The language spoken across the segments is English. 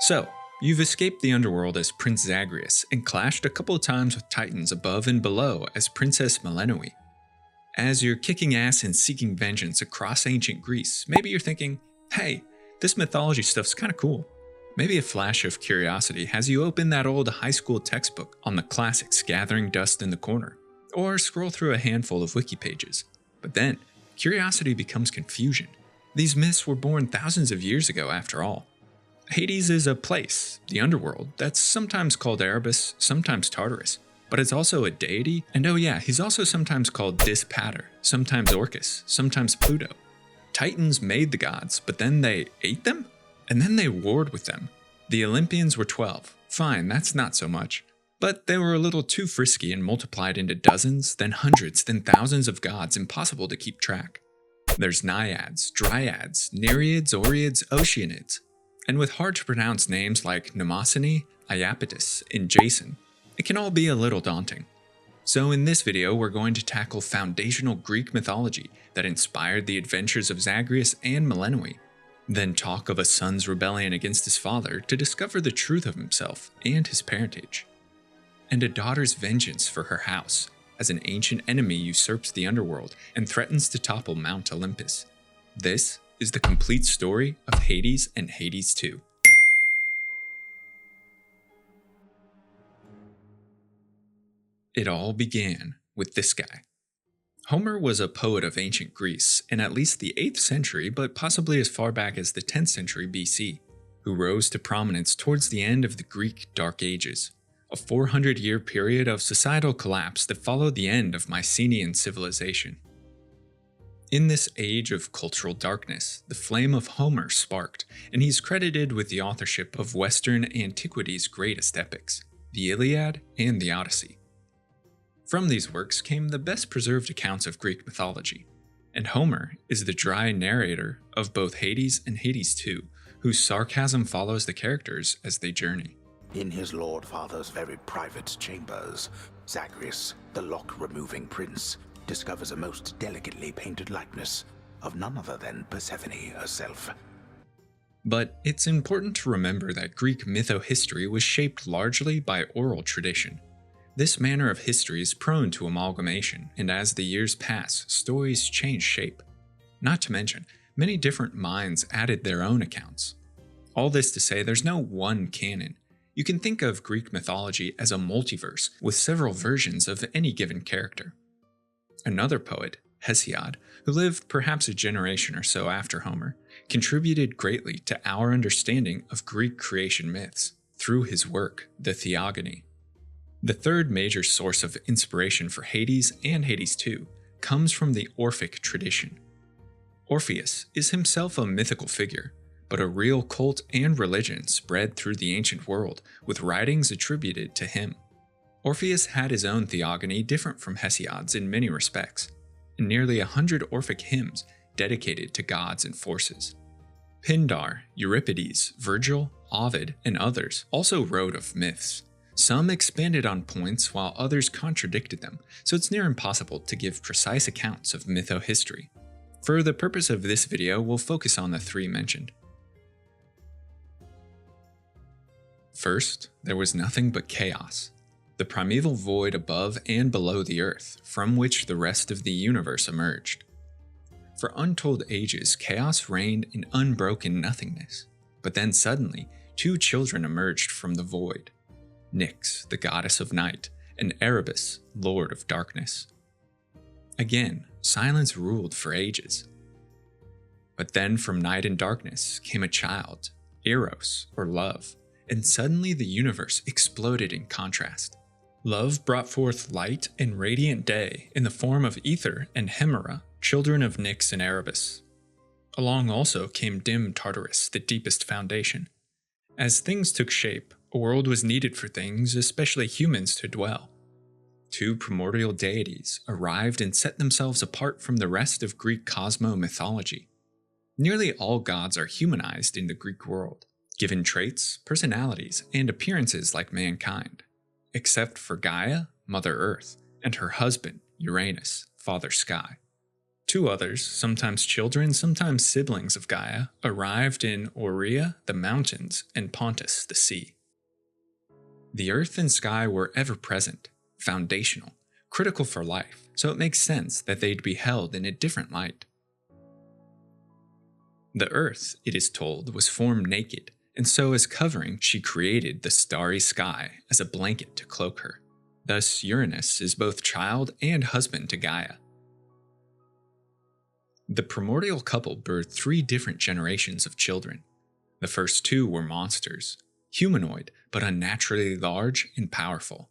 So, you've escaped the underworld as Prince Zagreus and clashed a couple of times with titans above and below as Princess Melinoe. As you're kicking ass and seeking vengeance across ancient Greece, maybe you're thinking, hey, this mythology stuff's kinda cool. Maybe a flash of curiosity has you open that old high school textbook on the classics gathering dust in the corner, or scroll through a handful of wiki pages. But then, curiosity becomes confusion. These myths were born thousands of years ago after all. Hades is a place, the underworld, that's sometimes called Erebus, sometimes Tartarus, but it's also a deity, and oh yeah, he's also sometimes called Dis Pater, sometimes Orcus, sometimes Pluto. Titans made the gods, but then they ate them? And then they warred with them. The Olympians were 12. Fine, that's not so much. But they were a little too frisky and multiplied into dozens, then hundreds, then thousands of gods impossible to keep track. There's naiads, dryads, nereids, oreads, oceanids. And with hard-to-pronounce names like Mnemosyne, Iapetus, and Jason, it can all be a little daunting. So in this video, we're going to tackle foundational Greek mythology that inspired the adventures of Zagreus and Melinoe, then talk of a son's rebellion against his father to discover the truth of himself and his parentage, and a daughter's vengeance for her house as an ancient enemy usurps the underworld and threatens to topple Mount Olympus. This is the complete story of Hades and Hades 2. It all began with this guy. Homer was a poet of ancient Greece in at least the 8th century, but possibly as far back as the 10th century BC, who rose to prominence towards the end of the Greek Dark Ages, a 400-year period of societal collapse that followed the end of Mycenaean civilization. In this age of cultural darkness, the flame of Homer sparked, and he's credited with the authorship of Western antiquity's greatest epics, the Iliad and the Odyssey. From these works came the best preserved accounts of Greek mythology, and Homer is the dry narrator of both Hades and Hades 2, whose sarcasm follows the characters as they journey. In his lord father's very private chambers, Zagreus, the lock-removing prince, discovers a most delicately painted likeness of none other than Persephone herself. But it's important to remember that Greek mytho-history was shaped largely by oral tradition. This manner of history is prone to amalgamation, and as the years pass, stories change shape. Not to mention, many different minds added their own accounts. All this to say there's no one canon. You can think of Greek mythology as a multiverse with several versions of any given character. Another poet, Hesiod, who lived perhaps a generation or so after Homer, contributed greatly to our understanding of Greek creation myths through his work, the Theogony. The third major source of inspiration for Hades and Hades 2 comes from the Orphic tradition. Orpheus is himself a mythical figure, but a real cult and religion spread through the ancient world with writings attributed to him. Orpheus had his own theogony different from Hesiod's in many respects, and nearly 100 Orphic hymns dedicated to gods and forces. Pindar, Euripides, Virgil, Ovid, and others also wrote of myths. Some expanded on points while others contradicted them, so it's near impossible to give precise accounts of mytho-history. For the purpose of this video, we'll focus on the three mentioned. First, there was nothing but chaos. The primeval void above and below the earth, from which the rest of the universe emerged. For untold ages, chaos reigned in unbroken nothingness. But then suddenly, two children emerged from the void. Nyx, the goddess of night, and Erebus, lord of darkness. Again, silence ruled for ages. But then from night and darkness came a child, Eros, or love, and suddenly the universe exploded in contrast. Love brought forth light and radiant day in the form of Ether and Hemera, children of Nyx and Erebus. Along also came dim Tartarus, the deepest foundation. As things took shape, a world was needed for things, especially humans, to dwell. Two primordial deities arrived and set themselves apart from the rest of Greek cosmo-mythology. Nearly all gods are humanized in the Greek world, given traits, personalities, and appearances like mankind, except for Gaia, Mother Earth, and her husband, Uranus, Father Sky. Two others, sometimes children, sometimes siblings of Gaia, arrived in Aurea, the mountains, and Pontus, the sea. The earth and sky were ever present, foundational, critical for life, so it makes sense that they'd be held in a different light. The earth, it is told, was formed naked, and so as covering she created the starry sky as a blanket to cloak her. Thus Uranus is both child and husband to Gaia. The primordial couple birthed 3 different generations of children. The first 2 were monsters, humanoid but unnaturally large and powerful.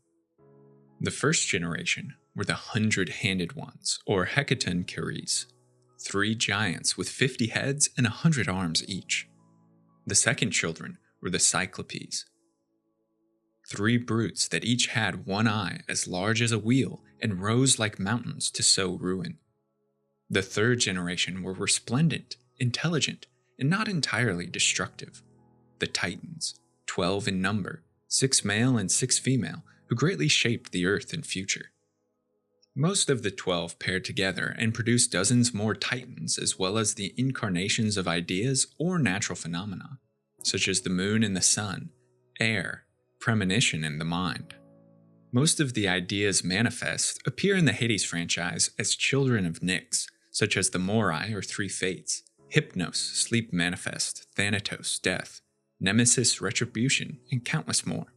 The first generation were the 100-handed ones, or Hecatoncheires, 3 giants with 50 heads and 100 arms each. The second children were the Cyclopes, 3 brutes that each had 1 eye as large as a wheel and rose like mountains to sow ruin. The third generation were resplendent, intelligent, and not entirely destructive. The Titans, 12 in number, 6 male and 6 female, who greatly shaped the earth and future. Most of the 12 paired together and produced dozens more Titans, as well as the incarnations of ideas or natural phenomena, such as the moon and the sun, air, premonition, and the mind. Most of the ideas manifest appear in the Hades franchise as children of Nyx, such as the Moirai or 3 Fates, Hypnos, sleep manifest, Thanatos, death, Nemesis, retribution, and countless more.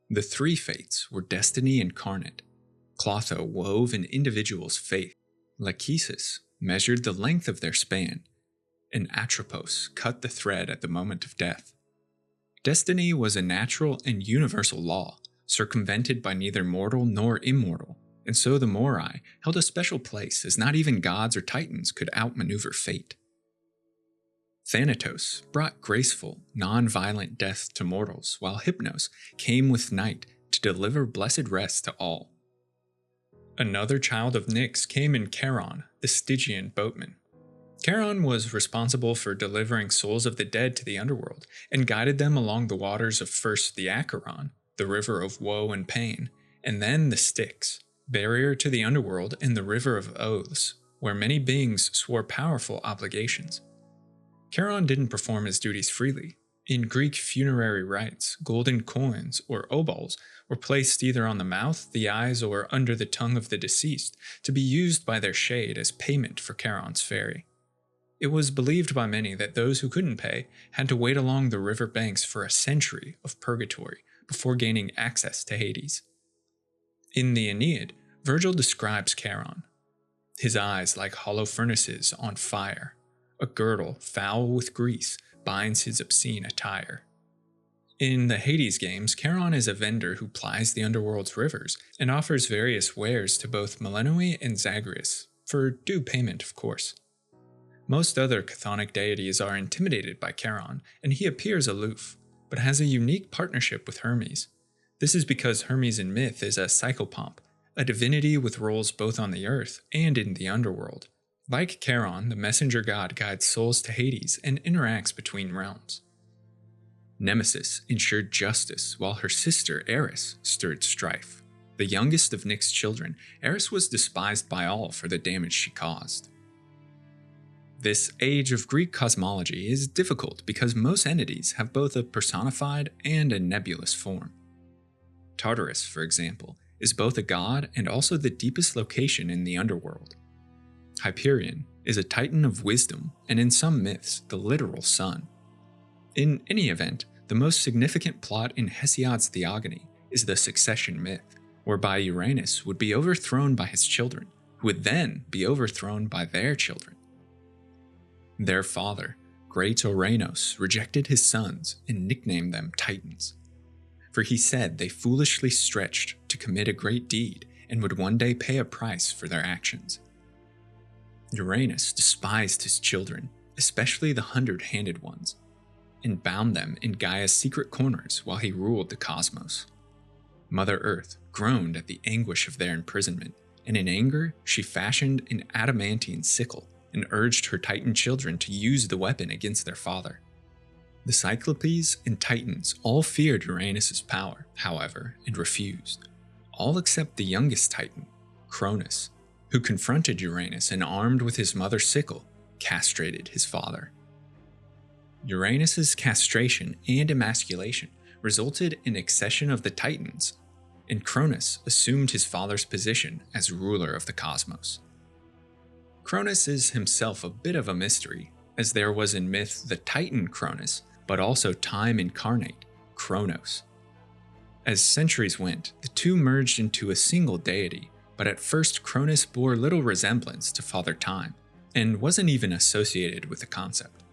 The 3 Fates were destiny incarnate. Clotho wove an individual's fate. Lachesis measured the length of their span, and Atropos cut the thread at the moment of death. Destiny was a natural and universal law, circumvented by neither mortal nor immortal, and so the Moirai held a special place as not even gods or titans could outmaneuver fate. Thanatos brought graceful, non-violent death to mortals, while Hypnos came with night to deliver blessed rest to all. Another child of Nyx came in Charon, the Stygian boatman. Charon was responsible for delivering souls of the dead to the underworld, and guided them along the waters of first the Acheron, the river of woe and pain, and then the Styx, barrier to the underworld, and the river of oaths, where many beings swore powerful obligations. Charon didn't perform his duties freely. In Greek funerary rites, golden coins, or obols, were placed either on the mouth, the eyes, or under the tongue of the deceased to be used by their shade as payment for Charon's ferry. It was believed by many that those who couldn't pay had to wait along the river banks for a century of purgatory before gaining access to Hades. In the Aeneid, Virgil describes Charon. His eyes like hollow furnaces on fire. A girdle, foul with grease, binds his obscene attire. In the Hades games, Charon is a vendor who plies the underworld's rivers and offers various wares to both Melinoe and Zagreus, for due payment, of course. Most other chthonic deities are intimidated by Charon, and he appears aloof, but has a unique partnership with Hermes. This is because Hermes in myth is a psychopomp, a divinity with roles both on the earth and in the underworld. Like Charon, the messenger god guides souls to Hades and interacts between realms. Nemesis ensured justice, while her sister Eris stirred strife. The youngest of Nyx's children, Eris was despised by all for the damage she caused. This age of Greek cosmology is difficult because most entities have both a personified and a nebulous form. Tartarus, for example, is both a god and also the deepest location in the underworld. Hyperion is a titan of wisdom and in some myths the literal sun. In any event, the most significant plot in Hesiod's Theogony is the succession myth, whereby Uranus would be overthrown by his children, who would then be overthrown by their children. Their father, great Ouranos, rejected his sons and nicknamed them Titans, for he said they foolishly stretched to commit a great deed and would one day pay a price for their actions. Uranus despised his children, especially the 100-handed ones, and bound them in Gaia's secret corners while he ruled the cosmos. Mother Earth groaned at the anguish of their imprisonment, and in anger she fashioned an adamantine sickle and urged her Titan children to use the weapon against their father. The Cyclopes and Titans all feared Uranus's power, however, and refused, all except the youngest Titan, Cronus, who confronted Uranus and, armed with his mother's sickle, castrated his father. Uranus's castration and emasculation resulted in accession of the Titans, and Cronus assumed his father's position as ruler of the cosmos. Cronus is himself a bit of a mystery, as there was in myth the Titan Cronus, but also time incarnate, Kronos. As centuries went, the two merged into a single deity, but at first Cronus bore little resemblance to Father Time, and wasn't even associated with the concept.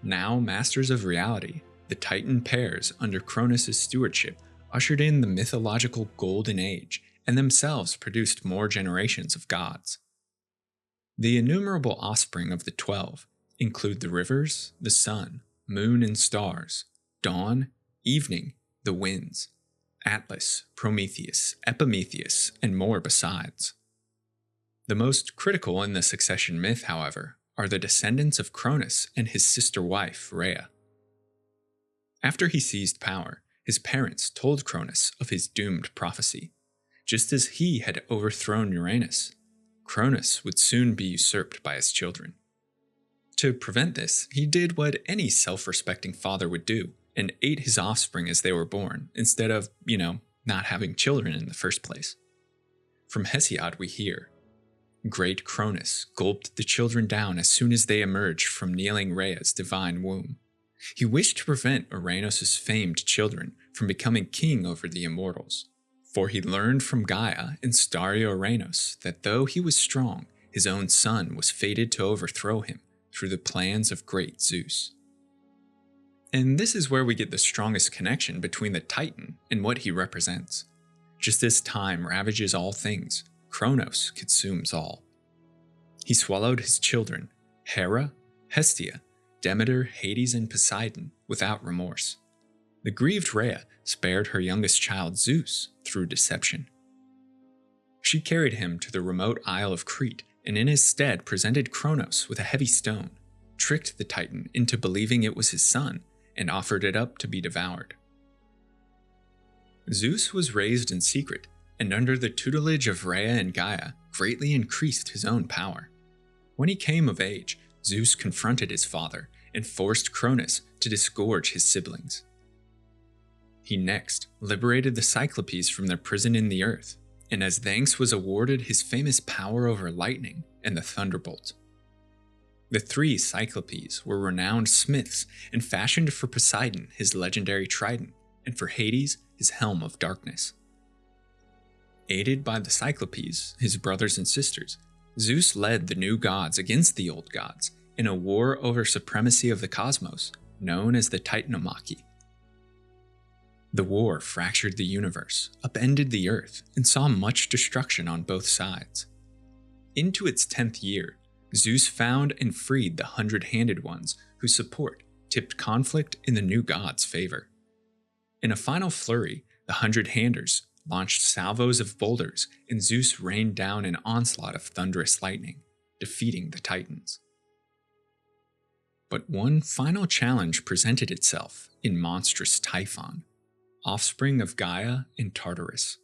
Now masters of reality, the Titan pairs under Cronus' stewardship ushered in the mythological Golden Age, and themselves produced more generations of gods. The innumerable offspring of the 12 include the rivers, the sun, moon and stars, dawn, evening, the winds, Atlas, Prometheus, Epimetheus, and more besides. The most critical in the succession myth, however, are the descendants of Cronus and his sister wife, Rhea. After he seized power, his parents told Cronus of his doomed prophecy. Just as he had overthrown Uranus, Cronus would soon be usurped by his children. To prevent this, he did what any self-respecting father would do, and ate his offspring as they were born, instead of, not having children in the first place. From Hesiod we hear, "Great Cronus gulped the children down as soon as they emerged from kneeling Rhea's divine womb. He wished to prevent Uranus' famed children from becoming king over the immortals. For he learned from Gaia and starry Uranus that though he was strong, his own son was fated to overthrow him through the plans of great Zeus." And this is where we get the strongest connection between the Titan and what he represents. Just as time ravages all things, Kronos consumes all. He swallowed his children, Hera, Hestia, Demeter, Hades, and Poseidon, without remorse. The grieved Rhea spared her youngest child Zeus through deception. She carried him to the remote isle of Crete, and in his stead presented Kronos with a heavy stone, tricked the Titan into believing it was his son, and offered it up to be devoured. Zeus was raised in secret, and under the tutelage of Rhea and Gaia, greatly increased his own power. When he came of age, Zeus confronted his father and forced Cronus to disgorge his siblings. He next liberated the Cyclopes from their prison in the earth, and as thanks was awarded his famous power over lightning and the thunderbolt. The three Cyclopes were renowned smiths and fashioned for Poseidon his legendary trident, and for Hades his helm of darkness. Aided by the Cyclopes, his brothers and sisters, Zeus led the new gods against the old gods in a war over supremacy of the cosmos, known as the Titanomachy. The war fractured the universe, upended the earth, and saw much destruction on both sides. Into its 10th year, Zeus found and freed the 100-handed ones whose support tipped conflict in the new god's favor. In a final flurry, the 100-handers launched salvos of boulders, and Zeus rained down an onslaught of thunderous lightning, defeating the Titans. But one final challenge presented itself in monstrous Typhon, offspring of Gaia and Tartarus.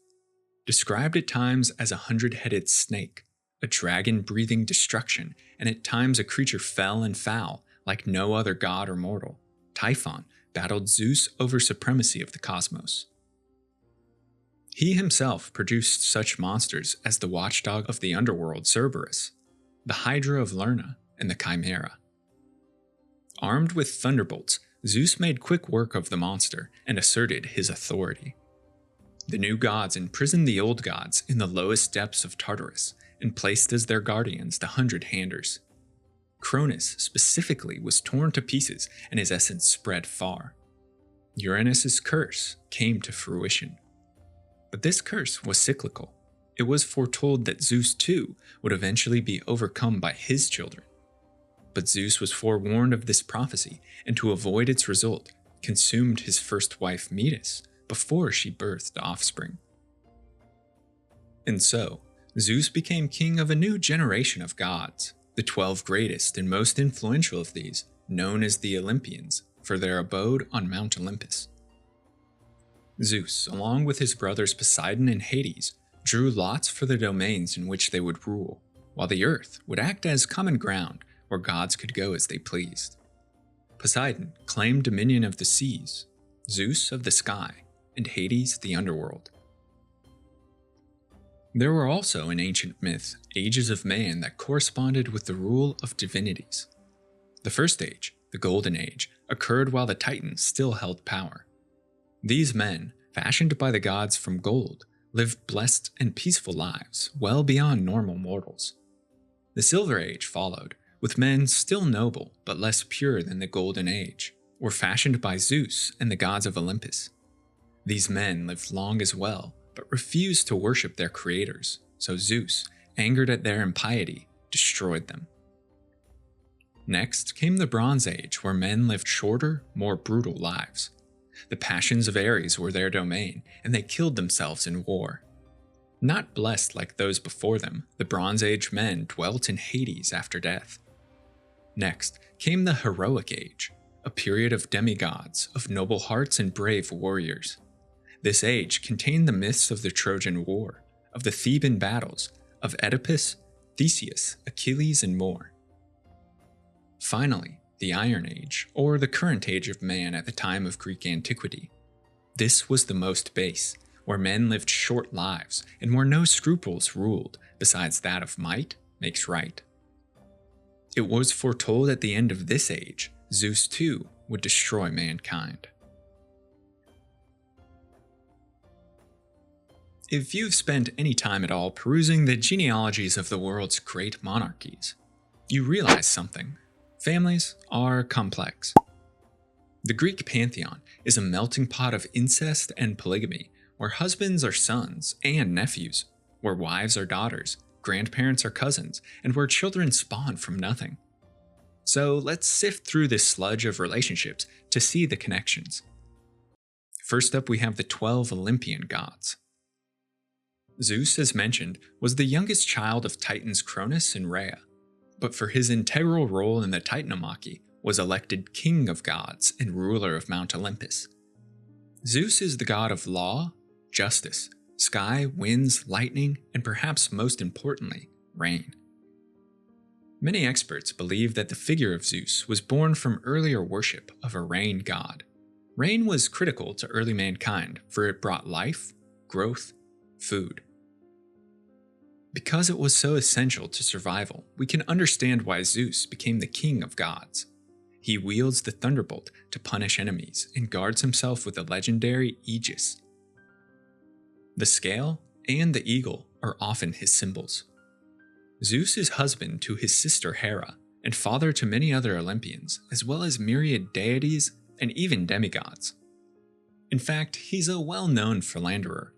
Described at times as a 100-headed snake, a dragon breathing destruction, and at times a creature fell and foul like no other god or mortal, Typhon battled Zeus over supremacy of the cosmos. He himself produced such monsters as the watchdog of the underworld Cerberus, the Hydra of Lerna, and the Chimera. Armed with thunderbolts, Zeus made quick work of the monster and asserted his authority. The new gods imprisoned the old gods in the lowest depths of Tartarus and placed as their guardians the 100-handers. Cronus specifically was torn to pieces and his essence spread far. Uranus' curse came to fruition. But this curse was cyclical. It was foretold that Zeus too would eventually be overcome by his children. But Zeus was forewarned of this prophecy, and to avoid its result, consumed his first wife Metis before she birthed offspring. And so, Zeus became king of a new generation of gods, the 12 greatest and most influential of these, known as the Olympians, for their abode on Mount Olympus. Zeus, along with his brothers Poseidon and Hades, drew lots for the domains in which they would rule, while the earth would act as common ground where gods could go as they pleased. Poseidon claimed dominion of the seas, Zeus of the sky, and Hades the underworld. There were also in ancient myth ages of man that corresponded with the rule of divinities. The first age, the Golden Age, occurred while the Titans still held power. These men, fashioned by the gods from gold, lived blessed and peaceful lives well beyond normal mortals. The Silver Age followed, with men still noble but less pure than the Golden Age, were fashioned by Zeus and the gods of Olympus. These men lived long as well, but refused to worship their creators, so Zeus, angered at their impiety, destroyed them. Next came the Bronze Age, where men lived shorter, more brutal lives. The passions of Ares were their domain, and they killed themselves in war. Not blessed like those before them, the Bronze Age men dwelt in Hades after death. Next came the Heroic Age, a period of demigods, of noble hearts and brave warriors. This age contained the myths of the Trojan War, of the Theban battles, of Oedipus, Theseus, Achilles, and more. Finally, the Iron Age, or the current age of man at the time of Greek antiquity. This was the most base, where men lived short lives and where no scruples ruled besides that of might makes right. It was foretold at the end of this age, Zeus too would destroy mankind. If you've spent any time at all perusing the genealogies of the world's great monarchies, you realize something. Families are complex. The Greek pantheon is a melting pot of incest and polygamy, where husbands are sons and nephews, where wives are daughters, grandparents are cousins, and where children spawn from nothing. So let's sift through this sludge of relationships to see the connections. First up, we have the 12 Olympian gods. Zeus, as mentioned, was the youngest child of Titans Cronus and Rhea, but for his integral role in the Titanomachy, was elected king of gods and ruler of Mount Olympus. Zeus is the god of law, justice, sky, winds, lightning, and perhaps most importantly, rain. Many experts believe that the figure of Zeus was born from earlier worship of a rain god. Rain was critical to early mankind, for it brought life, growth, food. Because it was so essential to survival, we can understand why Zeus became the king of gods. He wields the thunderbolt to punish enemies and guards himself with the legendary Aegis. The scale and the eagle are often his symbols. Zeus is husband to his sister Hera and father to many other Olympians, as well as myriad deities and even demigods. In fact, he's a well-known philanderer.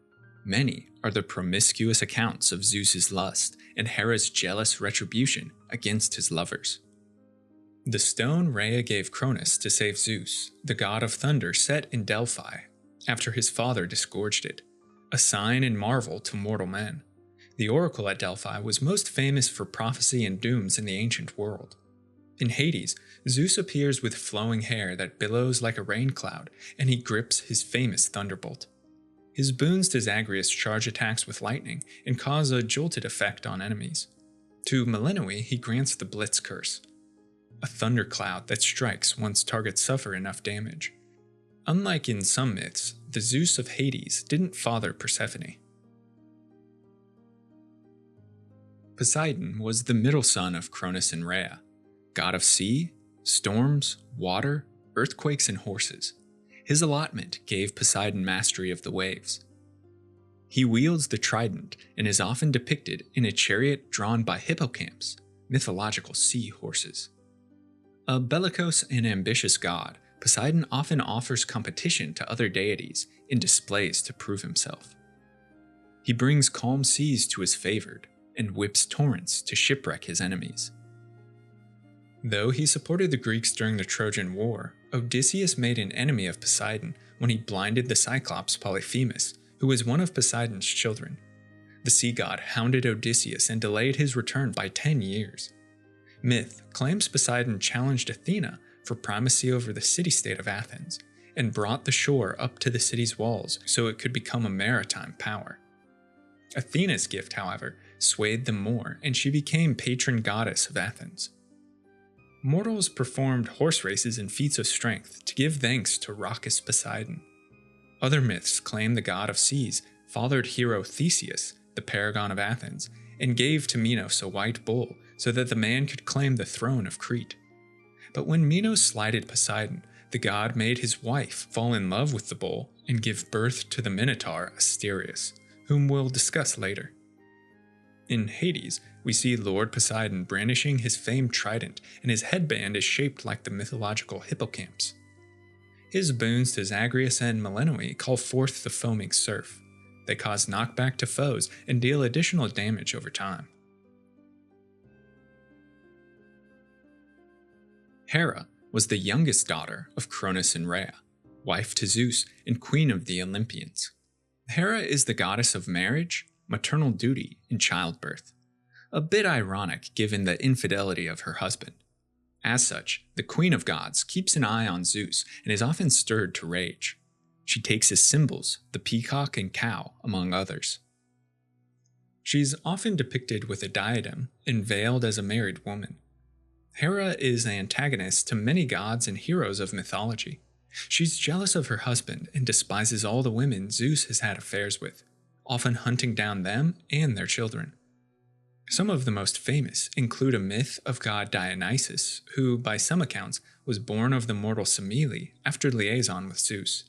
Many are the promiscuous accounts of Zeus's lust and Hera's jealous retribution against his lovers. The stone Rhea gave Cronus to save Zeus, the god of thunder, set in Delphi, after his father disgorged it, a sign and marvel to mortal men. The oracle at Delphi was most famous for prophecy and dooms in the ancient world. In Hades, Zeus appears with flowing hair that billows like a rain cloud, and he grips his famous thunderbolt. His boons to Zagreus charge attacks with lightning and cause a jolted effect on enemies. To Melinoe, he grants the Blitz Curse, a thundercloud that strikes once targets suffer enough damage. Unlike in some myths, the Zeus of Hades didn't father Persephone. Poseidon was the middle son of Cronus and Rhea, god of sea, storms, water, earthquakes, and horses. His allotment gave Poseidon mastery of the waves. He wields the trident and is often depicted in a chariot drawn by hippocamps, mythological sea horses. A bellicose and ambitious god, Poseidon often offers competition to other deities in displays to prove himself. He brings calm seas to his favored and whips torrents to shipwreck his enemies. Though he supported the Greeks during the Trojan War, Odysseus made an enemy of Poseidon when he blinded the Cyclops Polyphemus, who was one of Poseidon's children. The sea god hounded Odysseus and delayed his return by 10 years. Myth claims Poseidon challenged Athena for primacy over the city-state of Athens, and brought the shore up to the city's walls so it could become a maritime power. Athena's gift, however, swayed them more, and she became patron goddess of Athens. Mortals performed horse races and feats of strength to give thanks to raucous Poseidon. Other myths claim the god of seas fathered hero Theseus, the paragon of Athens, and gave to Minos a white bull so that the man could claim the throne of Crete. But when Minos slighted Poseidon, the god made his wife fall in love with the bull and give birth to the minotaur Asterius, whom we'll discuss later. In Hades, we see Lord Poseidon brandishing his famed trident, and his headband is shaped like the mythological hippocamps. His boons to Zagreus and Melinoe call forth the foaming surf. They cause knockback to foes and deal additional damage over time. Hera was the youngest daughter of Cronus and Rhea, wife to Zeus and queen of the Olympians. Hera is the goddess of marriage, maternal duty, and childbirth. A bit ironic given the infidelity of her husband. As such, the Queen of Gods keeps an eye on Zeus and is often stirred to rage. She takes his symbols, the peacock and cow, among others. She's often depicted with a diadem and veiled as a married woman. Hera is an antagonist to many gods and heroes of mythology. She's jealous of her husband and despises all the women Zeus has had affairs with, often hunting down them and their children. Some of the most famous include a myth of god Dionysus, who, by some accounts, was born of the mortal Semele after liaison with Zeus.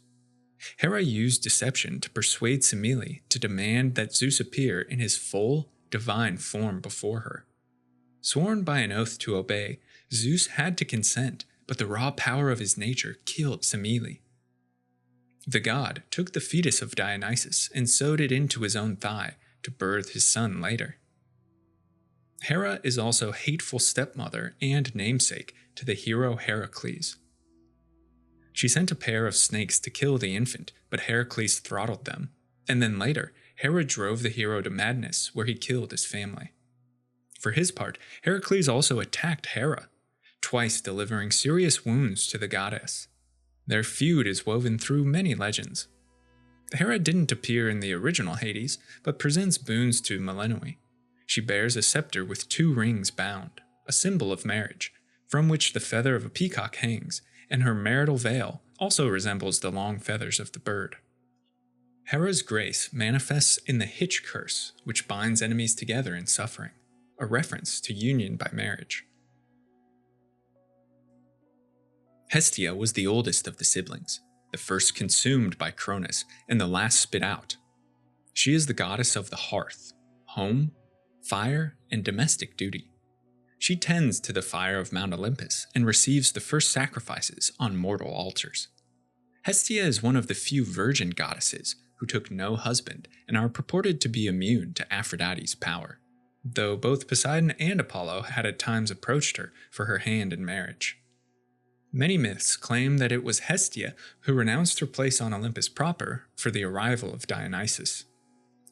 Hera used deception to persuade Semele to demand that Zeus appear in his full, divine form before her. Sworn by an oath to obey, Zeus had to consent, but the raw power of his nature killed Semele. The god took the fetus of Dionysus and sewed it into his own thigh to birth his son later. Hera is also hateful stepmother and namesake to the hero Heracles. She sent a pair of snakes to kill the infant, but Heracles throttled them, and then later, Hera drove the hero to madness where he killed his family. For his part, Heracles also attacked Hera, twice delivering serious wounds to the goddess. Their feud is woven through many legends. Hera didn't appear in the original Hades, but presents boons to Melinoe. She bears a scepter with 2 rings bound, a symbol of marriage, from which the feather of a peacock hangs, and her marital veil also resembles the long feathers of the bird. Hera's grace manifests in the hitch curse, which binds enemies together in suffering, a reference to union by marriage. Hestia was the oldest of the siblings, the first consumed by Cronus and the last spit out. She is the goddess of the hearth, home, fire, and domestic duty. She tends to the fire of Mount Olympus and receives the first sacrifices on mortal altars. Hestia is one of the few virgin goddesses who took no husband and are purported to be immune to Aphrodite's power, though both Poseidon and Apollo had at times approached her for her hand in marriage. Many myths claim that it was Hestia who renounced her place on Olympus proper for the arrival of Dionysus.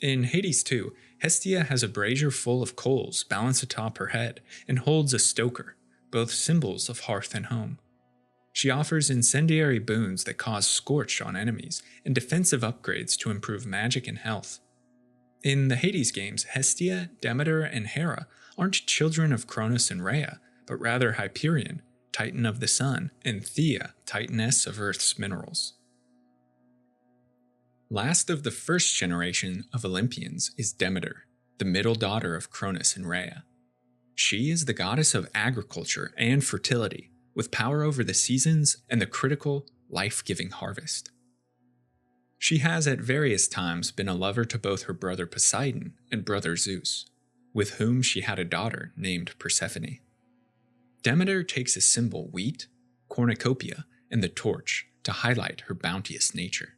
In Hades 2, Hestia has a brazier full of coals balanced atop her head and holds a stoker, both symbols of hearth and home. She offers incendiary boons that cause scorch on enemies and defensive upgrades to improve magic and health. In the Hades games, Hestia, Demeter, and Hera aren't children of Cronus and Rhea, but rather Hyperion, Titan of the sun, and Theia, Titaness of Earth's minerals. Last of the first generation of Olympians is Demeter, the middle daughter of Cronus and Rhea. She is the goddess of agriculture and fertility, with power over the seasons and the critical, life-giving harvest. She has at various times been a lover to both her brother Poseidon and brother Zeus, with whom she had a daughter named Persephone. Demeter takes as symbol wheat, cornucopia, and the torch to highlight her bounteous nature.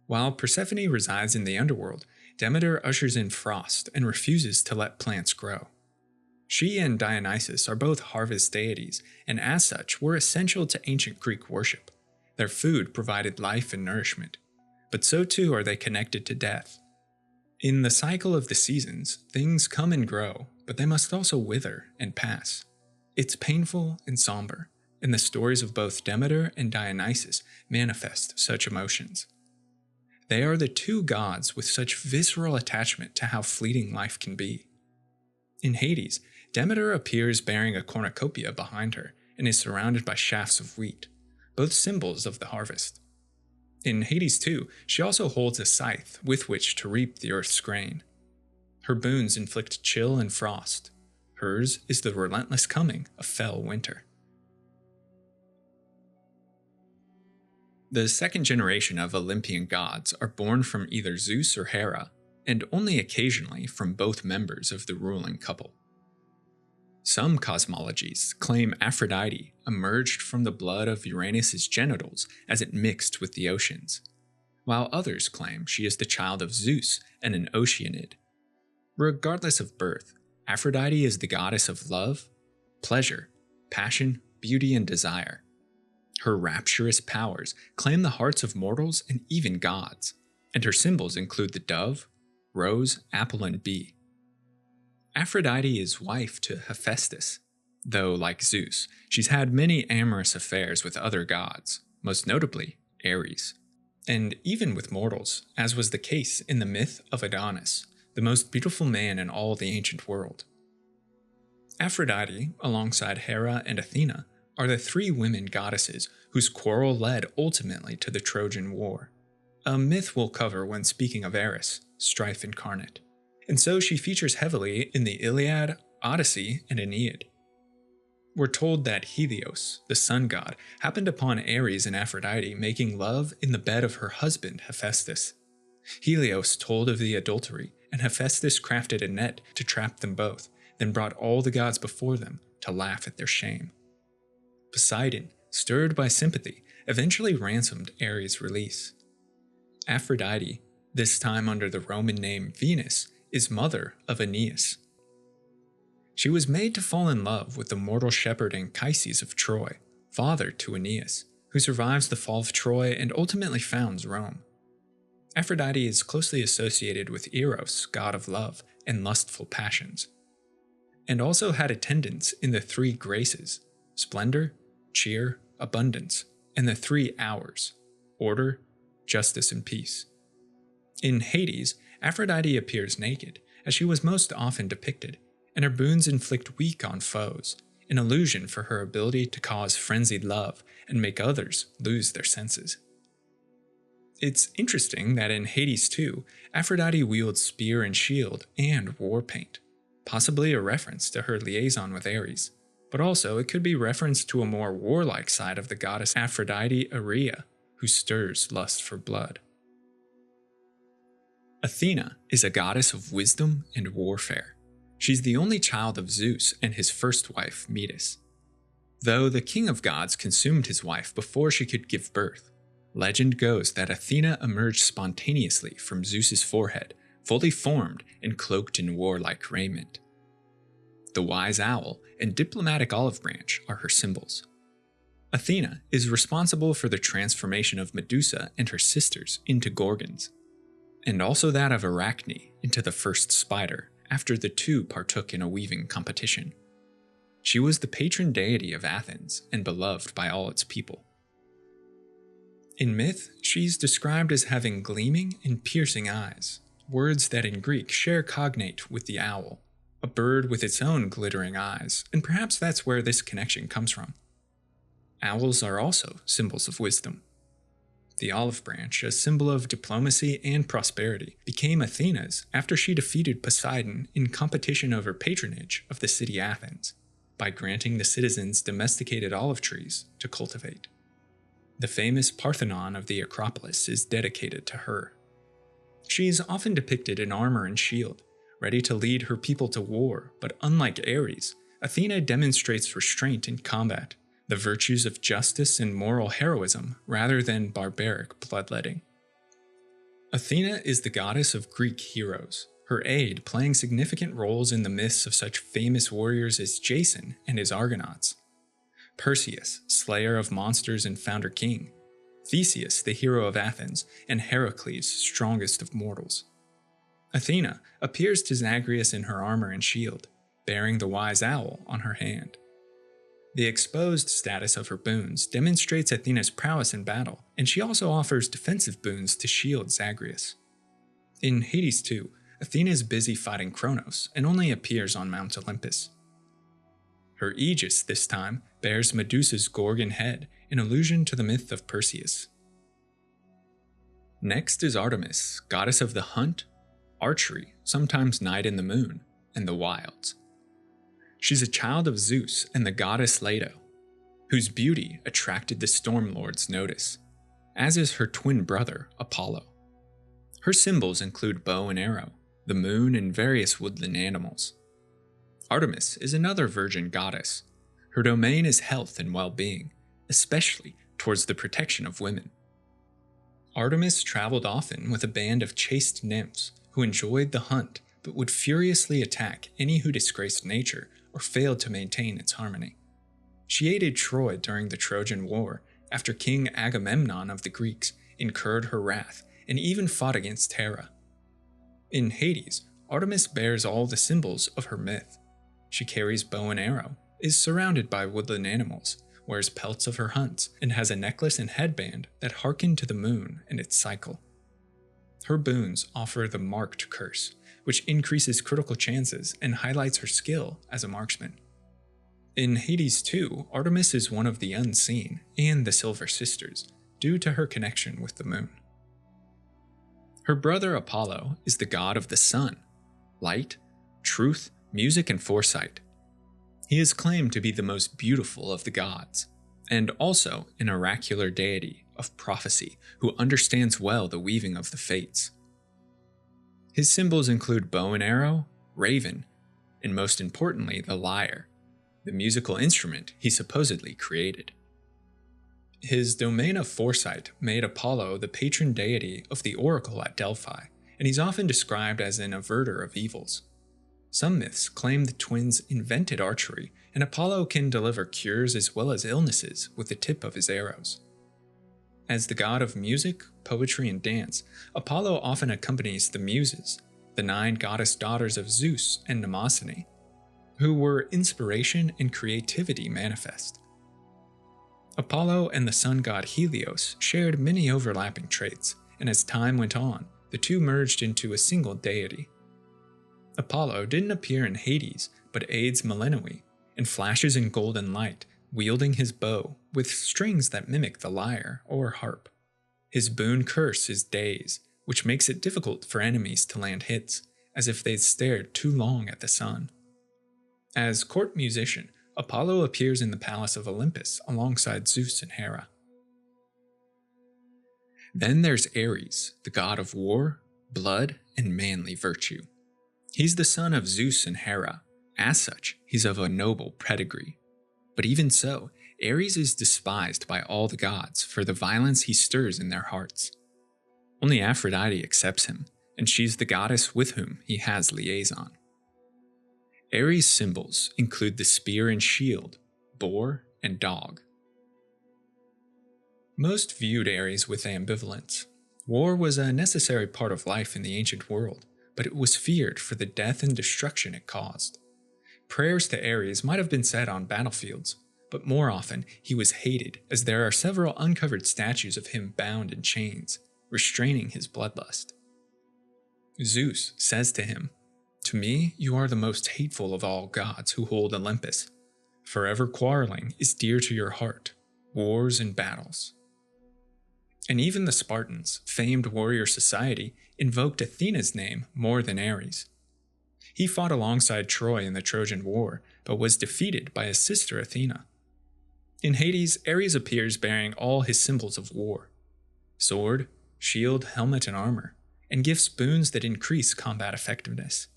While Persephone resides in the underworld, Demeter ushers in frost and refuses to let plants grow. She and Dionysus are both harvest deities, and as such were essential to ancient Greek worship. Their food provided life and nourishment, but so too are they connected to death. In the cycle of the seasons, things come and grow, but they must also wither and pass. It's painful and somber, and the stories of both Demeter and Dionysus manifest such emotions. They are the two gods with such visceral attachment to how fleeting life can be. In Hades, Demeter appears bearing a cornucopia behind her and is surrounded by shafts of wheat, both symbols of the harvest. In Hades too, she also holds a scythe with which to reap the earth's grain. Her boons inflict chill and frost. Hers is the relentless coming of fell winter. The second generation of Olympian gods are born from either Zeus or Hera, and only occasionally from both members of the ruling couple. Some cosmologies claim Aphrodite emerged from the blood of Uranus's genitals as it mixed with the oceans, while others claim she is the child of Zeus and an Oceanid. Regardless of birth, Aphrodite is the goddess of love, pleasure, passion, beauty, and desire. Her rapturous powers claim the hearts of mortals and even gods, and her symbols include the dove, rose, apple, and bee. Aphrodite is wife to Hephaestus, though, like Zeus, she's had many amorous affairs with other gods, most notably Ares, and even with mortals, as was the case in the myth of Adonis, the most beautiful man in all the ancient world. Aphrodite, alongside Hera and Athena, are the three women goddesses whose quarrel led ultimately to the Trojan War, a myth we'll cover when speaking of Eris, strife incarnate. And so she features heavily in the Iliad, Odyssey, and Aeneid. We're told that Helios, the sun god, happened upon Ares and Aphrodite making love in the bed of her husband Hephaestus. Helios told of the adultery, and Hephaestus crafted a net to trap them both, then brought all the gods before them to laugh at their shame. Poseidon, stirred by sympathy, eventually ransomed Ares' release. Aphrodite, this time under the Roman name Venus, is mother of Aeneas. She was made to fall in love with the mortal shepherd Anchises of Troy, father to Aeneas, who survives the fall of Troy and ultimately founds Rome. Aphrodite is closely associated with Eros, god of love and lustful passions, and also had attendance in the three graces: splendor, cheer, abundance, and the 3 hours: order, justice, and peace. In Hades, Aphrodite appears naked, as she was most often depicted, and her boons inflict weak on foes, an illusion for her ability to cause frenzied love and make others lose their senses. It's interesting that in Hades too, Aphrodite wields spear and shield and war paint, possibly a reference to her liaison with Ares, but also it could be reference to a more warlike side of the goddess Aphrodite Aria, who stirs lust for blood. Athena is a goddess of wisdom and warfare. She's the only child of Zeus and his first wife, Metis. Though the king of gods consumed his wife before she could give birth, legend goes that Athena emerged spontaneously from Zeus's forehead, fully formed and cloaked in warlike raiment. The wise owl and diplomatic olive branch are her symbols. Athena is responsible for the transformation of Medusa and her sisters into Gorgons, and also that of Arachne into the first spider after the two partook in a weaving competition. She was the patron deity of Athens and beloved by all its people. In myth, she's described as having gleaming and piercing eyes, words that in Greek share cognate with the owl, a bird with its own glittering eyes, and perhaps that's where this connection comes from. Owls are also symbols of wisdom. The olive branch, a symbol of diplomacy and prosperity, became Athena's after she defeated Poseidon in competition over patronage of the city Athens, by granting the citizens domesticated olive trees to cultivate. The famous Parthenon of the Acropolis is dedicated to her. She is often depicted in armor and shield, ready to lead her people to war, but unlike Ares, Athena demonstrates restraint in combat, the virtues of justice and moral heroism rather than barbaric bloodletting. Athena is the goddess of Greek heroes, her aid playing significant roles in the myths of such famous warriors as Jason and his Argonauts, Perseus, slayer of monsters and founder king, Theseus, the hero of Athens, and Heracles, strongest of mortals. Athena appears to Zagreus in her armor and shield, bearing the wise owl on her hand. The exposed status of her boons demonstrates Athena's prowess in battle, and she also offers defensive boons to shield Zagreus. In Hades 2, Athena is busy fighting Kronos and only appears on Mount Olympus. Her aegis this time bears Medusa's Gorgon head, in allusion to the myth of Perseus. Next is Artemis, goddess of the hunt, archery, sometimes night in the moon, and the wilds. She's a child of Zeus and the goddess Leto, whose beauty attracted the Storm Lord's notice, as is her twin brother, Apollo. Her symbols include bow and arrow, the moon, and various woodland animals. Artemis is another virgin goddess. Her domain is health and well-being, especially towards the protection of women. Artemis traveled often with a band of chaste nymphs who enjoyed the hunt but would furiously attack any who disgraced nature or failed to maintain its harmony. She aided Troy during the Trojan War after King Agamemnon of the Greeks incurred her wrath and even fought against Hera. In Hades, Artemis bears all the symbols of her myth. She carries bow and arrow, is surrounded by woodland animals, wears pelts of her hunts, and has a necklace and headband that hearken to the moon and its cycle. Her boons offer the Marked Curse, which increases critical chances and highlights her skill as a marksman. In Hades 2, Artemis is one of the Unseen and the Silver Sisters, due to her connection with the moon. Her brother Apollo is the god of the sun, light, truth, music, and foresight. He is claimed to be the most beautiful of the gods, and also an oracular deity of prophecy who understands well the weaving of the fates. His symbols include bow and arrow, raven, and most importantly, the lyre, the musical instrument he supposedly created. His domain of foresight made Apollo the patron deity of the oracle at Delphi, and he's often described as an averter of evils. Some myths claim the twins invented archery, and Apollo can deliver cures as well as illnesses with the tip of his arrows. As the god of music, poetry, and dance, Apollo often accompanies the Muses, the 9 goddess daughters of Zeus and Mnemosyne, who were inspiration and creativity manifest. Apollo and the sun god Helios shared many overlapping traits, and as time went on, the two merged into a single deity. Apollo didn't appear in Hades, but aids Melinoe, and flashes in golden light, wielding his bow with strings that mimic the lyre or harp. His boon curse is daze, which makes it difficult for enemies to land hits, as if they'd stared too long at the sun. As court musician, Apollo appears in the palace of Olympus alongside Zeus and Hera. Then there's Ares, the god of war, blood, and manly virtue. He's the son of Zeus and Hera. As such, he's of a noble pedigree. But even so, Ares is despised by all the gods for the violence he stirs in their hearts. Only Aphrodite accepts him, and she's the goddess with whom he has liaison. Ares' symbols include the spear and shield, boar, and dog. Most viewed Ares with ambivalence. War was a necessary part of life in the ancient world, but it was feared for the death and destruction it caused. Prayers to Ares might have been said on battlefields, but more often he was hated, as there are several uncovered statues of him bound in chains, restraining his bloodlust. Zeus says to him, "To me you are the most hateful of all gods who hold Olympus. Forever quarreling is dear to your heart, wars and battles." And even the Spartans, famed warrior society, invoked Athena's name more than Ares. He fought alongside Troy in the Trojan War, but was defeated by his sister Athena. In Hades, Ares appears bearing all his symbols of war: sword, shield, helmet, and armor, and gifts boons that increase combat effectiveness.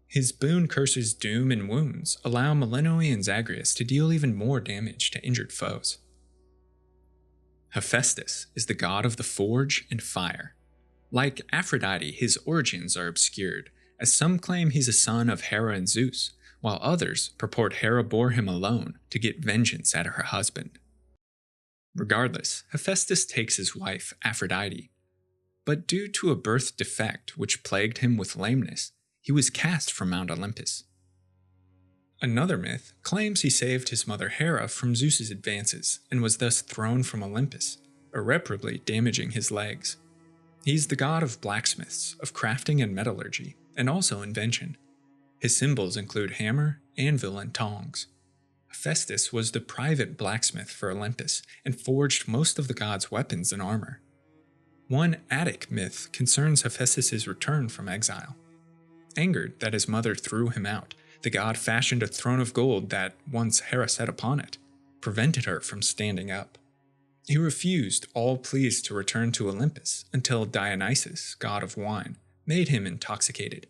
His boon curses doom and wounds allow Melinoe and Zagreus to deal even more damage to injured foes. Hephaestus is the god of the forge and fire. Like Aphrodite, his origins are obscured, as some claim he's a son of Hera and Zeus, while others purport Hera bore him alone to get vengeance at her husband. Regardless, Hephaestus takes his wife, Aphrodite, but due to a birth defect which plagued him with lameness, he was cast from Mount Olympus. Another myth claims he saved his mother Hera from Zeus's advances and was thus thrown from Olympus, irreparably damaging his legs. He's the god of blacksmiths, of crafting and metallurgy, and also invention. His symbols include hammer, anvil, and tongs. Hephaestus was the private blacksmith for Olympus and forged most of the god's weapons and armor. One Attic myth concerns Hephaestus' return from exile. Angered that his mother threw him out, the god fashioned a throne of gold that, once Hera sat upon it, prevented her from standing up. He refused, all pleased to return to Olympus, until Dionysus, god of wine, made him intoxicated.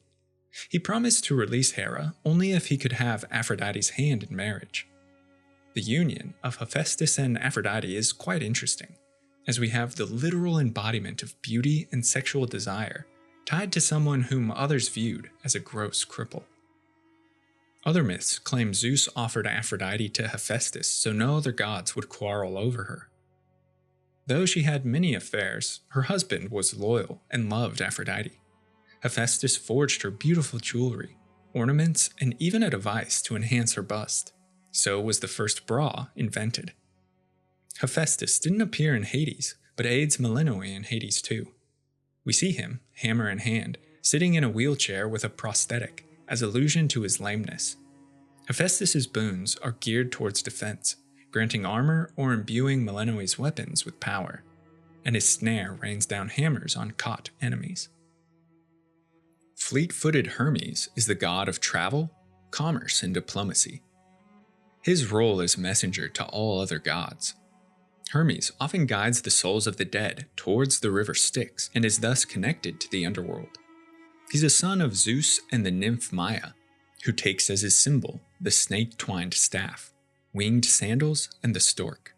He promised to release Hera only if he could have Aphrodite's hand in marriage. The union of Hephaestus and Aphrodite is quite interesting, as we have the literal embodiment of beauty and sexual desire tied to someone whom others viewed as a gross cripple. Other myths claim Zeus offered Aphrodite to Hephaestus so no other gods would quarrel over her. Though she had many affairs, her husband was loyal and loved Aphrodite. Hephaestus forged her beautiful jewelry, ornaments, and even a device to enhance her bust. So was the first bra invented. Hephaestus didn't appear in Hades, but aids Melinoe in Hades too. We see him, hammer in hand, sitting in a wheelchair with a prosthetic, as allusion to his lameness. Hephaestus' boons are geared towards defense, granting armor or imbuing Melinoe's weapons with power, and his snare rains down hammers on caught enemies. Fleet-footed Hermes is the god of travel, commerce, and diplomacy. His role is messenger to all other gods. Hermes often guides the souls of the dead towards the river Styx and is thus connected to the underworld. He's a son of Zeus and the nymph Maia, who takes as his symbol the snake-twined staff, winged sandals, and the stork.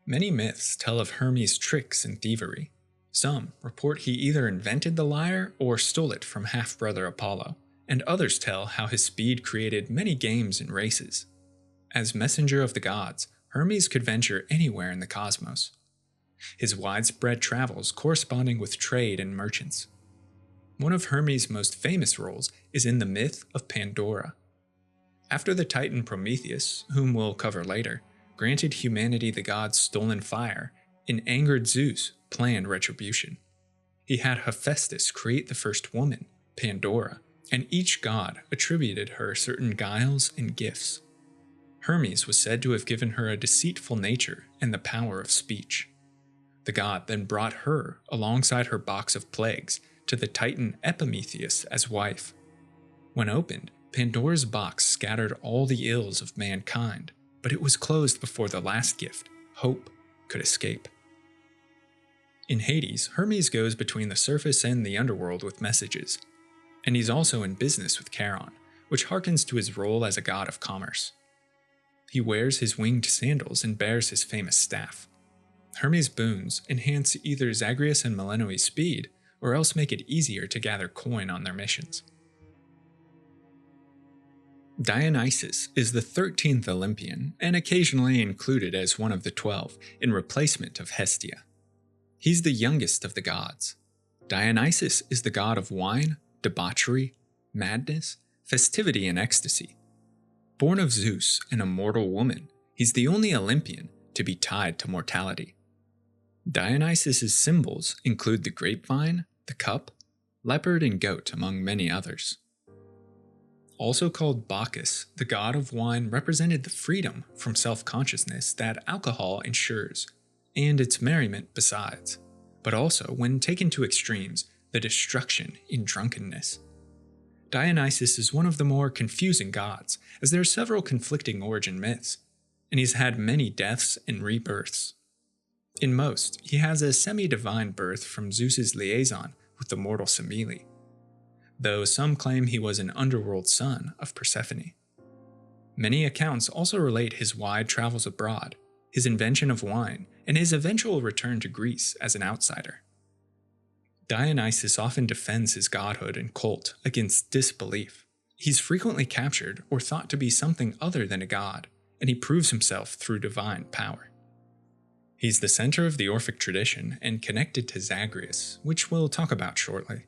Many myths tell of Hermes' tricks and thievery. Some report he either invented the lyre or stole it from half-brother Apollo, and others tell how his speed created many games and races. As messenger of the gods, Hermes could venture anywhere in the cosmos. His widespread travels corresponding with trade and merchants. One of Hermes' most famous roles is in the myth of Pandora. After the Titan Prometheus, whom we'll cover later, granted humanity the god's stolen fire, an angered Zeus planned retribution. He had Hephaestus create the first woman, Pandora, and each god attributed her certain guiles and gifts. Hermes was said to have given her a deceitful nature and the power of speech. The god then brought her, alongside her box of plagues, to the Titan Epimetheus as wife. When opened, Pandora's box scattered all the ills of mankind, but it was closed before the last gift, hope, could escape. In Hades, Hermes goes between the surface and the underworld with messages, and he's also in business with Charon, which harkens to his role as a god of commerce. He wears his winged sandals and bears his famous staff. Hermes' boons enhance either Zagreus and Melinoe's speed, or else make it easier to gather coin on their missions. Dionysus is the 13th Olympian, and occasionally included as one of the 12, in replacement of Hestia. He's the youngest of the gods. Dionysus is the god of wine, debauchery, madness, festivity, and ecstasy. Born of Zeus, an immortal woman, he's the only Olympian to be tied to mortality. Dionysus' symbols include the grapevine, the cup, leopard, and goat, among many others. Also called Bacchus, the god of wine represented the freedom from self-consciousness that alcohol ensures, and its merriment besides, but also, when taken to extremes, the destruction in drunkenness. Dionysus is one of the more confusing gods, as there are several conflicting origin myths, and he's had many deaths and rebirths. In most, he has a semi-divine birth from Zeus's liaison with the mortal Semele, though some claim he was an underworld son of Persephone. Many accounts also relate his wide travels abroad, his invention of wine, and his eventual return to Greece as an outsider. Dionysus often defends his godhood and cult against disbelief. He's frequently captured or thought to be something other than a god, and he proves himself through divine power. He's the center of the Orphic tradition and connected to Zagreus, which we'll talk about shortly.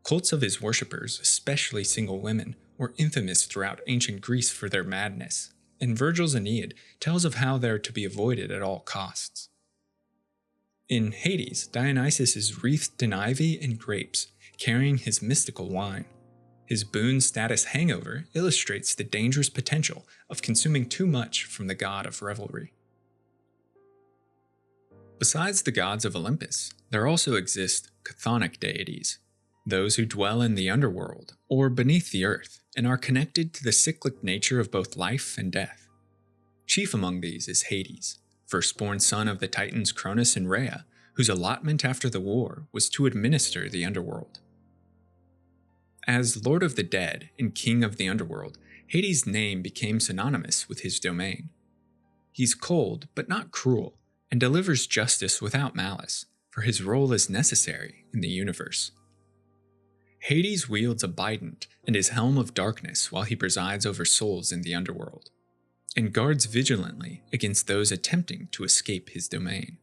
Cults of his worshippers, especially single women, were infamous throughout ancient Greece for their madness, and Virgil's Aeneid tells of how they're to be avoided at all costs. In Hades, Dionysus is wreathed in ivy and grapes, carrying his mystical wine. His boon status hangover illustrates the dangerous potential of consuming too much from the god of revelry. Besides the gods of Olympus, there also exist chthonic deities, those who dwell in the underworld or beneath the earth and are connected to the cyclic nature of both life and death. Chief among these is Hades, firstborn son of the Titans Cronus and Rhea, whose allotment after the war was to administer the underworld. As Lord of the Dead and King of the Underworld, Hades' name became synonymous with his domain. He's cold but not cruel, and delivers justice without malice, for his role is necessary in the universe. Hades wields a bident and his helm of darkness while he presides over souls in the underworld, and guards vigilantly against those attempting to escape his domain.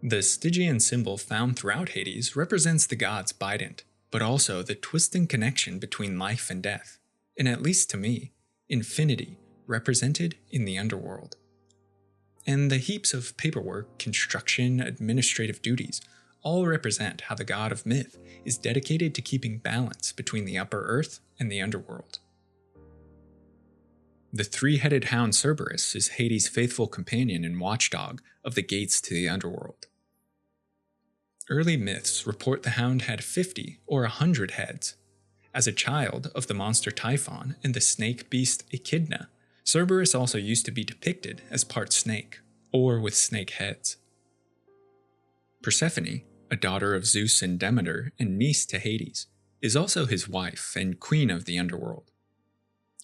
The Stygian symbol found throughout Hades represents the god's bident, but also the twisting connection between life and death, and at least to me, infinity represented in the underworld. And the heaps of paperwork, construction, administrative duties all represent how the god of myth is dedicated to keeping balance between the upper earth and the underworld. The three-headed hound Cerberus is Hades' faithful companion and watchdog of the gates to the underworld. Early myths report the hound had 50 or 100 heads. As a child of the monster Typhon and the snake beast Echidna, Cerberus also used to be depicted as part snake, or with snake heads. Persephone, a daughter of Zeus and Demeter and niece to Hades, is also his wife and queen of the underworld.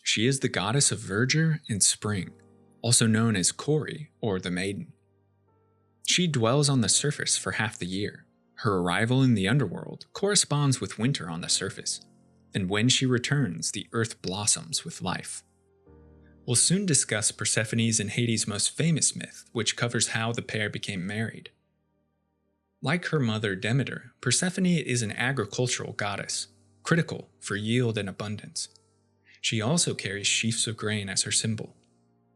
She is the goddess of verdure and spring, also known as Kori or the Maiden. She dwells on the surface for half the year. Her arrival in the underworld corresponds with winter on the surface, and when she returns, the earth blossoms with life. We'll soon discuss Persephone's and Hades' most famous myth, which covers how the pair became married. Like her mother Demeter, Persephone is an agricultural goddess, critical for yield and abundance. She also carries sheaves of grain as her symbol.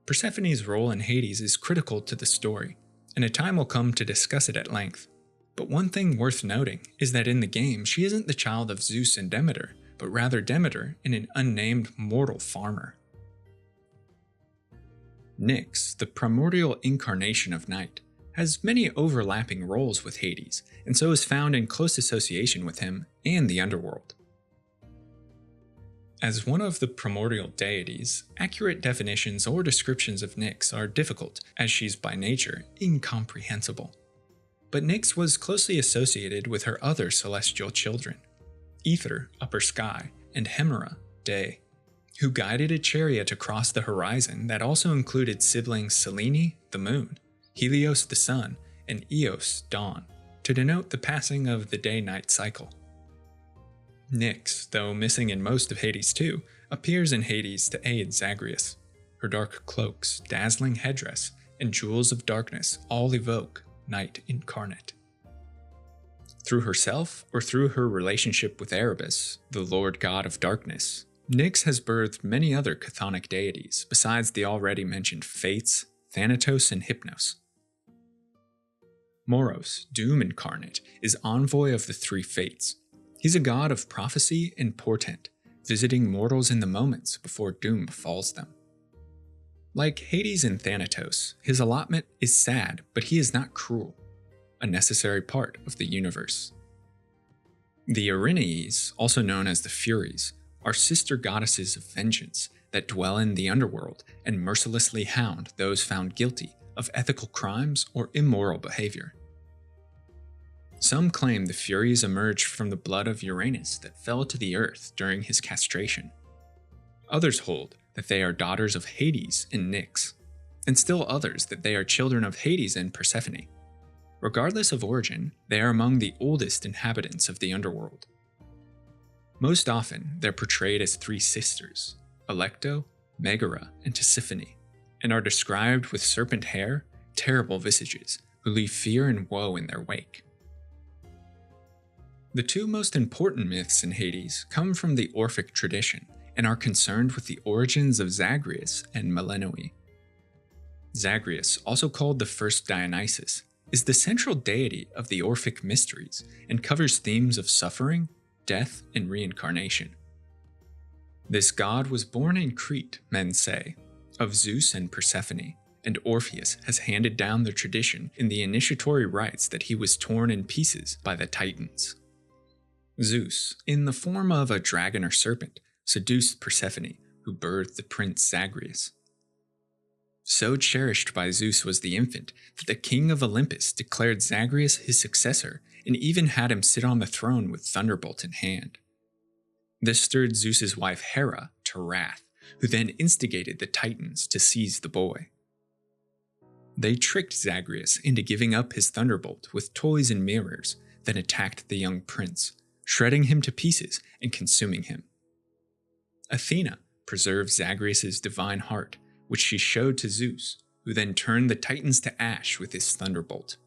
Persephone's role in Hades is critical to the story, and a time will come to discuss it at length. But one thing worth noting is that in the game, she isn't the child of Zeus and Demeter, but rather Demeter and an unnamed mortal farmer. Nyx, the primordial incarnation of night, has many overlapping roles with Hades, and so is found in close association with him and the underworld. As one of the primordial deities, accurate definitions or descriptions of Nyx are difficult, as she's by nature incomprehensible. But Nyx was closely associated with her other celestial children, Ether, upper sky, and Hemera, day, who guided a chariot across the horizon that also included siblings Selene, the moon, Helios, the sun, and Eos, dawn, to denote the passing of the day-night cycle. Nyx, though missing in most of Hades 2, appears in Hades to aid Zagreus. Her dark cloaks, dazzling headdress, and jewels of darkness all evoke night incarnate. Through herself or through her relationship with Erebus, the Lord God of Darkness, Nyx has birthed many other chthonic deities besides the already mentioned Fates, Thanatos, and Hypnos. Moros, Doom incarnate, is envoy of the three Fates. He's a god of prophecy and portent, visiting mortals in the moments before doom befalls them. Like Hades and Thanatos, his allotment is sad, but he is not cruel, a necessary part of the universe. The Erinyes, also known as the Furies, are sister goddesses of vengeance that dwell in the underworld and mercilessly hound those found guilty of ethical crimes or immoral behavior. Some claim the Furies emerged from the blood of Uranus that fell to the earth during his castration. Others hold that they are daughters of Hades and Nyx, and still others that they are children of Hades and Persephone. Regardless of origin, they are among the oldest inhabitants of the underworld. Most often, they're portrayed as three sisters, Alecto, Megara, and Tisiphone, and are described with serpent hair, terrible visages, who leave fear and woe in their wake. The two most important myths in Hades come from the Orphic tradition and are concerned with the origins of Zagreus and Melinoe. Zagreus, also called the first Dionysus, is the central deity of the Orphic mysteries and covers themes of suffering, death, and reincarnation. This god was born in Crete, men say, of Zeus and Persephone, and Orpheus has handed down the tradition in the initiatory rites that he was torn in pieces by the Titans. Zeus, in the form of a dragon or serpent, seduced Persephone, who birthed the prince Zagreus. So cherished by Zeus was the infant that the king of Olympus declared Zagreus his successor and even had him sit on the throne with thunderbolt in hand. This stirred Zeus's wife Hera to wrath, who then instigated the Titans to seize the boy. They tricked Zagreus into giving up his thunderbolt with toys and mirrors, then attacked the young prince, shredding him to pieces and consuming him. Athena preserved Zagreus's divine heart, which she showed to Zeus, who then turned the Titans to ash with his thunderbolt.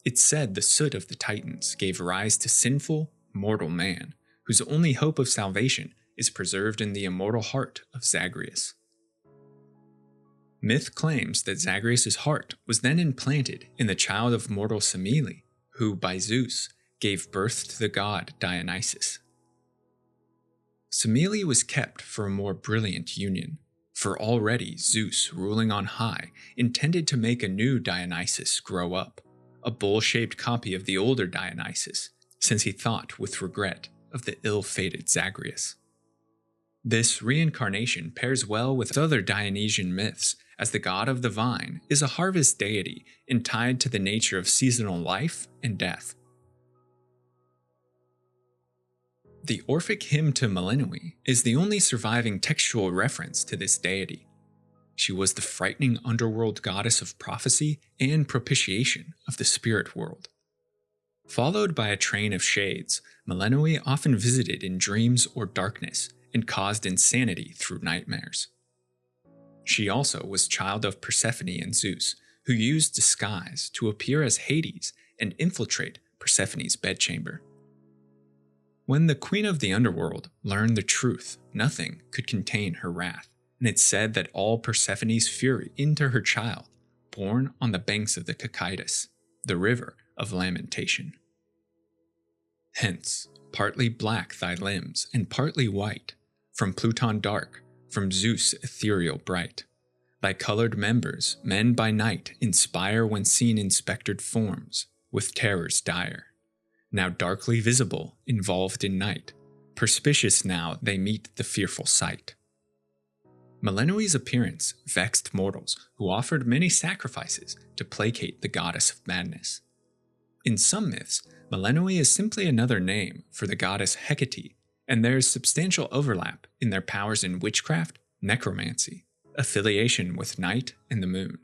It's said the soot of the Titans gave rise to sinful, mortal man, whose only hope of salvation is preserved in the immortal heart of Zagreus. Myth claims that Zagreus' heart was then implanted in the child of mortal Semele, who, by Zeus, gave birth to the god Dionysus. Semele was kept for a more brilliant union, for already Zeus, ruling on high, intended to make a new Dionysus grow up, a bowl-shaped copy of the older Dionysus, since he thought with regret of the ill-fated Zagreus. This reincarnation pairs well with other Dionysian myths, as the god of the vine is a harvest deity and tied to the nature of seasonal life and death. The Orphic hymn to Melinoe is the only surviving textual reference to this deity. She was the frightening underworld goddess of prophecy and propitiation of the spirit world. Followed by a train of shades, Melinoe often visited in dreams or darkness and caused insanity through nightmares. She also was child of Persephone and Zeus, who used disguise to appear as Hades and infiltrate Persephone's bedchamber. When the queen of the underworld learned the truth, nothing could contain her wrath, and it's said that all Persephone's fury into her child, born on the banks of the Cocytus, the river of lamentation. Hence, partly black thy limbs, and partly white, from Pluton dark, from Zeus ethereal bright. Thy colored members, men by night, inspire when seen in spectred forms, with terrors dire. Now darkly visible, involved in night, perspicuous now they meet the fearful sight. Melinoe's appearance vexed mortals who offered many sacrifices to placate the goddess of madness. In some myths, Melinoe is simply another name for the goddess Hecate, and there is substantial overlap in their powers in witchcraft, necromancy, affiliation with night and the moon.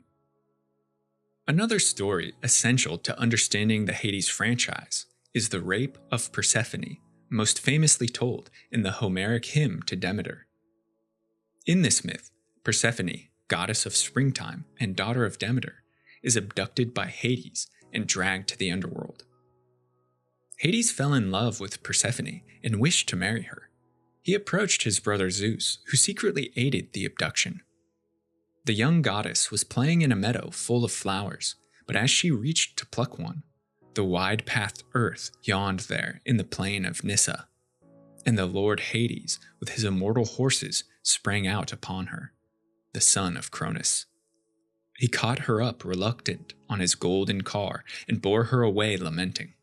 Another story essential to understanding the Hades franchise is the rape of Persephone, most famously told in the Homeric hymn to Demeter. In this myth, Persephone, goddess of springtime and daughter of Demeter, is abducted by Hades and dragged to the underworld. Hades fell in love with Persephone and wished to marry her. He approached his brother Zeus, who secretly aided the abduction. The young goddess was playing in a meadow full of flowers, but as she reached to pluck one, the wide-pathed earth yawned there in the plain of Nyssa, and the lord Hades, with his immortal horses, sprang out upon her, the son of Cronus. He caught her up reluctant on his golden car and bore her away lamenting.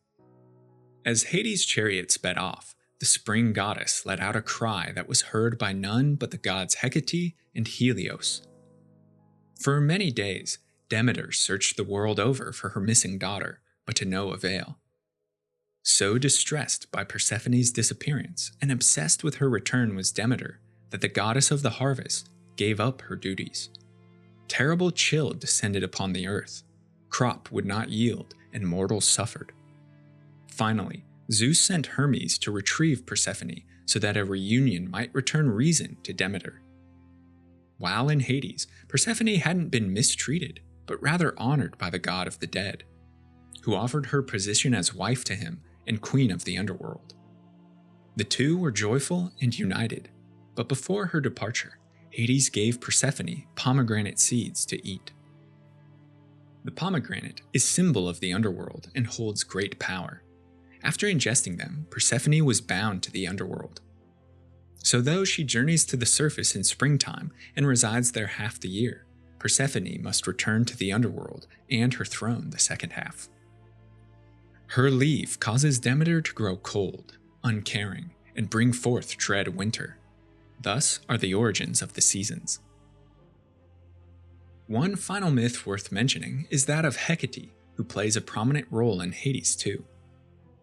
As Hades' chariot sped off, the spring goddess let out a cry that was heard by none but the gods Hecate and Helios. For many days, Demeter searched the world over for her missing daughter, but to no avail. So distressed by Persephone's disappearance and obsessed with her return was Demeter that the goddess of the harvest gave up her duties. Terrible chill descended upon the earth. Crop would not yield, and mortals suffered. Finally, Zeus sent Hermes to retrieve Persephone so that a reunion might return reason to Demeter. While in Hades, Persephone hadn't been mistreated, but rather honored by the god of the dead, who offered her position as wife to him and queen of the underworld. The two were joyful and united, but before her departure, Hades gave Persephone pomegranate seeds to eat. The pomegranate is symbol of the underworld and holds great power. After ingesting them, Persephone was bound to the underworld. So though she journeys to the surface in springtime and resides there half the year, Persephone must return to the underworld and her throne the second half. Her leave causes Demeter to grow cold, uncaring, and bring forth dread winter. Thus are the origins of the seasons. One final myth worth mentioning is that of Hecate, who plays a prominent role in Hades too.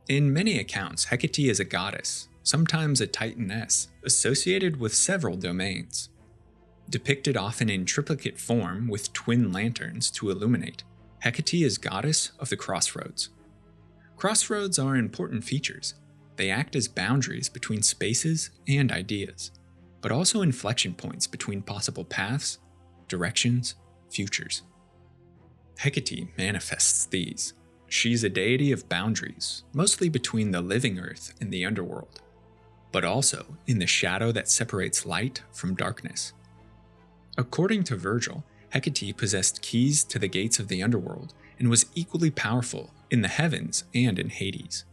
In many accounts, Hecate is a goddess, sometimes a titaness, associated with several domains. Depicted often in triplicate form with twin lanterns to illuminate, Hecate is goddess of the crossroads. Crossroads are important features. They act as boundaries between spaces and ideas, but also inflection points between possible paths, directions, futures. Hecate manifests these. She's a deity of boundaries, mostly between the living earth and the underworld, but also in the shadow that separates light from darkness. According to Virgil, Hecate possessed keys to the gates of the underworld and was equally powerful in the heavens and in Hades.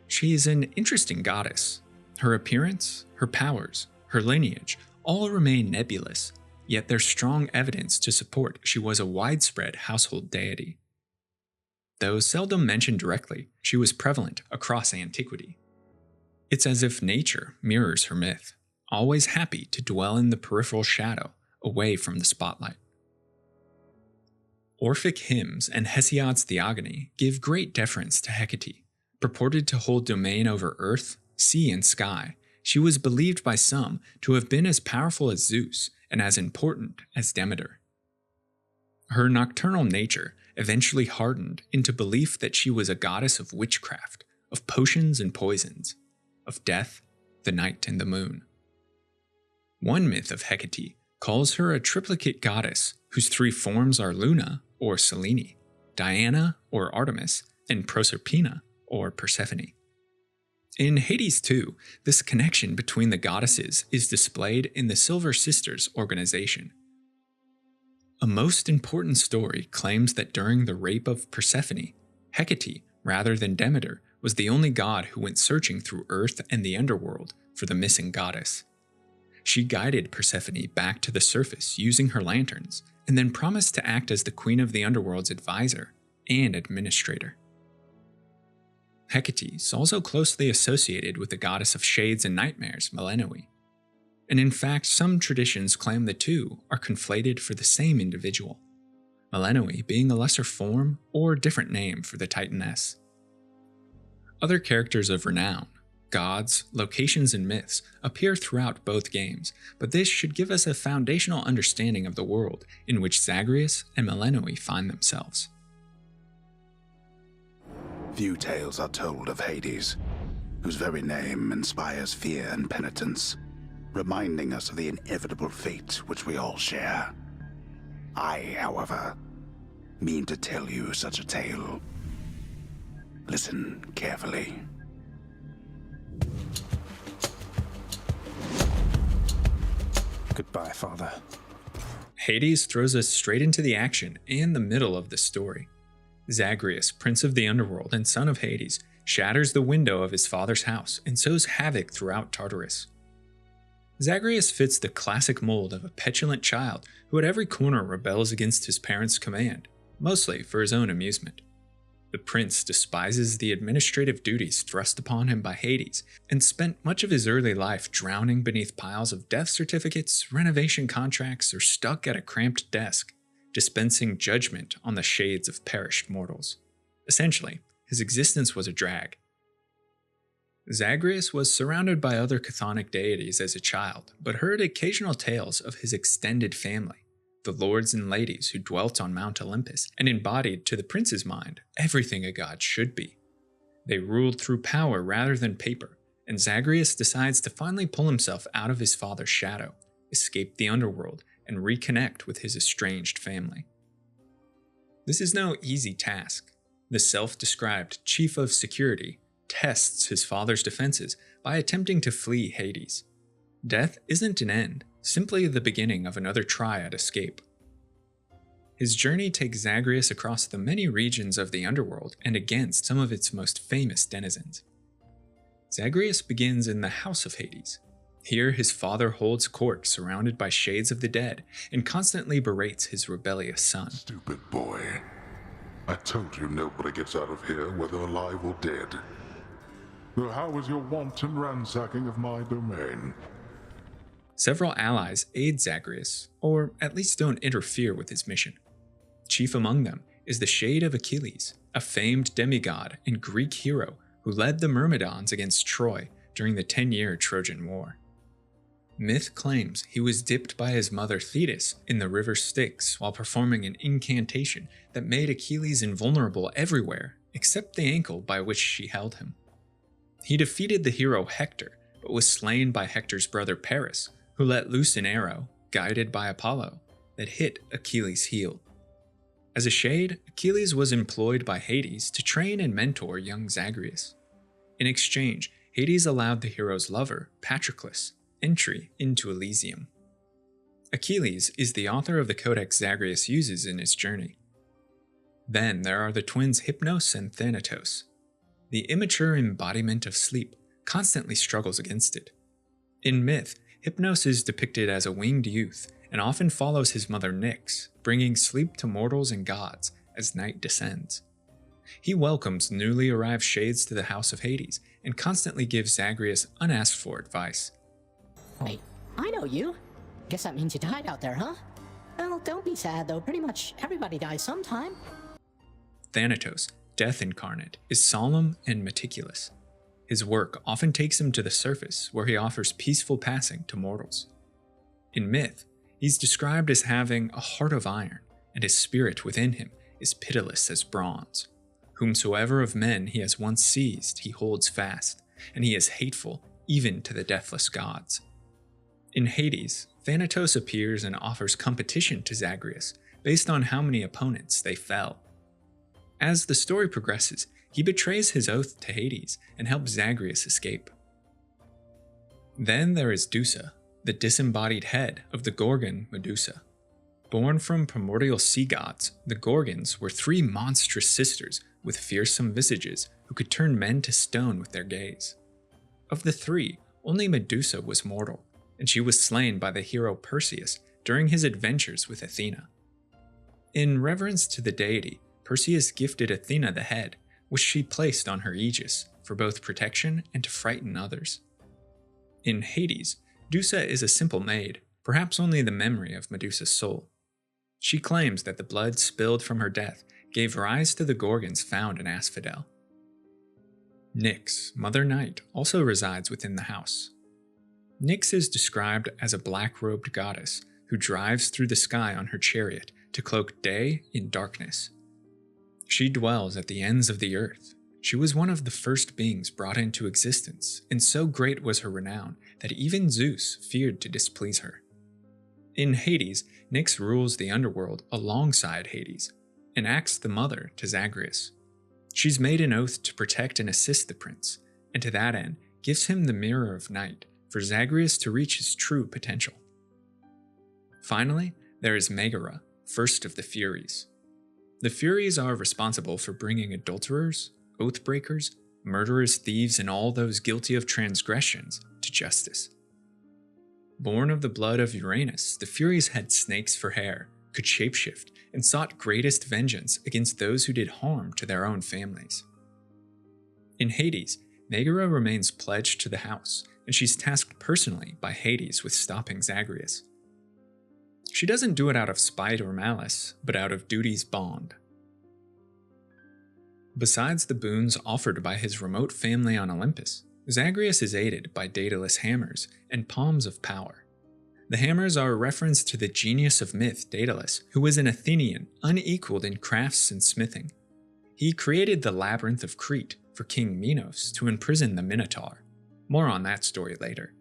She is an interesting goddess. Her appearance, her powers, her lineage all remain nebulous, yet there's strong evidence to support she was a widespread household deity. Though seldom mentioned directly, she was prevalent across antiquity. It's as if nature mirrors her myth, always happy to dwell in the peripheral shadow, away from the spotlight. Orphic hymns and Hesiod's Theogony give great deference to Hecate. Purported to hold domain over earth, sea, and sky, she was believed by some to have been as powerful as Zeus and as important as Demeter. Her nocturnal nature eventually hardened into belief that she was a goddess of witchcraft, of potions and poisons, of death, the night, and the moon. One myth of Hecate calls her a triplicate goddess whose three forms are Luna, or Selene, Diana, or Artemis, and Proserpina, or Persephone. In Hades too, this connection between the goddesses is displayed in the Silver Sisters organization. A most important story claims that during the rape of Persephone, Hecate, rather than Demeter, was the only god who went searching through earth and the underworld for the missing goddess. She guided Persephone back to the surface using her lanterns, and then promised to act as the queen of the underworld's advisor and administrator. Hecate is also closely associated with the goddess of shades and nightmares, Melinoe. And in fact, some traditions claim the two are conflated for the same individual, Melinoe being a lesser form or different name for the titaness. Other characters of renown, gods, locations, and myths appear throughout both games, but this should give us a foundational understanding of the world in which Zagreus and Melinoe find themselves. Few tales are told of Hades, whose very name inspires fear and penitence, reminding us of the inevitable fate which we all share. I, however, mean to tell you such a tale. Listen carefully. Goodbye, Father. Hades throws us straight into the action and the middle of the story. Zagreus, prince of the underworld and son of Hades, shatters the window of his father's house and sows havoc throughout Tartarus. Zagreus fits the classic mold of a petulant child who at every corner rebels against his parents' command, mostly for his own amusement. The prince despises the administrative duties thrust upon him by Hades and spent much of his early life drowning beneath piles of death certificates, renovation contracts, or stuck at a cramped desk, dispensing judgment on the shades of perished mortals. Essentially, his existence was a drag. Zagreus was surrounded by other chthonic deities as a child, but heard occasional tales of his extended family, the lords and ladies who dwelt on Mount Olympus and embodied, to the prince's mind, everything a god should be. They ruled through power rather than paper, and Zagreus decides to finally pull himself out of his father's shadow, escape the underworld, and reconnect with his estranged family. This is no easy task. The self-described chief of security tests his father's defenses by attempting to flee Hades. Death isn't an end, simply the beginning of another try at escape. His journey takes Zagreus across the many regions of the underworld and against some of its most famous denizens. Zagreus begins in the House of Hades. Here his father holds court surrounded by shades of the dead and constantly berates his rebellious son. Stupid boy. I told you nobody gets out of here, whether alive or dead. So how was your wanton ransacking of my domain? Several allies aid Zagreus, or at least don't interfere with his mission. Chief among them is the Shade of Achilles, a famed demigod and Greek hero who led the Myrmidons against Troy during the 10-year Trojan War. Myth claims he was dipped by his mother Thetis in the river Styx while performing an incantation that made Achilles invulnerable everywhere except the ankle by which she held him. He defeated the hero Hector, but was slain by Hector's brother Paris, who let loose an arrow, guided by Apollo, that hit Achilles' heel. As a shade, Achilles was employed by Hades to train and mentor young Zagreus. In exchange, Hades allowed the hero's lover, Patroclus, entry into Elysium. Achilles is the author of the codex Zagreus uses in his journey. Then there are the twins Hypnos and Thanatos. The immature embodiment of sleep constantly struggles against it. In myth, Hypnos is depicted as a winged youth and often follows his mother Nyx, bringing sleep to mortals and gods as night descends. He welcomes newly arrived shades to the House of Hades and constantly gives Zagreus unasked for advice. Wait, I know you. Guess that means you died out there, huh? Well, don't be sad though, pretty much everybody dies sometime. Thanatos, death incarnate, is solemn and meticulous. His work often takes him to the surface, where he offers peaceful passing to mortals. In myth, he's described as having a heart of iron, and his spirit within him is pitiless as bronze. Whomsoever of men he has once seized, he holds fast, and he is hateful even to the deathless gods. In Hades, Thanatos appears and offers competition to Zagreus based on how many opponents they fell. As the story progresses, he betrays his oath to Hades and helps Zagreus escape. Then there is Dusa, the disembodied head of the Gorgon Medusa. Born from primordial sea gods, the Gorgons were three monstrous sisters with fearsome visages who could turn men to stone with their gaze. Of the three, only Medusa was mortal, and she was slain by the hero Perseus during his adventures with Athena. In reverence to the deity, Perseus gifted Athena the head, which she placed on her aegis for both protection and to frighten others. In Hades, Dusa is a simple maid, perhaps only the memory of Medusa's soul. She claims that the blood spilled from her death gave rise to the Gorgons found in Asphodel. Nyx, Mother Night, also resides within the house. Nyx is described as a black-robed goddess who drives through the sky on her chariot to cloak day in darkness. She dwells at the ends of the earth. She was one of the first beings brought into existence, and so great was her renown that even Zeus feared to displease her. In Hades, Nyx rules the underworld alongside Hades, and acts the mother to Zagreus. She's made an oath to protect and assist the prince, and to that end gives him the Mirror of Night for Zagreus to reach his true potential. Finally, there is Megara, first of the Furies. The Furies are responsible for bringing adulterers, oath-breakers, murderers, thieves, and all those guilty of transgressions to justice. Born of the blood of Uranus, the Furies had snakes for hair, could shapeshift, and sought greatest vengeance against those who did harm to their own families. In Hades, Megara remains pledged to the house, and she's tasked personally by Hades with stopping Zagreus. She doesn't do it out of spite or malice, but out of duty's bond. Besides the boons offered by his remote family on Olympus, Zagreus is aided by Daedalus' hammers and palms of power. The hammers are a reference to the genius of myth Daedalus, who was an Athenian unequaled in crafts and smithing. He created the Labyrinth of Crete for King Minos to imprison the Minotaur. More on that story later.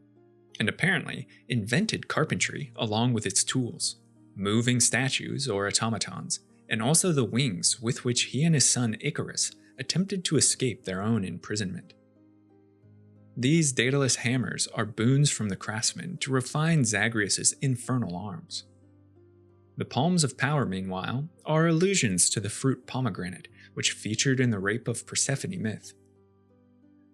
And apparently invented carpentry along with its tools, moving statues or automatons, and also the wings with which he and his son Icarus attempted to escape their own imprisonment. These daedalus hammers are boons from the craftsman to refine Zagreus' infernal arms. The palms of power, meanwhile, are allusions to the fruit pomegranate, which featured in the Rape of Persephone myth.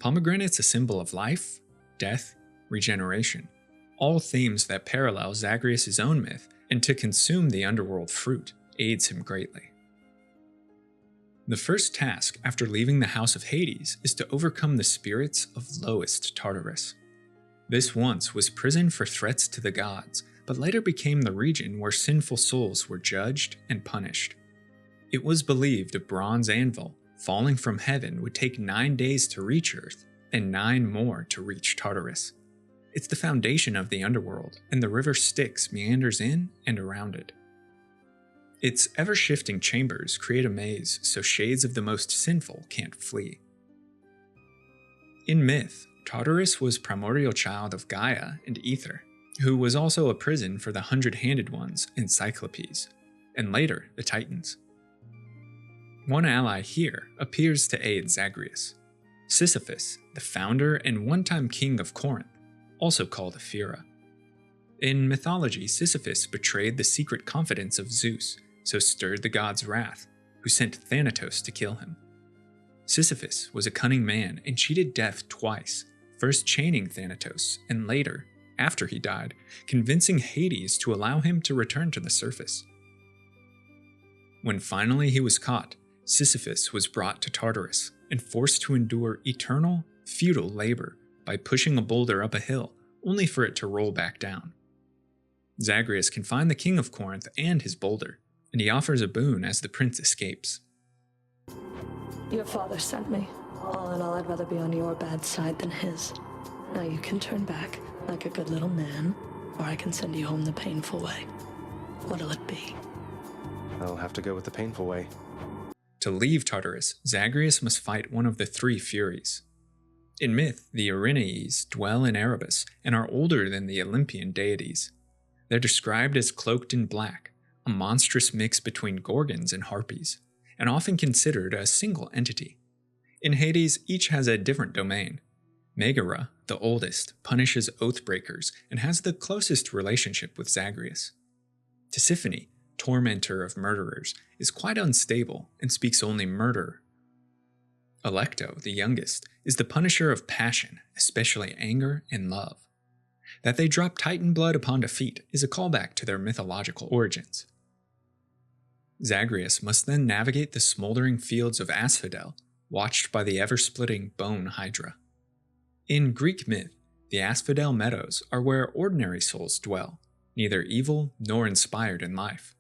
Pomegranate's a symbol of life, death, regeneration, all themes that parallel Zagreus' own myth, and to consume the underworld fruit aids him greatly. The first task after leaving the House of Hades is to overcome the spirits of lowest Tartarus. This once was prison for threats to the gods, but later became the region where sinful souls were judged and punished. It was believed a bronze anvil falling from heaven would take 9 days to reach Earth, and 9 more to reach Tartarus. It's the foundation of the underworld, and the river Styx meanders in and around it. Its ever-shifting chambers create a maze so shades of the most sinful can't flee. In myth, Tartarus was primordial child of Gaia and Ether, who was also a prison for the 100-handed ones and Cyclopes, and later the Titans. One ally here appears to aid Zagreus: Sisyphus, the founder and one-time king of Corinth, also called Ephyra. In mythology, Sisyphus betrayed the secret confidence of Zeus, so stirred the god's wrath, who sent Thanatos to kill him. Sisyphus was a cunning man and cheated death twice, first chaining Thanatos, and later, after he died, convincing Hades to allow him to return to the surface. When finally he was caught, Sisyphus was brought to Tartarus and forced to endure eternal, futile labor by pushing a boulder up a hill, only for it to roll back down. Zagreus can find the king of Corinth and his boulder, and he offers a boon as the prince escapes. Your father sent me. All in all, I'd rather be on your bad side than his. Now you can turn back, like a good little man, or I can send you home the painful way. What'll it be? I'll have to go with the painful way. To leave Tartarus, Zagreus must fight one of the 3 Furies. In myth, the Erinyes dwell in Erebus and are older than the Olympian deities. They're described as cloaked in black, a monstrous mix between Gorgons and Harpies, and often considered a single entity. In Hades, each has a different domain. Megara, the oldest, punishes oathbreakers and has the closest relationship with Zagreus. Tisiphone, tormentor of murderers, is quite unstable and speaks only murder. Alecto, the youngest, is the punisher of passion, especially anger and love. That they drop Titan blood upon defeat is a callback to their mythological origins. Zagreus must then navigate the smoldering fields of Asphodel, watched by the ever-splitting bone Hydra. In Greek myth, the Asphodel meadows are where ordinary souls dwell, neither evil nor inspired in life.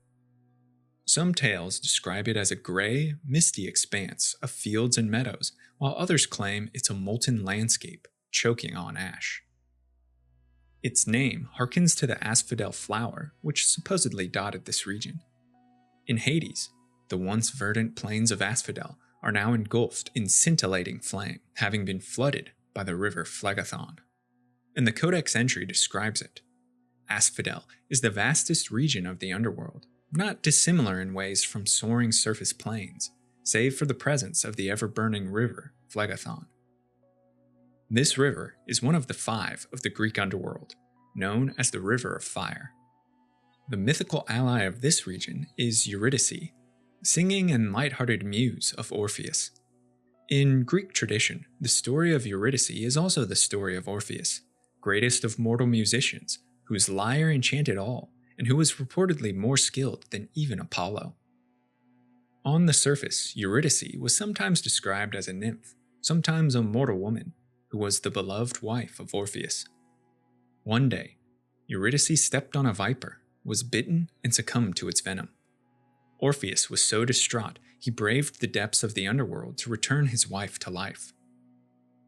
Some tales describe it as a gray, misty expanse of fields and meadows, while others claim it's a molten landscape, choking on ash. Its name harkens to the asphodel flower, which supposedly dotted this region. In Hades, the once verdant plains of Asphodel are now engulfed in scintillating flame, having been flooded by the river Phlegethon. And the Codex entry describes it. Asphodel is the vastest region of the underworld, not dissimilar in ways from soaring surface plains, save for the presence of the ever-burning river Phlegethon. This river is one of the 5 of the Greek underworld, known as the River of Fire. The mythical ally of this region is Eurydice, singing and light-hearted muse of Orpheus. In Greek tradition, the story of Eurydice is also the story of Orpheus, greatest of mortal musicians, whose lyre enchanted all, and who was reportedly more skilled than even Apollo. On the surface, Eurydice was sometimes described as a nymph, sometimes a mortal woman, who was the beloved wife of Orpheus. One day, Eurydice stepped on a viper, was bitten, and succumbed to its venom. Orpheus was so distraught, he braved the depths of the underworld to return his wife to life.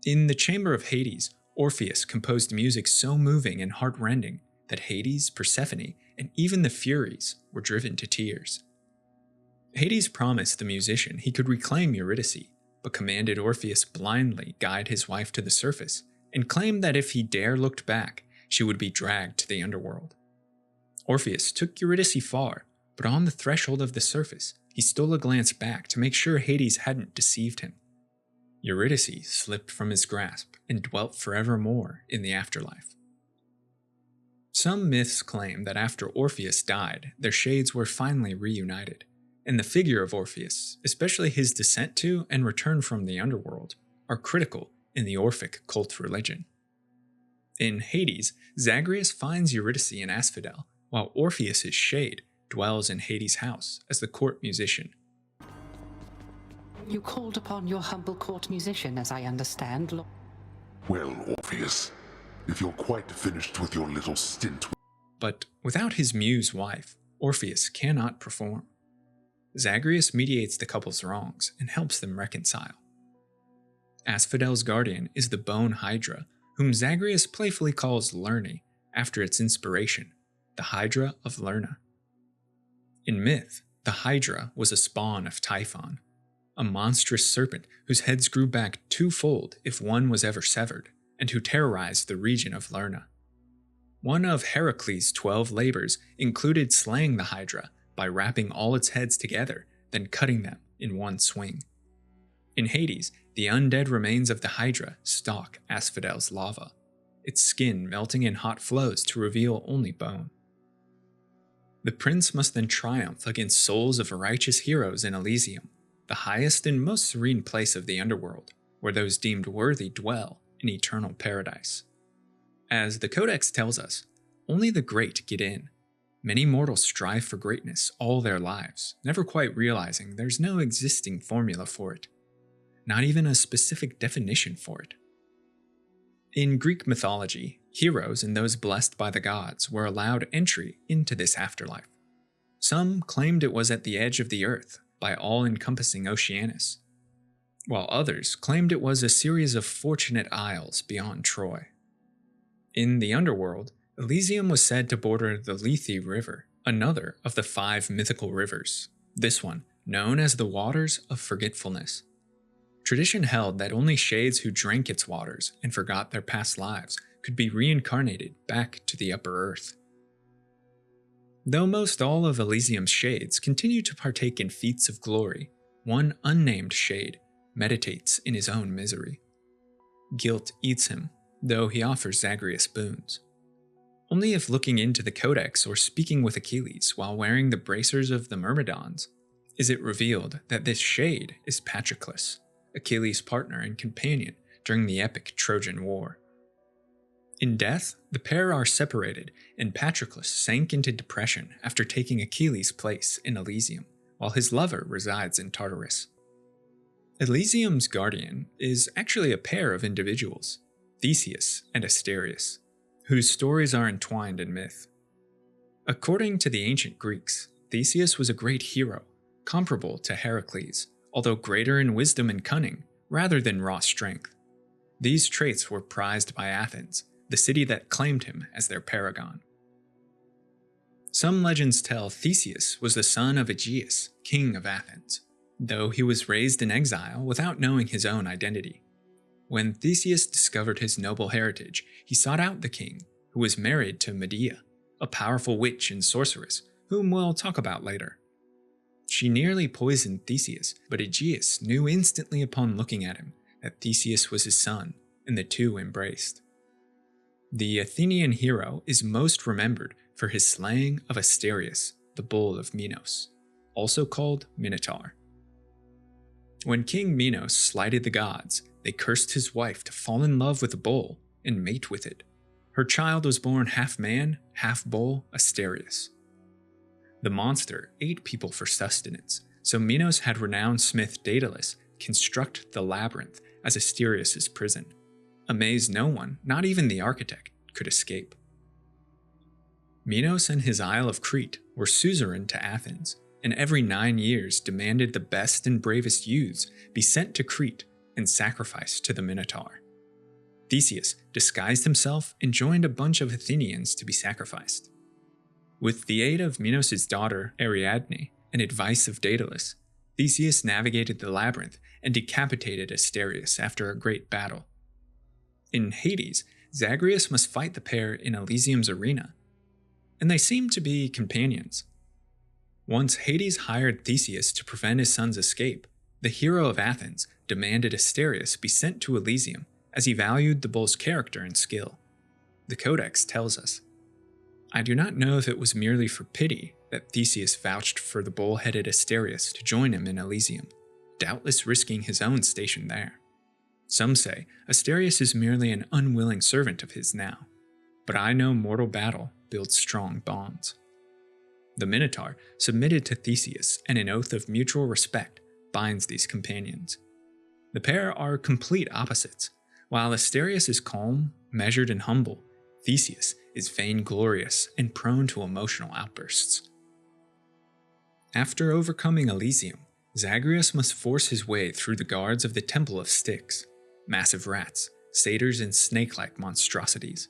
In the Chamber of Hades, Orpheus composed music so moving and heart-rending that Hades, Persephone, and even the Furies were driven to tears. Hades promised the musician he could reclaim Eurydice, but commanded Orpheus blindly guide his wife to the surface, and claimed that if he dare looked back, she would be dragged to the underworld. Orpheus took Eurydice far, but on the threshold of the surface, he stole a glance back to make sure Hades hadn't deceived him. Eurydice slipped from his grasp and dwelt forevermore in the afterlife. Some myths claim that after Orpheus died, their shades were finally reunited, and the figure of Orpheus, especially his descent to and return from the underworld, are critical in the Orphic cult religion. In Hades, Zagreus finds Eurydice and Asphodel, while Orpheus's shade dwells in Hades' house as the court musician. You called upon your humble court musician, as I understand, Well, Orpheus, if you're quite finished with your little stint. But without his muse wife, Orpheus cannot perform. Zagreus mediates the couple's wrongs and helps them reconcile. Asphodel's guardian is the bone Hydra, whom Zagreus playfully calls Lernie after its inspiration, the Hydra of Lerna. In myth, the Hydra was a spawn of Typhon, a monstrous serpent whose heads grew back twofold if one was ever severed, and who terrorized the region of Lerna. One of Heracles' 12 labors included slaying the Hydra by wrapping all its heads together, then cutting them in one swing. In Hades, the undead remains of the Hydra stalk Asphodel's lava, its skin melting in hot flows to reveal only bone. The prince must then triumph against souls of righteous heroes in Elysium, the highest and most serene place of the underworld, where those deemed worthy dwell in eternal paradise. As the Codex tells us, only the great get in. Many mortals strive for greatness all their lives, never quite realizing there's no existing formula for it, not even a specific definition for it. In Greek mythology, heroes and those blessed by the gods were allowed entry into this afterlife. Some claimed it was at the edge of the earth, by all-encompassing Oceanus, while others claimed it was a series of fortunate isles beyond Troy. In the underworld, Elysium was said to border the Lethe River, another of the 5 mythical rivers, this one known as the Waters of Forgetfulness. Tradition held that only shades who drank its waters and forgot their past lives could be reincarnated back to the upper earth. Though most all of Elysium's shades continue to partake in feats of glory, one unnamed shade meditates in his own misery. Guilt eats him, though he offers Zagreus boons. Only if looking into the Codex or speaking with Achilles while wearing the bracers of the Myrmidons is it revealed that this shade is Patroclus, Achilles' partner and companion during the epic Trojan War. In death, the pair are separated, and Patroclus sank into depression after taking Achilles' place in Elysium, while his lover resides in Tartarus. Elysium's guardian is actually a pair of individuals, Theseus and Asterius, whose stories are entwined in myth. According to the ancient Greeks, Theseus was a great hero, comparable to Heracles, although greater in wisdom and cunning rather than raw strength. These traits were prized by Athens, the city that claimed him as their paragon. Some legends tell Theseus was the son of Aegeus, king of Athens, though he was raised in exile without knowing his own identity. When Theseus discovered his noble heritage, he sought out the king, who was married to Medea, a powerful witch and sorceress, whom we'll talk about later. She nearly poisoned Theseus, but Aegeus knew instantly upon looking at him that Theseus was his son, and the two embraced. The Athenian hero is most remembered for his slaying of Asterius, the bull of Minos, also called Minotaur. When King Minos slighted the gods, they cursed his wife to fall in love with the bull and mate with it. Her child was born half man, half bull, Asterius. The monster ate people for sustenance, so Minos had renowned smith Daedalus construct the labyrinth as Asterius' prison, a maze no one, not even the architect, could escape. Minos and his Isle of Crete were suzerain to Athens, and every 9 years demanded the best and bravest youths be sent to Crete and sacrificed to the Minotaur. Theseus disguised himself and joined a bunch of Athenians to be sacrificed. With the aid of Minos' daughter Ariadne and advice of Daedalus, Theseus navigated the labyrinth and decapitated Asterius after a great battle. In Hades, Zagreus must fight the pair in Elysium's arena, and they seem to be companions. Once Hades hired Theseus to prevent his son's escape, the hero of Athens demanded Asterius be sent to Elysium as he valued the bull's character and skill. The Codex tells us, "I do not know if it was merely for pity that Theseus vouched for the bull-headed Asterius to join him in Elysium, doubtless risking his own station there. Some say Asterius is merely an unwilling servant of his now, but I know mortal battle builds strong bonds." The Minotaur submitted to Theseus, and an oath of mutual respect binds these companions. The pair are complete opposites. While Asterius is calm, measured, and humble, Theseus is vainglorious and prone to emotional outbursts. After overcoming Elysium, Zagreus must force his way through the guards of the Temple of Styx, massive rats, satyrs, and snake-like monstrosities.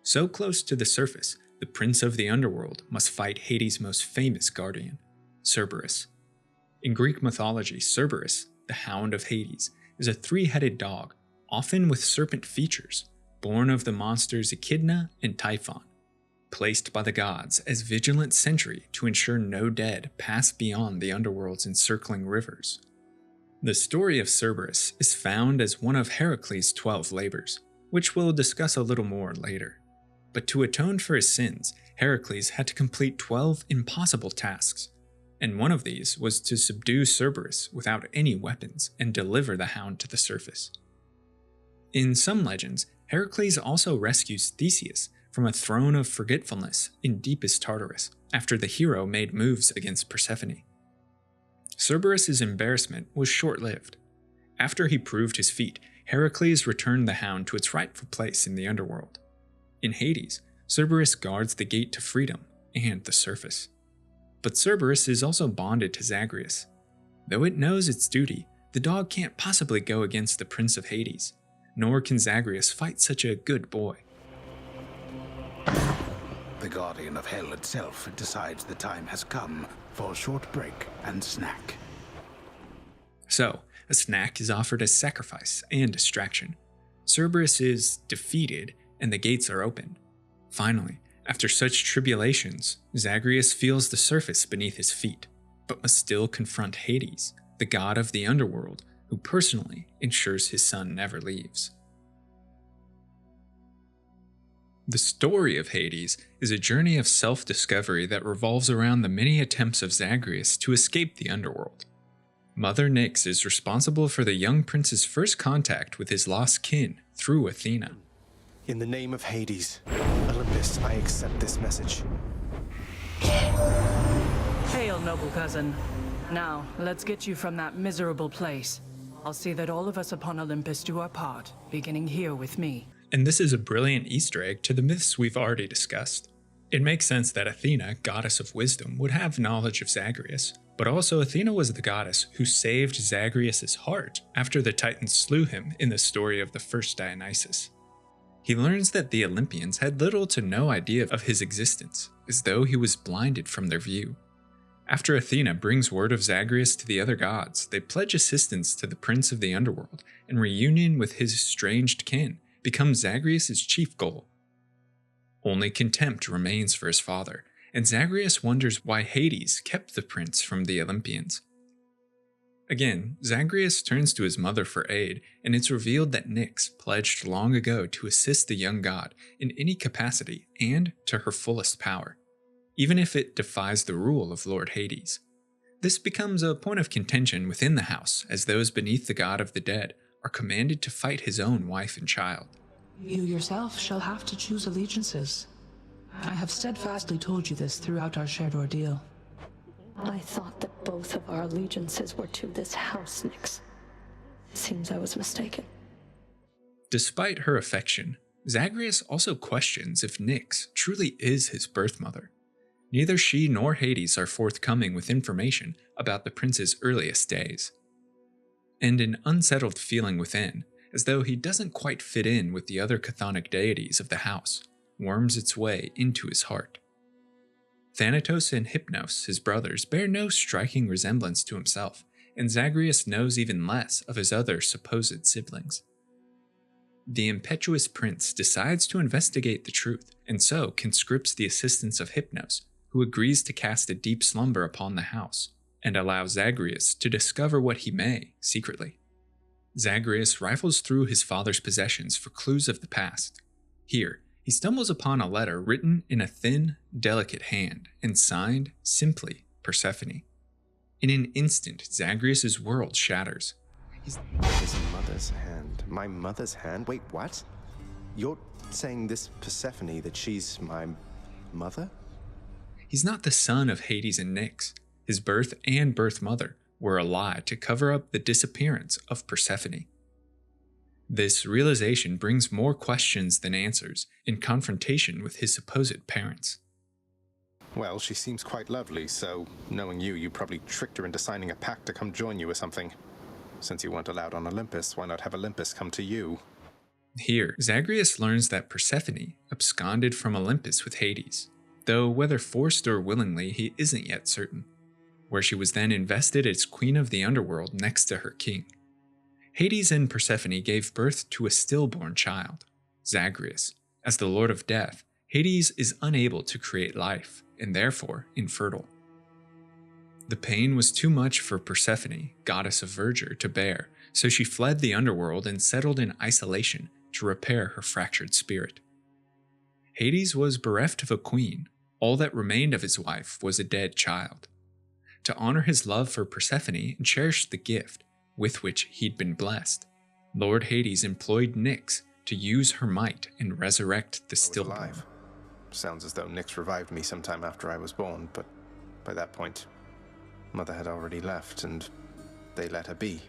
So close to the surface, the prince of the underworld must fight Hades' most famous guardian, Cerberus. In Greek mythology, Cerberus, the hound of Hades, is a three-headed dog, often with serpent features, born of the monsters Echidna and Typhon, placed by the gods as vigilant sentry to ensure no dead pass beyond the underworld's encircling rivers. The story of Cerberus is found as one of Heracles' 12 labors, which we'll discuss a little more later. But to atone for his sins, Heracles had to complete 12 impossible tasks, and one of these was to subdue Cerberus without any weapons and deliver the hound to the surface. In some legends, Heracles also rescues Theseus from a throne of forgetfulness in deepest Tartarus after the hero made moves against Persephone. Cerberus' embarrassment was short-lived. After he proved his feat, Heracles returned the hound to its rightful place in the underworld. In Hades, Cerberus guards the gate to freedom and the surface. But Cerberus is also bonded to Zagreus. Though it knows its duty, the dog can't possibly go against the Prince of Hades, nor can Zagreus fight such a good boy. The guardian of hell itself decides the time has come for a short break and snack. So, a snack is offered as sacrifice and distraction. Cerberus is defeated, and the gates are open. Finally, after such tribulations, Zagreus feels the surface beneath his feet, but must still confront Hades, the god of the underworld, who personally ensures his son never leaves. The story of Hades is a journey of self-discovery that revolves around the many attempts of Zagreus to escape the underworld. Mother Nyx is responsible for the young prince's first contact with his lost kin through Athena. In the name of Hades, Olympus, I accept this message. Hail, noble cousin. Now, let's get you from that miserable place. I'll see that all of us upon Olympus do our part, beginning here with me. And this is a brilliant Easter egg to the myths we've already discussed. It makes sense that Athena, goddess of wisdom, would have knowledge of Zagreus, but also Athena was the goddess who saved Zagreus' heart after the Titans slew him in the story of the first Dionysus. He learns that the Olympians had little to no idea of his existence, as though he was blinded from their view. After Athena brings word of Zagreus to the other gods, they pledge assistance to the prince of the underworld, and reunion with his estranged kin becomes Zagreus' chief goal. Only contempt remains for his father, and Zagreus wonders why Hades kept the prince from the Olympians. Again, Zagreus turns to his mother for aid, and it's revealed that Nyx pledged long ago to assist the young god in any capacity and to her fullest power, even if it defies the rule of Lord Hades. This becomes a point of contention within the house, as those beneath the god of the dead are commanded to fight his own wife and child. You yourself shall have to choose allegiances. I have steadfastly told you this throughout our shared ordeal. I thought that both of our allegiances were to this house, Nyx. Seems I was mistaken. Despite her affection, Zagreus also questions if Nyx truly is his birth mother. Neither she nor Hades are forthcoming with information about the prince's earliest days. And an unsettled feeling within, as though he doesn't quite fit in with the other chthonic deities of the house, worms its way into his heart. Thanatos and Hypnos, his brothers, bear no striking resemblance to himself, and Zagreus knows even less of his other supposed siblings. The impetuous prince decides to investigate the truth, and so conscripts the assistance of Hypnos, who agrees to cast a deep slumber upon the house, and allow Zagreus to discover what he may, secretly. Zagreus rifles through his father's possessions for clues of the past. Here, he stumbles upon a letter written in a thin, delicate hand and signed simply Persephone. In an instant, Zagreus' world shatters. His mother's hand. My mother's hand? Wait, what? You're saying this Persephone, that she's my mother? He's not the son of Hades and Nyx. His birth and birth mother were a lie to cover up the disappearance of Persephone. This realization brings more questions than answers in confrontation with his supposed parents. Well, she seems quite lovely, so knowing you probably tricked her into signing a pact to come join you or something. Since you weren't allowed on Olympus, why not have Olympus come to you? Here, Zagreus learns that Persephone absconded from Olympus with Hades, though whether forced or willingly he isn't yet certain, where she was then invested as queen of the underworld next to her king. Hades and Persephone gave birth to a stillborn child, Zagreus. As the Lord of Death, Hades is unable to create life, and therefore infertile. The pain was too much for Persephone, goddess of verdure, to bear, so she fled the underworld and settled in isolation to repair her fractured spirit. Hades was bereft of a queen. All that remained of his wife was a dead child. To honor his love for Persephone and cherish the gift with which he'd been blessed, Lord Hades employed Nyx to use her might and resurrect the stillborn. Alive. Sounds as though Nyx revived me sometime after I was born, but by that point, Mother had already left, and they let her be.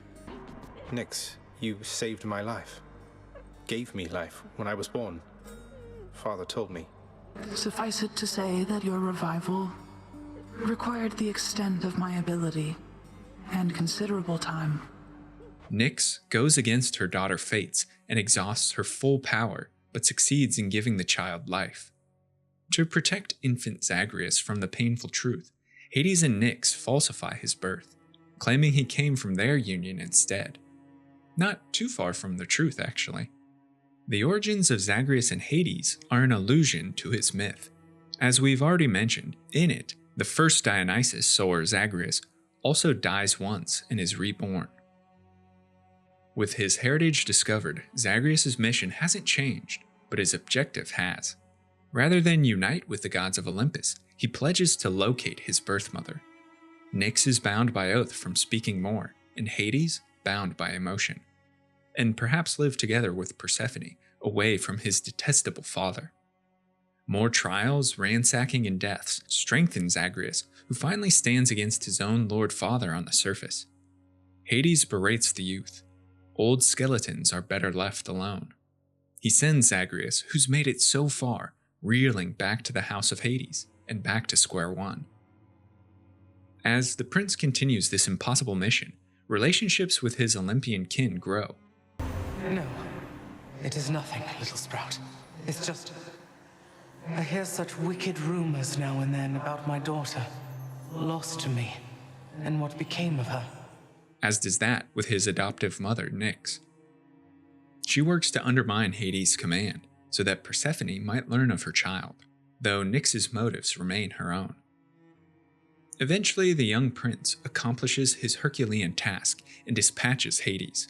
Nyx, you saved my life. Gave me life when I was born. Father told me. Suffice it to say that your revival required the extent of my ability and considerable time. Nyx goes against her daughter Fates and exhausts her full power, but succeeds in giving the child life. To protect infant Zagreus from the painful truth, Hades and Nyx falsify his birth, claiming he came from their union instead. Not too far from the truth, actually. The origins of Zagreus and Hades are an allusion to his myth. As we've already mentioned, in it, the first Dionysus, or Zagreus, also dies once and is reborn. With his heritage discovered, Zagreus' mission hasn't changed, but his objective has. Rather than unite with the gods of Olympus, he pledges to locate his birth mother. Nyx is bound by oath from speaking more, and Hades bound by emotion, and perhaps live together with Persephone, away from his detestable father. More trials, ransacking, and deaths strengthen Zagreus, who finally stands against his own Lord Father on the surface. Hades berates the youth. Old skeletons are better left alone. He sends Zagreus, who's made it so far, reeling back to the house of Hades, and back to square one. As the prince continues this impossible mission, relationships with his Olympian kin grow. No, it is nothing, little sprout. It's just... I hear such wicked rumors now and then about my daughter, lost to me, and what became of her. As does that with his adoptive mother, Nyx. She works to undermine Hades' command, so that Persephone might learn of her child, though Nyx's motives remain her own. Eventually, the young prince accomplishes his Herculean task and dispatches Hades.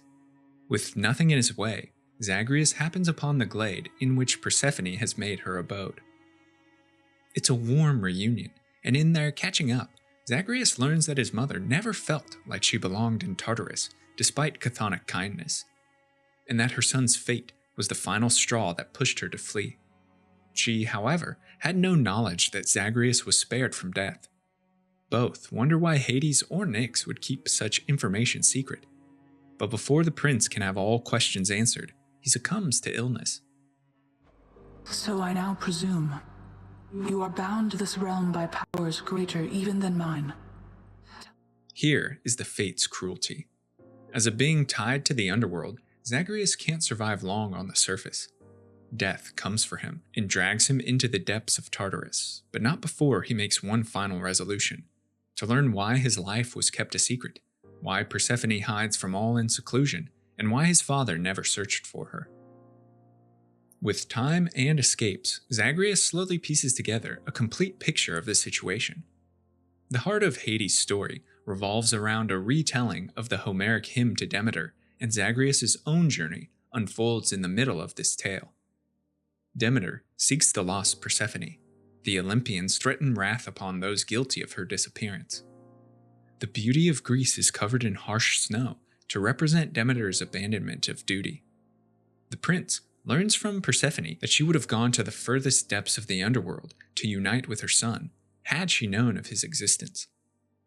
With nothing in his way, Zagreus happens upon the glade in which Persephone has made her abode. It's a warm reunion, and in their catching up, Zagreus learns that his mother never felt like she belonged in Tartarus, despite chthonic kindness, and that her son's fate was the final straw that pushed her to flee. She, however, had no knowledge that Zagreus was spared from death. Both wonder why Hades or Nyx would keep such information secret. But before the prince can have all questions answered, he succumbs to illness. So I now presume you are bound to this realm by powers greater even than mine. Here is the fate's cruelty. As a being tied to the underworld, Zagreus can't survive long on the surface. Death comes for him and drags him into the depths of Tartarus, but not before he makes one final resolution: to learn why his life was kept a secret, why Persephone hides from all in seclusion, and why his father never searched for her. With time and escapes, Zagreus slowly pieces together a complete picture of the situation. The heart of Hades' story revolves around a retelling of the Homeric hymn to Demeter and Zagreus' own journey unfolds in the middle of this tale. Demeter seeks the lost Persephone. The Olympians threaten wrath upon those guilty of her disappearance. The beauty of Greece is covered in harsh snow to represent Demeter's abandonment of duty. The prince learns from Persephone that she would have gone to the furthest depths of the underworld to unite with her son, had she known of his existence.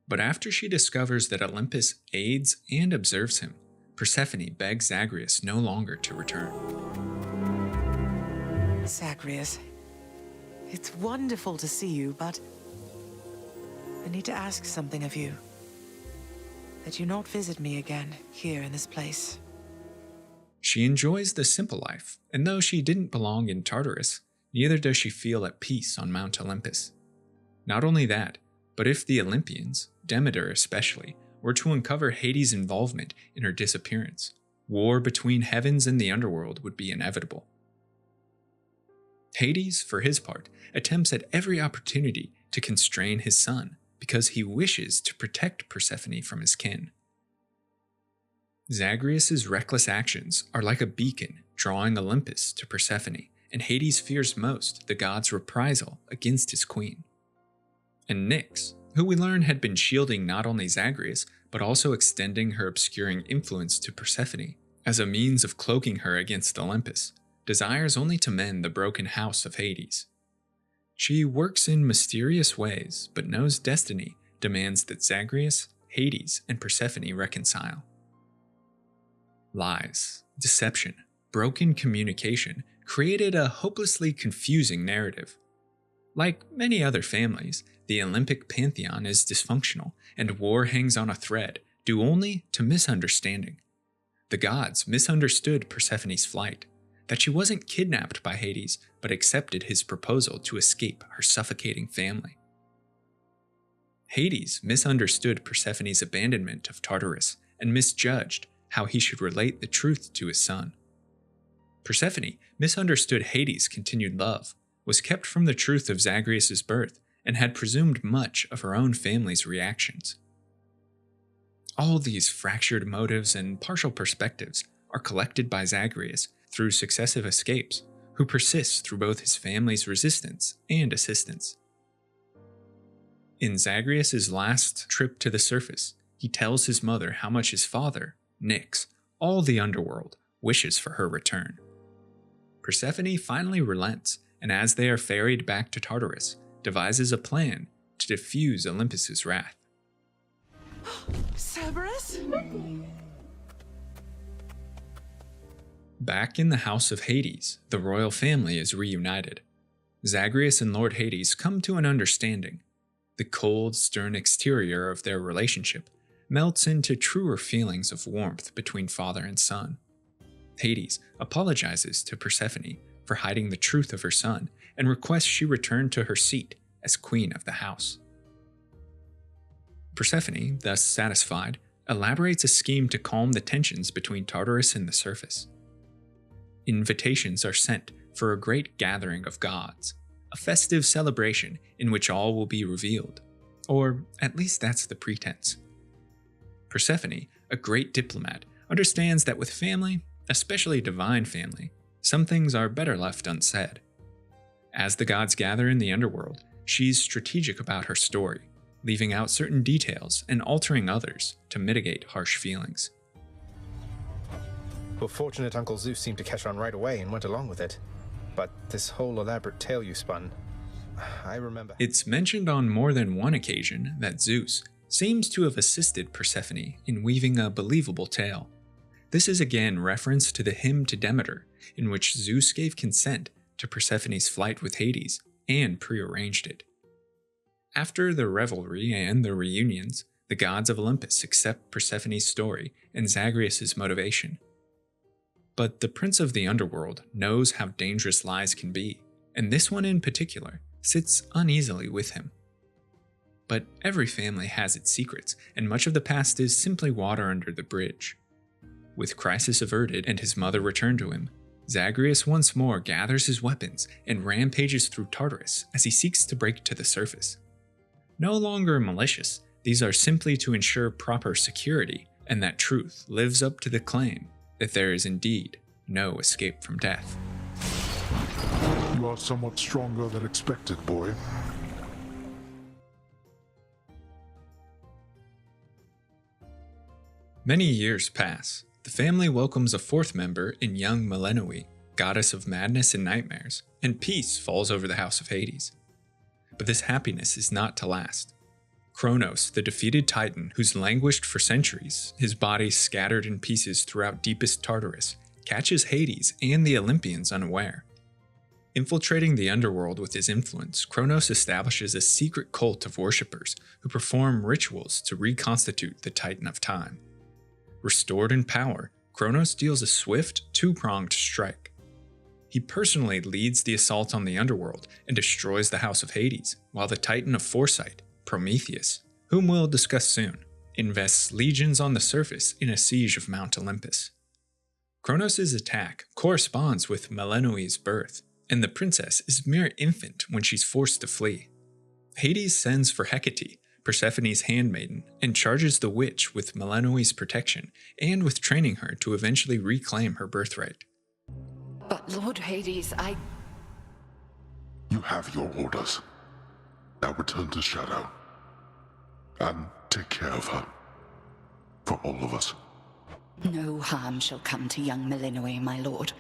But after she discovers that Olympus aids and observes him, Persephone begs Zagreus no longer to return. Zagreus, it's wonderful to see you, but I need to ask something of you. That you not visit me again here in this place. She enjoys the simple life, and though she didn't belong in Tartarus, neither does she feel at peace on Mount Olympus. Not only that, but if the Olympians, Demeter especially, were to uncover Hades' involvement in her disappearance, war between heavens and the underworld would be inevitable. Hades, for his part, attempts at every opportunity to constrain his son because he wishes to protect Persephone from his kin. Zagreus' reckless actions are like a beacon drawing Olympus to Persephone, and Hades fears most the god's reprisal against his queen. And Nyx, who we learn had been shielding not only Zagreus, but also extending her obscuring influence to Persephone as a means of cloaking her against Olympus, desires only to mend the broken house of Hades. She works in mysterious ways, but knows destiny demands that Zagreus, Hades, and Persephone reconcile. Lies, deception, broken communication created a hopelessly confusing narrative. Like many other families, the Olympic pantheon is dysfunctional, and war hangs on a thread due only to misunderstanding. The gods misunderstood Persephone's flight, that she wasn't kidnapped by Hades, but accepted his proposal to escape her suffocating family. Hades misunderstood Persephone's abandonment of Tartarus and misjudged how he should relate the truth to his son. Persephone misunderstood Hades' continued love, was kept from the truth of Zagreus' birth, and had presumed much of her own family's reactions. All these fractured motives and partial perspectives are collected by Zagreus through successive escapes, who persists through both his family's resistance and assistance. In Zagreus' last trip to the surface, he tells his mother how much his father, Nyx, all the underworld, wishes for her return. Persephone finally relents, and as they are ferried back to Tartarus, devises a plan to diffuse Olympus's wrath. Cerberus? Back in the house of Hades, the royal family is reunited. Zagreus and Lord Hades come to an understanding. The cold, stern exterior of their relationship melts into truer feelings of warmth between father and son. Hades apologizes to Persephone for hiding the truth of her son and requests she return to her seat as queen of the house. Persephone, thus satisfied, elaborates a scheme to calm the tensions between Tartarus and the surface. Invitations are sent for a great gathering of gods, a festive celebration in which all will be revealed, or at least that's the pretense. Persephone, a great diplomat, understands that with family, especially divine family, some things are better left unsaid. As the gods gather in the underworld, she's strategic about her story, leaving out certain details and altering others to mitigate harsh feelings. Well, fortunate Uncle Zeus seemed to catch on right away and went along with it. But this whole elaborate tale you spun, I remember... It's mentioned on more than one occasion that Zeus seems to have assisted Persephone in weaving a believable tale. This is again reference to the hymn to Demeter, in which Zeus gave consent to Persephone's flight with Hades and prearranged it. After the revelry and the reunions, the gods of Olympus accept Persephone's story and Zagreus' motivation. But the prince of the underworld knows how dangerous lies can be, and this one in particular sits uneasily with him. But every family has its secrets, and much of the past is simply water under the bridge. With crisis averted and his mother returned to him, Zagreus once more gathers his weapons and rampages through Tartarus as he seeks to break to the surface. No longer malicious, these are simply to ensure proper security and that truth lives up to the claim that there is indeed no escape from death. You are somewhat stronger than expected, boy. Many years pass. The family welcomes a fourth member in young Melinoe, goddess of madness and nightmares, and peace falls over the house of Hades. But this happiness is not to last. Kronos, the defeated Titan who's languished for centuries, his body scattered in pieces throughout deepest Tartarus, catches Hades and the Olympians unaware. Infiltrating the underworld with his influence, Kronos establishes a secret cult of worshippers who perform rituals to reconstitute the Titan of Time. Restored in power, Kronos deals a swift, two-pronged strike. He personally leads the assault on the underworld and destroys the House of Hades, while the Titan of Foresight, Prometheus, whom we'll discuss soon, invests legions on the surface in a siege of Mount Olympus. Kronos' attack corresponds with Melinoe's birth, and the princess is a mere infant when she's forced to flee. Hades sends for Hecate, Persephone's handmaiden, and charges the witch with Melinoe's protection and with training her to eventually reclaim her birthright. But Lord Hades, You have your orders. Now return to Shadow. And take care of her. For all of us. No harm shall come to young Melinoe, my lord.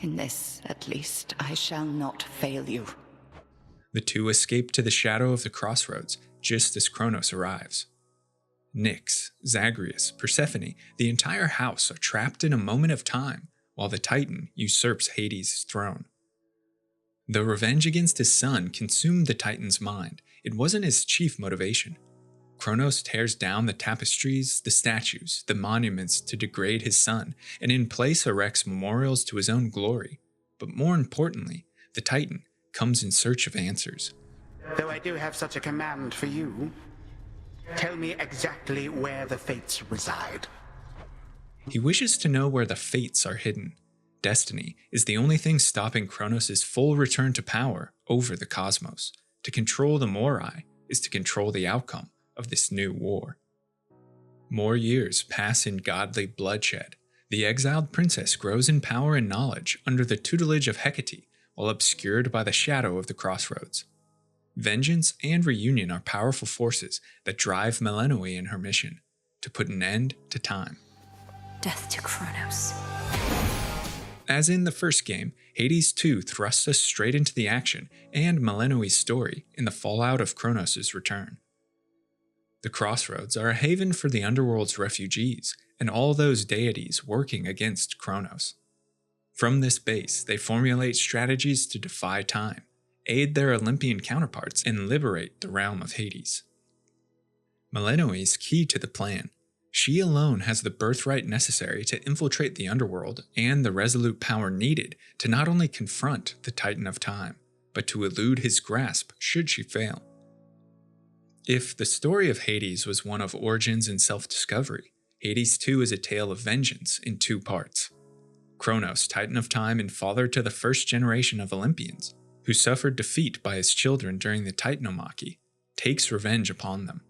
In this, at least, I shall not fail you. The two escape to the shadow of the crossroads just as Kronos arrives. Nyx, Zagreus, Persephone, the entire house are trapped in a moment of time while the Titan usurps Hades' throne. Though revenge against his son consumed the Titan's mind, it wasn't his chief motivation. Kronos tears down the tapestries, the statues, the monuments to degrade his son, and in place erects memorials to his own glory. But more importantly, the Titan comes in search of answers. Though I do have such a command for you, tell me exactly where the Fates reside. He wishes to know where the Fates are hidden. Destiny is the only thing stopping Kronos' full return to power over the cosmos. To control the Moirai is to control the outcome of this new war. More years pass in godly bloodshed. The exiled princess grows in power and knowledge under the tutelage of Hecate, while obscured by the shadow of the crossroads. Vengeance and reunion are powerful forces that drive Melinoe in her mission to put an end to time. Death to Kronos. As in the first game, Hades 2 thrusts us straight into the action and Melinoe's story in the fallout of Kronos' return. The crossroads are a haven for the underworld's refugees and all those deities working against Kronos. From this base, they formulate strategies to defy time, aid their Olympian counterparts, and liberate the realm of Hades. Melinoe is key to the plan. She alone has the birthright necessary to infiltrate the underworld and the resolute power needed to not only confront the Titan of Time, but to elude his grasp should she fail. If the story of Hades was one of origins and self-discovery, Hades 2 is a tale of vengeance in two parts. Kronos, Titan of Time and father to the first generation of Olympians, who suffered defeat by his children during the Titanomachy, takes revenge upon them.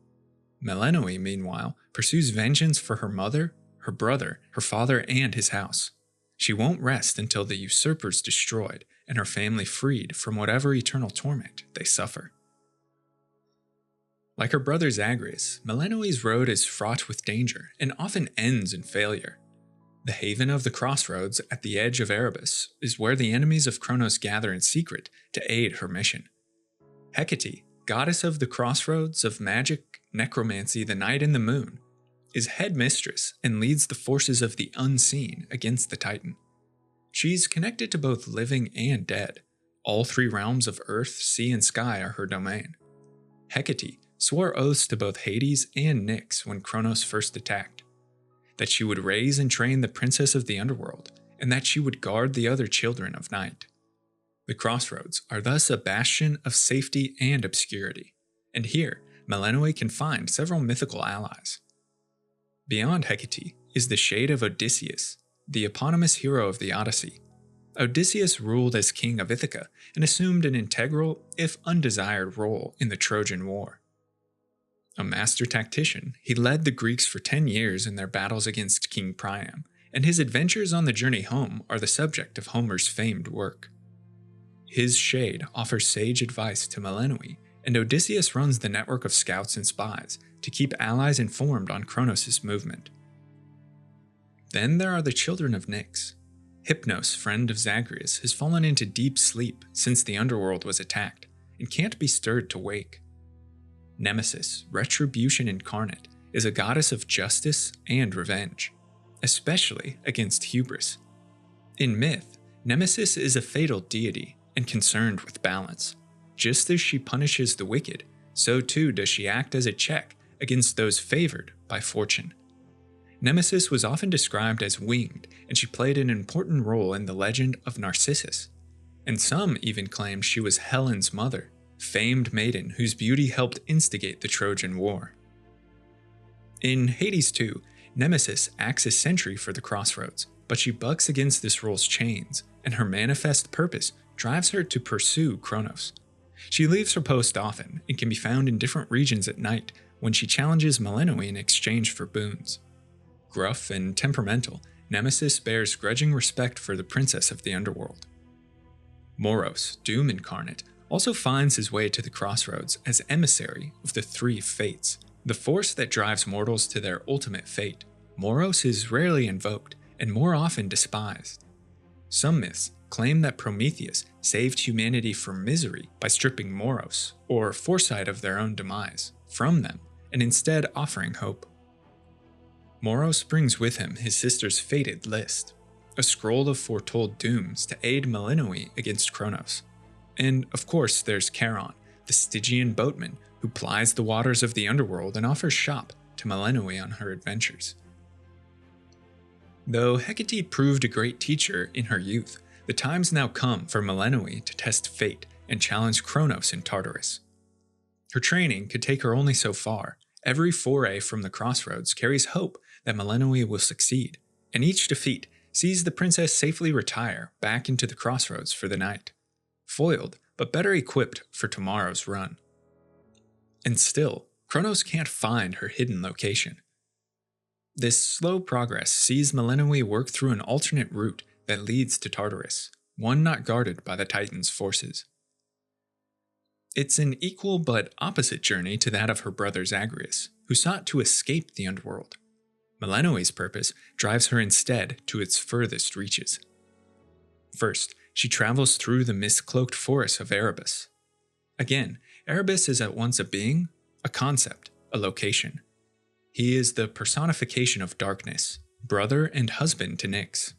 Melinoe, meanwhile, pursues vengeance for her mother, her brother, her father, and his house. She won't rest until the usurper's destroyed and her family freed from whatever eternal torment they suffer. Like her brother Zagreus, Melinoe's road is fraught with danger and often ends in failure. The haven of the crossroads at the edge of Erebus is where the enemies of Kronos gather in secret to aid her mission. Hecate, goddess of the crossroads of magic, necromancy, the night and the moon, is head mistress and leads the forces of the unseen against the Titan. She's connected to both living and dead. All three realms of earth, sea, and sky are her domain. Hecate swore oaths to both Hades and Nyx when Kronos first attacked, that she would raise and train the princess of the underworld, and that she would guard the other children of night. The crossroads are thus a bastion of safety and obscurity, and here Melinoe can find several mythical allies. Beyond Hecate is the shade of Odysseus, the eponymous hero of the Odyssey. Odysseus ruled as king of Ithaca and assumed an integral, if undesired, role in the Trojan War. A master tactician, he led the Greeks for 10 years in their battles against King Priam, and his adventures on the journey home are the subject of Homer's famed work. His shade offers sage advice to Melinoe, and Odysseus runs the network of scouts and spies to keep allies informed on Kronos' movement. Then there are the children of Nyx. Hypnos, friend of Zagreus, has fallen into deep sleep since the underworld was attacked, and can't be stirred to wake. Nemesis, retribution incarnate, is a goddess of justice and revenge, especially against hubris. In myth, Nemesis is a fatal deity and concerned with balance. Just as she punishes the wicked, so too does she act as a check against those favored by fortune. Nemesis was often described as winged, and she played an important role in the legend of Narcissus. And some even claimed she was Helen's mother, famed maiden whose beauty helped instigate the Trojan War. In Hades 2, Nemesis acts as sentry for the crossroads, but she bucks against this role's chains, and her manifest purpose drives her to pursue Kronos. She leaves her post often, and can be found in different regions at night when she challenges Melinoe in exchange for boons. Gruff and temperamental, Nemesis bears grudging respect for the princess of the underworld. Moros, Doom incarnate, also finds his way to the crossroads as emissary of the three fates, the force that drives mortals to their ultimate fate. Moros is rarely invoked and more often despised. Some myths claim that Prometheus saved humanity from misery by stripping Moros, or foresight of their own demise, from them, and instead offering hope. Moros brings with him his sister's fated list, a scroll of foretold dooms to aid Melinoe against Kronos. And of course there's Charon, the Stygian boatman who plies the waters of the underworld and offers shop to Melinoe on her adventures. Though Hecate proved a great teacher in her youth, the time's now come for Melinoe to test fate and challenge Kronos in Tartarus. Her training could take her only so far. Every foray from the crossroads carries hope that Melinoe will succeed, and each defeat sees the princess safely retire back into the crossroads for the night, foiled but better equipped for tomorrow's run. And still, Kronos can't find her hidden location. This slow progress sees Melinoe work through an alternate route that leads to Tartarus, one not guarded by the Titan's forces. It's an equal but opposite journey to that of her brother Zagreus, who sought to escape the underworld. Melinoe's purpose drives her instead to its furthest reaches. First, she travels through the mist-cloaked forests of Erebus. Again, Erebus is at once a being, a concept, a location. He is the personification of darkness, brother and husband to Nyx.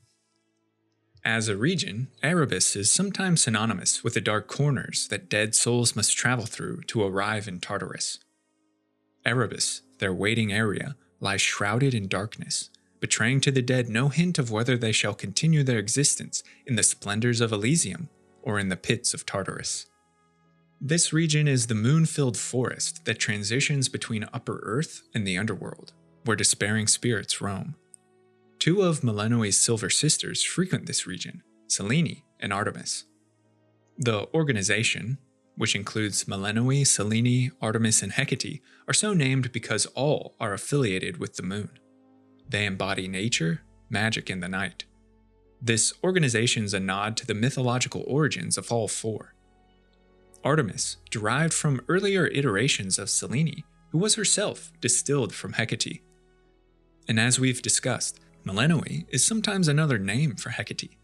As a region, Erebus is sometimes synonymous with the dark corners that dead souls must travel through to arrive in Tartarus. Erebus, their waiting area, lies shrouded in darkness, betraying to the dead no hint of whether they shall continue their existence in the splendors of Elysium or in the pits of Tartarus. This region is the moon-filled forest that transitions between Upper Earth and the underworld, where despairing spirits roam. Two of Melinoe's silver sisters frequent this region, Selene and Artemis. The organization, which includes Melinoe, Selene, Artemis, and Hecate, are so named because all are affiliated with the moon. They embody nature, magic, and the night. This organization's a nod to the mythological origins of all four. Artemis, derived from earlier iterations of Selene, who was herself distilled from Hecate. And as we've discussed, Melinoe is sometimes another name for Hecate.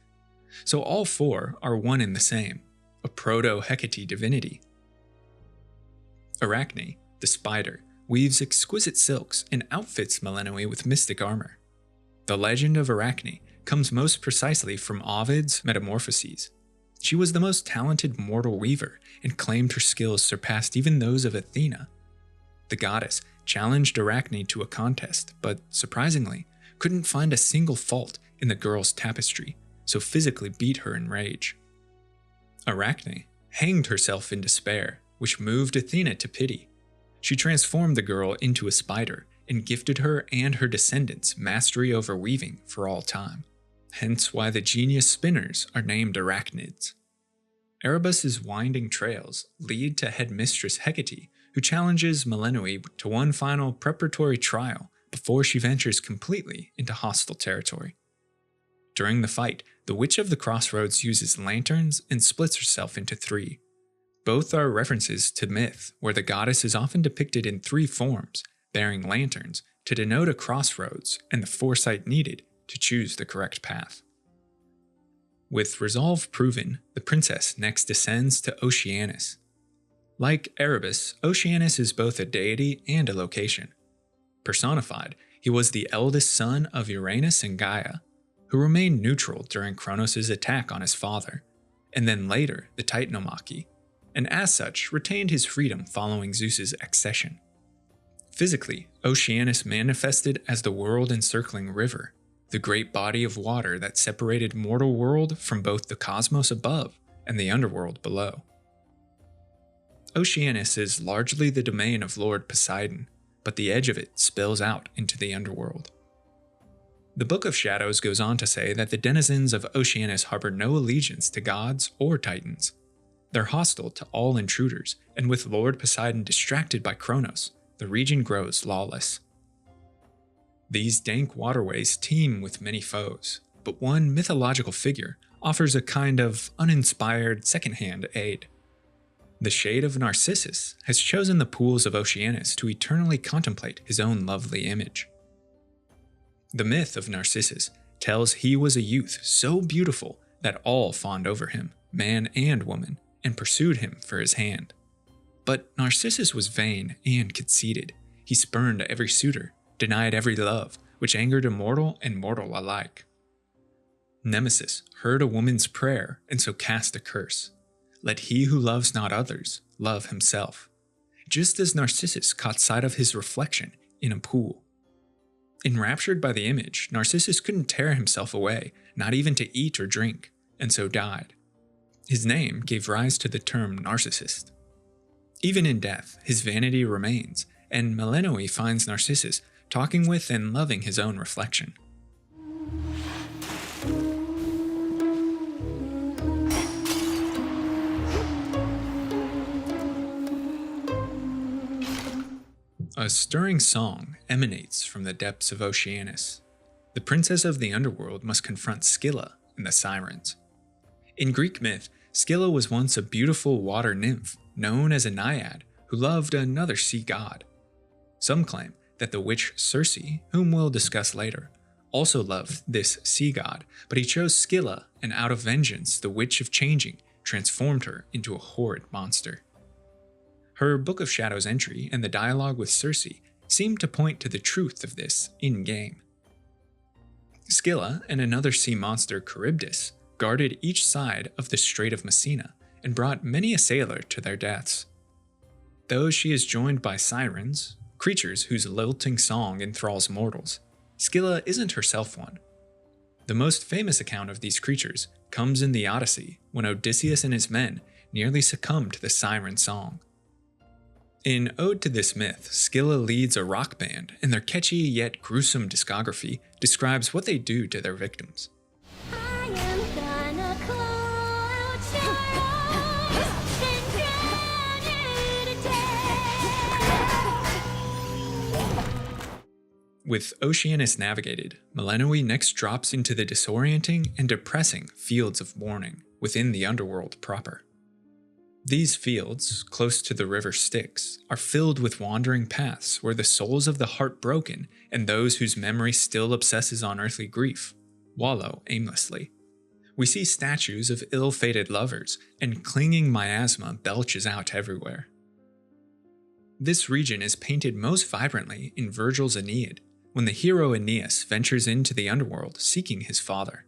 So all four are one and the same, a proto-Hecate divinity. Arachne, the spider, weaves exquisite silks and outfits Melinoe with mystic armor. The legend of Arachne comes most precisely from Ovid's Metamorphoses. She was the most talented mortal weaver and claimed her skills surpassed even those of Athena. The goddess challenged Arachne to a contest, but surprisingly, couldn't find a single fault in the girl's tapestry, so physically beat her in rage. Arachne hanged herself in despair, which moved Athena to pity. She transformed the girl into a spider and gifted her and her descendants mastery over weaving for all time. Hence why the genius spinners are named arachnids. Erebus's winding trails lead to headmistress Hecate, who challenges Melinoe to one final preparatory trial before she ventures completely into hostile territory. During the fight, the Witch of the Crossroads uses lanterns and splits herself into three. Both are references to myth, where the goddess is often depicted in three forms, bearing lanterns to denote a crossroads and the foresight needed to choose the correct path. With resolve proven, the princess next descends to Oceanus. Like Erebus, Oceanus is both a deity and a location. Personified, he was the eldest son of Uranus and Gaia, who remained neutral during Kronos' attack on his father, and then later the Titanomachy, and as such retained his freedom following Zeus's accession. Physically, Oceanus manifested as the world-encircling river, the great body of water that separated mortal world from both the cosmos above and the underworld below. Oceanus is largely the domain of Lord Poseidon, but the edge of it spills out into the underworld. The Book of Shadows goes on to say that the denizens of Oceanus harbor no allegiance to gods or titans. They're hostile to all intruders, and with Lord Poseidon distracted by Kronos, the region grows lawless. These dank waterways teem with many foes, but one mythological figure offers a kind of uninspired second-hand aid. The shade of Narcissus has chosen the pools of Oceanus to eternally contemplate his own lovely image. The myth of Narcissus tells he was a youth so beautiful that all fawned over him, man and woman, and pursued him for his hand. But Narcissus was vain and conceited. He spurned every suitor, denied every love, which angered immortal and mortal alike. Nemesis heard a woman's prayer and so cast a curse. Let he who loves not others love himself, just as Narcissus caught sight of his reflection in a pool. Enraptured by the image, Narcissus couldn't tear himself away, not even to eat or drink, and so died. His name gave rise to the term narcissist. Even in death, his vanity remains, and Melinoe finds Narcissus talking with and loving his own reflection. A stirring song emanates from the depths of Oceanus. The princess of the underworld must confront Scylla and the sirens. In Greek myth, Scylla was once a beautiful water nymph known as a naiad who loved another sea god. Some claim that the witch Circe, whom we'll discuss later, also loved this sea god, but he chose Scylla, and out of vengeance, the Witch of Changing transformed her into a horrid monster. Her Book of Shadows entry and the dialogue with Circe seem to point to the truth of this in-game. Scylla and another sea monster, Charybdis, guarded each side of the Strait of Messina and brought many a sailor to their deaths. Though she is joined by sirens, creatures whose lilting song enthralls mortals, Scylla isn't herself one. The most famous account of these creatures comes in the Odyssey, when Odysseus and his men nearly succumb to the siren song. In Ode to this myth, Scylla leads a rock band, and their catchy yet gruesome discography describes what they do to their victims. With Oceanus navigated, Melinoe next drops into the disorienting and depressing fields of mourning within the underworld proper. These fields, close to the river Styx, are filled with wandering paths where the souls of the heartbroken and those whose memory still obsesses on earthly grief wallow aimlessly. We see statues of ill-fated lovers, and clinging miasma belches out everywhere. This region is painted most vibrantly in Virgil's Aeneid, when the hero Aeneas ventures into the underworld seeking his father.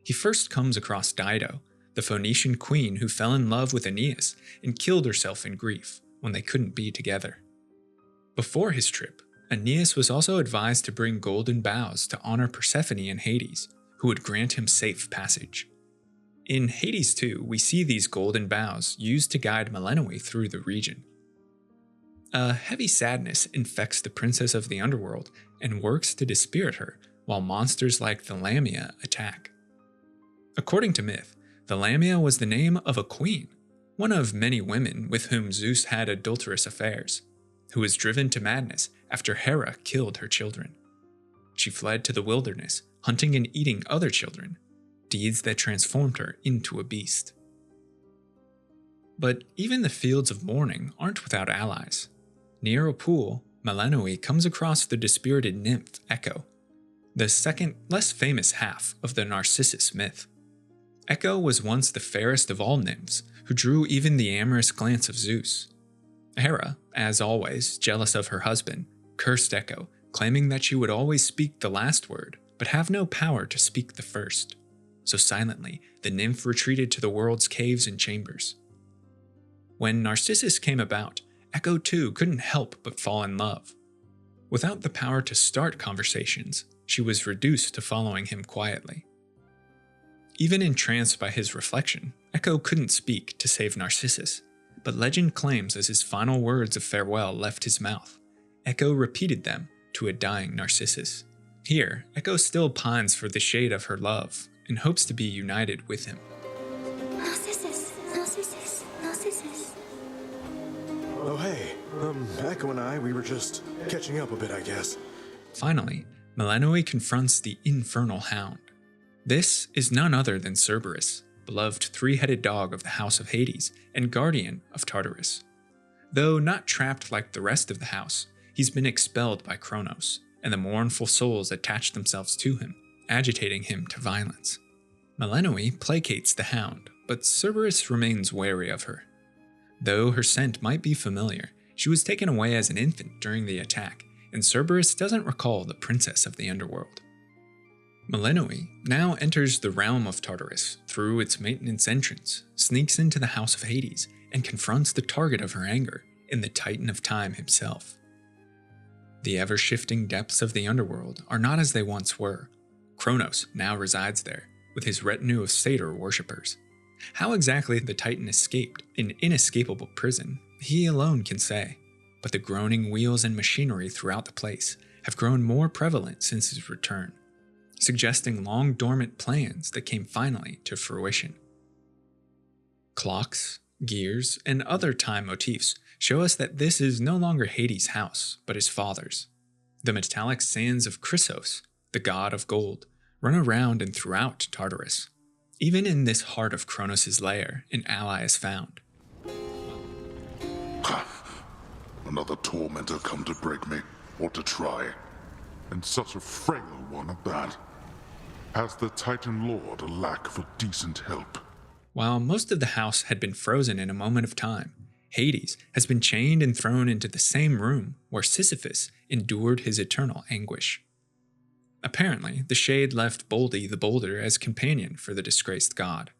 He first comes across Dido, the Phoenician queen who fell in love with Aeneas and killed herself in grief when they couldn't be together. Before his trip, Aeneas was also advised to bring golden boughs to honor Persephone in Hades, who would grant him safe passage. In Hades 2, we see these golden boughs used to guide Melinoe through the region. A heavy sadness infects the princess of the underworld and works to dispirit her, while monsters like the Lamia attack. According to myth, the Lamia was the name of a queen, one of many women with whom Zeus had adulterous affairs, who was driven to madness after Hera killed her children. She fled to the wilderness, hunting and eating other children, deeds that transformed her into a beast. But even the fields of mourning aren't without allies. Near a pool, Melinoe comes across the dispirited nymph Echo, the second, less famous half of the Narcissus myth. Echo was once the fairest of all nymphs, who drew even the amorous glance of Zeus. Hera, as always, jealous of her husband, cursed Echo, claiming that she would always speak the last word, but have no power to speak the first. So silently, the nymph retreated to the world's caves and chambers. When Narcissus came about, Echo too couldn't help but fall in love. Without the power to start conversations, she was reduced to following him quietly. Even entranced by his reflection, Echo couldn't speak to save Narcissus, but legend claims as his final words of farewell left his mouth, Echo repeated them to a dying Narcissus. Here, Echo still pines for the shade of her love and hopes to be united with him. Narcissus, Narcissus, Narcissus. Oh hey, Echo and I, we were just catching up a bit, I guess. Finally, Melinoe confronts the infernal hound. This is none other than Cerberus, beloved three-headed dog of the House of Hades and guardian of Tartarus. Though not trapped like the rest of the house, he's been expelled by Kronos, and the mournful souls attach themselves to him, agitating him to violence. Melinoe placates the hound, but Cerberus remains wary of her. Though her scent might be familiar, she was taken away as an infant during the attack, and Cerberus doesn't recall the princess of the underworld. Melinoe now enters the realm of Tartarus through its maintenance entrance, sneaks into the House of Hades, and confronts the target of her anger in the Titan of Time himself. The ever-shifting depths of the underworld are not as they once were. Kronos now resides there, with his retinue of satyr worshippers. How exactly the Titan escaped an inescapable prison, he alone can say, but the groaning wheels and machinery throughout the place have grown more prevalent since his return, suggesting long-dormant plans that came finally to fruition. Clocks, gears, and other time motifs show us that this is no longer Hades' house, but his father's. The metallic sands of Chrysos, the god of gold, run around and throughout Tartarus. Even in this heart of Kronos' lair, an ally is found. Another tormentor come to break me, or to try. And such a frail one at that. Has the Titan Lord a lack for decent help? While most of the house had been frozen in a moment of time, Hades has been chained and thrown into the same room where Sisyphus endured his eternal anguish. Apparently, the shade left Boldy the Boulder as companion for the disgraced god.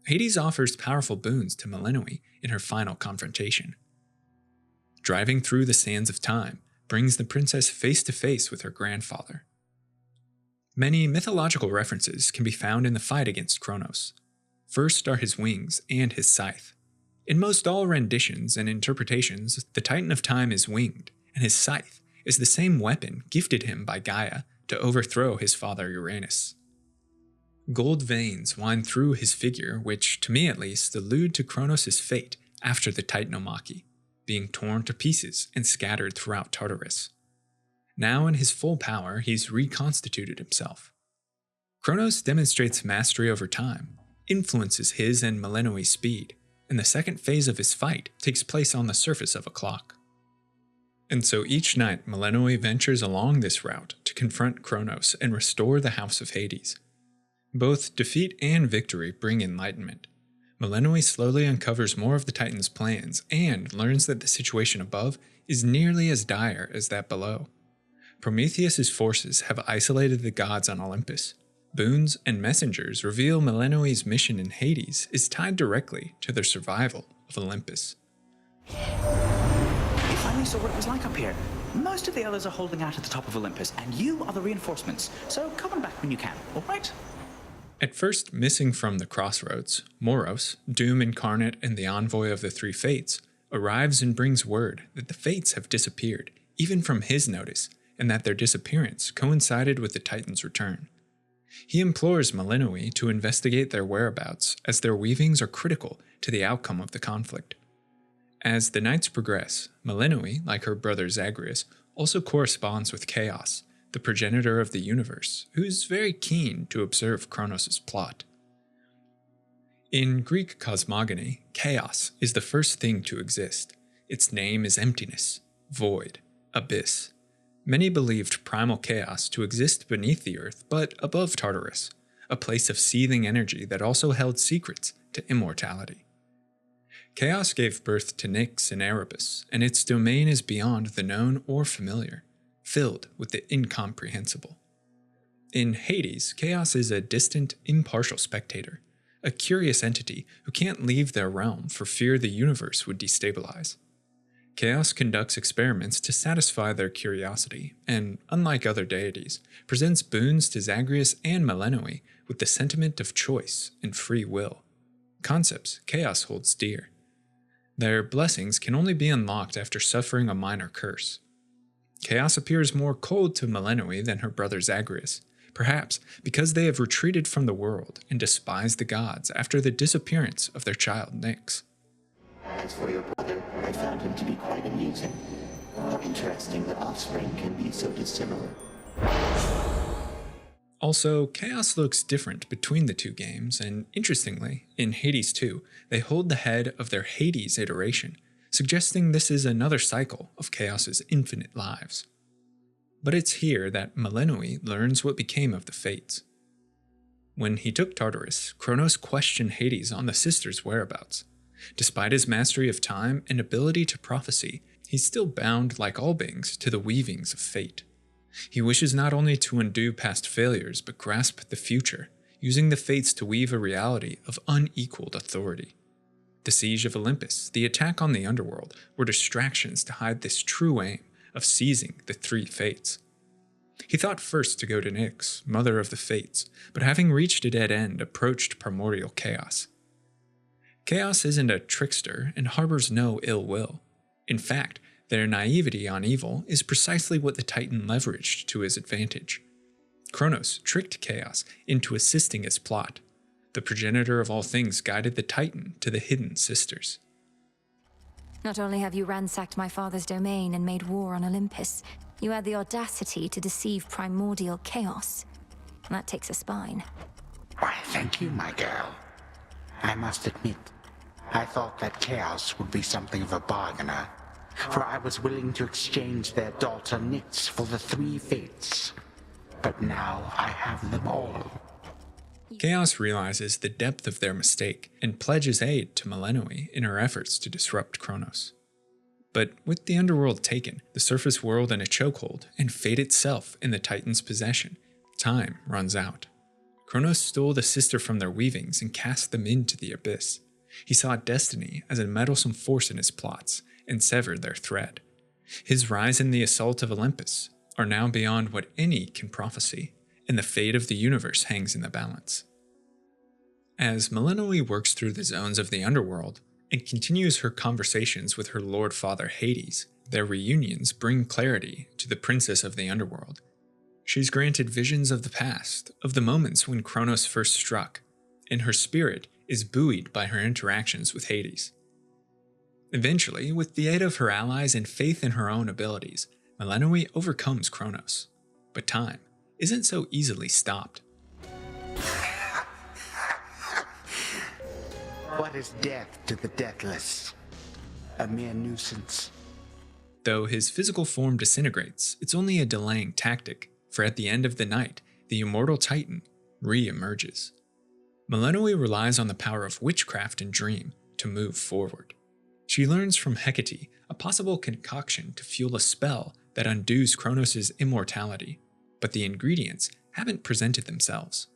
Hades offers powerful boons to Melinoe in her final confrontation. Driving through the sands of time brings the princess face to face with her grandfather. Many mythological references can be found in the fight against Kronos. First are his wings and his scythe. In most all renditions and interpretations, the Titan of Time is winged, and his scythe is the same weapon gifted him by Gaia to overthrow his father Uranus. Gold veins wind through his figure, which, to me at least, allude to Kronos' fate after the Titanomachy, being torn to pieces and scattered throughout Tartarus. Now in his full power, he's reconstituted himself. Kronos demonstrates mastery over time, influences his and Melinoe's speed, and the second phase of his fight takes place on the surface of a clock. And so each night Melinoe ventures along this route to confront Kronos and restore the House of Hades. Both defeat and victory bring enlightenment. Melinoe slowly uncovers more of the Titan's plans and learns that the situation above is nearly as dire as that below. Prometheus's forces have isolated the gods on Olympus. Boons and messengers reveal Melinoe's mission in Hades is tied directly to their survival of Olympus. You finally saw what it was like up here. Most of the others are holding out at the top of Olympus, and you are the reinforcements, so come on back when you can, all right? At first missing from the crossroads, Moros, Doom incarnate and the envoy of the three fates, arrives and brings word that the fates have disappeared, even from his notice, and that their disappearance coincided with the Titan's return. He implores Melinoe to investigate their whereabouts, as their weavings are critical to the outcome of the conflict. As the nights progress, Melinoe, like her brother Zagreus, also corresponds with Chaos, the progenitor of the universe, who's very keen to observe Kronos' plot. In Greek cosmogony, chaos is the first thing to exist. Its name is emptiness, void, abyss. Many believed primal chaos to exist beneath the earth, but above Tartarus, a place of seething energy that also held secrets to immortality. Chaos gave birth to Nyx and Erebus, and its domain is beyond the known or familiar, filled with the incomprehensible. In Hades, Chaos is a distant, impartial spectator, a curious entity who can't leave their realm for fear the universe would destabilize. Chaos conducts experiments to satisfy their curiosity, and, unlike other deities, presents boons to Zagreus and Melinoe with the sentiment of choice and free will, concepts Chaos holds dear. Their blessings can only be unlocked after suffering a minor curse. Chaos appears more cold to Melinoe than her brother Zagreus, perhaps because they have retreated from the world and despise the gods after the disappearance of their child Nyx. As for your brother, I found him to be quite amusing. How interesting that offspring can be so dissimilar. Also, Chaos looks different between the two games, and interestingly, in Hades 2, they hold the head of their Hades iteration, suggesting this is another cycle of Chaos's infinite lives. But it's here that Melinoe learns what became of the Fates. When he took Tartarus, Kronos questioned Hades on the sisters' whereabouts. Despite his mastery of time and ability to prophecy, he's still bound, like all beings, to the weavings of fate. He wishes not only to undo past failures, but grasp the future, using the fates to weave a reality of unequaled authority. The siege of Olympus, the attack on the underworld, were distractions to hide this true aim of seizing the three fates. He thought first to go to Nyx, mother of the fates, but having reached a dead end, approached primordial Chaos. Chaos isn't a trickster and harbors no ill will. In fact, their naivety on evil is precisely what the Titan leveraged to his advantage. Kronos tricked Chaos into assisting his plot. The progenitor of all things guided the Titan to the hidden sisters. Not only have you ransacked my father's domain and made war on Olympus, you had the audacity to deceive primordial Chaos. That takes a spine. Why, thank you, my girl. I must admit, I thought that Chaos would be something of a bargainer, for I was willing to exchange their daughter Nyx for the three fates. But now I have them all. Chaos realizes the depth of their mistake and pledges aid to Melinoe in her efforts to disrupt Kronos. But with the underworld taken, the surface world in a chokehold, and fate itself in the Titan's possession, time runs out. Kronos stole the sister from their weavings and cast them into the abyss. He saw destiny as a meddlesome force in his plots, and severed their thread. His rise in the assault of Olympus are now beyond what any can prophesy, and the fate of the universe hangs in the balance. As Melinoe works through the zones of the underworld, and continues her conversations with her Lord Father Hades, their reunions bring clarity to the princess of the underworld. She's granted visions of the past, of the moments when Kronos first struck, and her spirit is buoyed by her interactions with Hades. Eventually, with the aid of her allies and faith in her own abilities, Melinoe overcomes Kronos. But time isn't so easily stopped. What is death to the deathless? A mere nuisance. Though his physical form disintegrates, it's only a delaying tactic, for at the end of the night, the immortal Titan re-emerges. Melinoe relies on the power of witchcraft and dream to move forward. She learns from Hecate a possible concoction to fuel a spell that undoes Kronos' immortality, but the ingredients haven't presented themselves.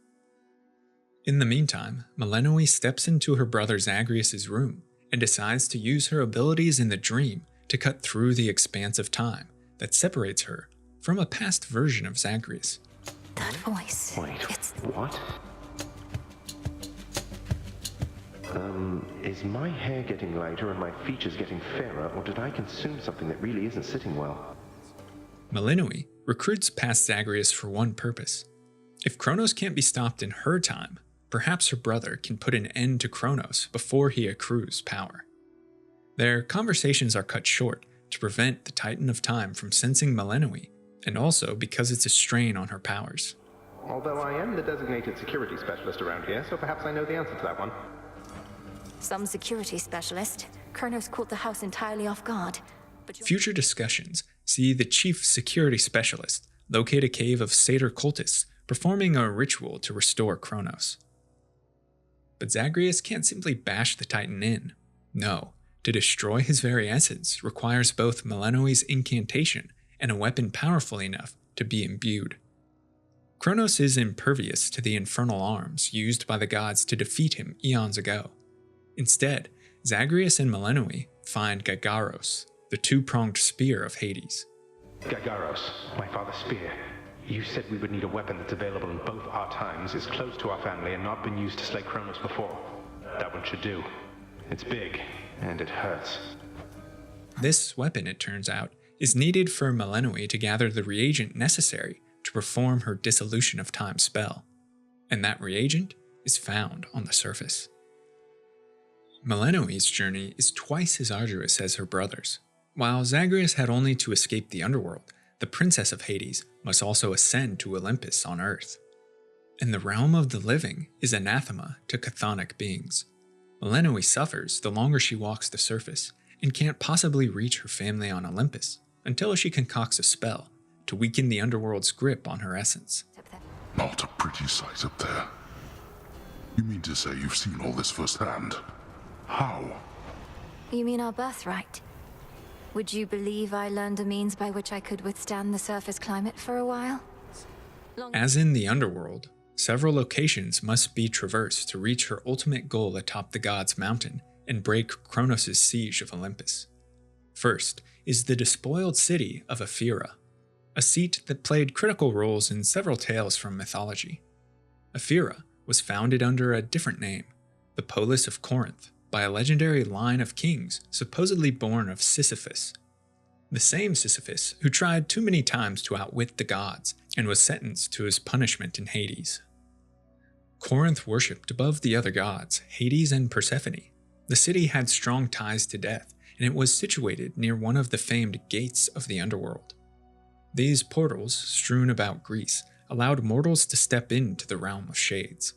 In the meantime, Melinoe steps into her brother Zagreus' room and decides to use her abilities in the dream to cut through the expanse of time that separates her from a past version of Zagreus. That voice. Wait, what? Is my hair getting lighter and my features getting fairer, or did I consume something that really isn't sitting well? Melinoe recruits past Zagreus for one purpose: If Kronos can't be stopped in her time, perhaps her brother can put an end to Kronos before he accrues power. Their conversations are cut short to prevent the Titan of Time from sensing Melinoe, and also because it's a strain on her powers. Although I am the designated security specialist around here, so perhaps I know the answer to that one. Some security specialist. Kronos caught the house entirely off guard. Future discussions see the chief security specialist locate a cave of satyr cultists performing a ritual to restore Kronos. But Zagreus can't simply bash the Titan in. No, to destroy his very essence requires both Melinoe's incantation and a weapon powerful enough to be imbued. Kronos is impervious to the infernal arms used by the gods to defeat him eons ago. Instead, Zagreus and Melinoe find Gagaros, the two-pronged spear of Hades. Gagaros, my father's spear. You said we would need a weapon that's available in both our times, is close to our family, and not been used to slay Kronos before. That one should do. It's big, and it hurts. This weapon, it turns out, is needed for Melinoe to gather the reagent necessary to perform her dissolution of time spell. And that reagent is found on the surface. Melinoe's journey is twice as arduous as her brother's. While Zagreus had only to escape the underworld, the princess of Hades must also ascend to Olympus on Earth. And the realm of the living is anathema to chthonic beings. Melinoe suffers the longer she walks the surface, and can't possibly reach her family on Olympus until she concocts a spell to weaken the underworld's grip on her essence. Not a pretty sight up there. You mean to say you've seen all this firsthand? How? You mean our birthright? Would you believe I learned a means by which I could withstand the surface climate for a while? As in the underworld, several locations must be traversed to reach her ultimate goal atop the gods' mountain and break Kronos' siege of Olympus. First is the despoiled city of Ephyra, a seat that played critical roles in several tales from mythology. Ephyra was founded under a different name, the Polis of Corinth, by a legendary line of kings supposedly born of Sisyphus. The same Sisyphus who tried too many times to outwit the gods and was sentenced to his punishment in Hades. Corinth worshipped above the other gods, Hades and Persephone. The city had strong ties to death, and it was situated near one of the famed gates of the underworld. These portals, strewn about Greece, allowed mortals to step into the realm of shades.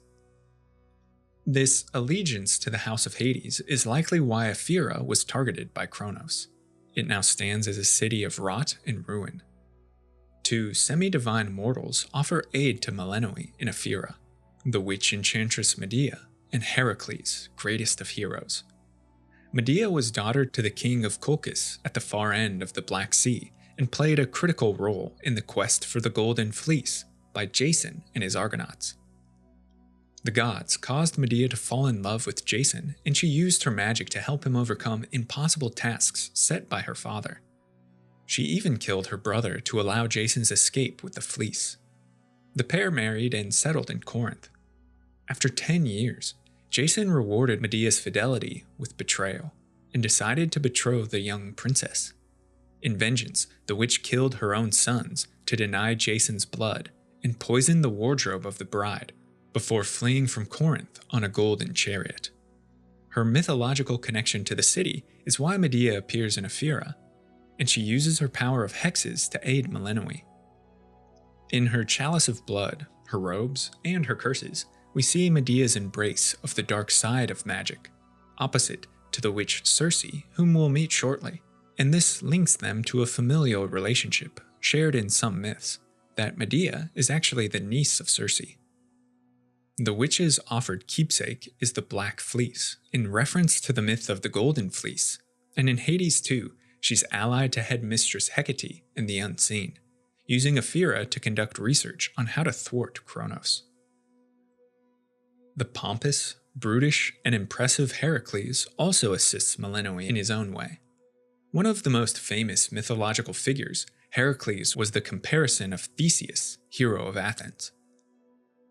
This allegiance to the House of Hades is likely why Ephyra was targeted by Kronos. It now stands as a city of rot and ruin. Two semi-divine mortals offer aid to Melinoe in Ephyra, the witch enchantress Medea and Heracles, greatest of heroes. Medea was daughter to the king of Colchis at the far end of the Black Sea and played a critical role in the quest for the Golden Fleece by Jason and his Argonauts. The gods caused Medea to fall in love with Jason, and she used her magic to help him overcome impossible tasks set by her father. She even killed her brother to allow Jason's escape with the fleece. The pair married and settled in Corinth. After 10 years, Jason rewarded Medea's fidelity with betrayal, and decided to betroth the young princess. In vengeance, the witch killed her own sons to deny Jason's blood, and poisoned the wardrobe of the bride, before fleeing from Corinth on a golden chariot. Her mythological connection to the city is why Medea appears in Ephyra, and she uses her power of hexes to aid Melinoe. In her chalice of blood, her robes, and her curses, we see Medea's embrace of the dark side of magic, opposite to the witch Circe, whom we'll meet shortly, and this links them to a familial relationship shared in some myths, that Medea is actually the niece of Circe. The witch's offered keepsake is the Black Fleece, in reference to the myth of the Golden Fleece, and in Hades too, she's allied to headmistress Hecate in the Unseen, using Ephyra to conduct research on how to thwart Kronos. The pompous, brutish, and impressive Heracles also assists Melinoe in his own way. One of the most famous mythological figures, Heracles was the comparison of Theseus, hero of Athens.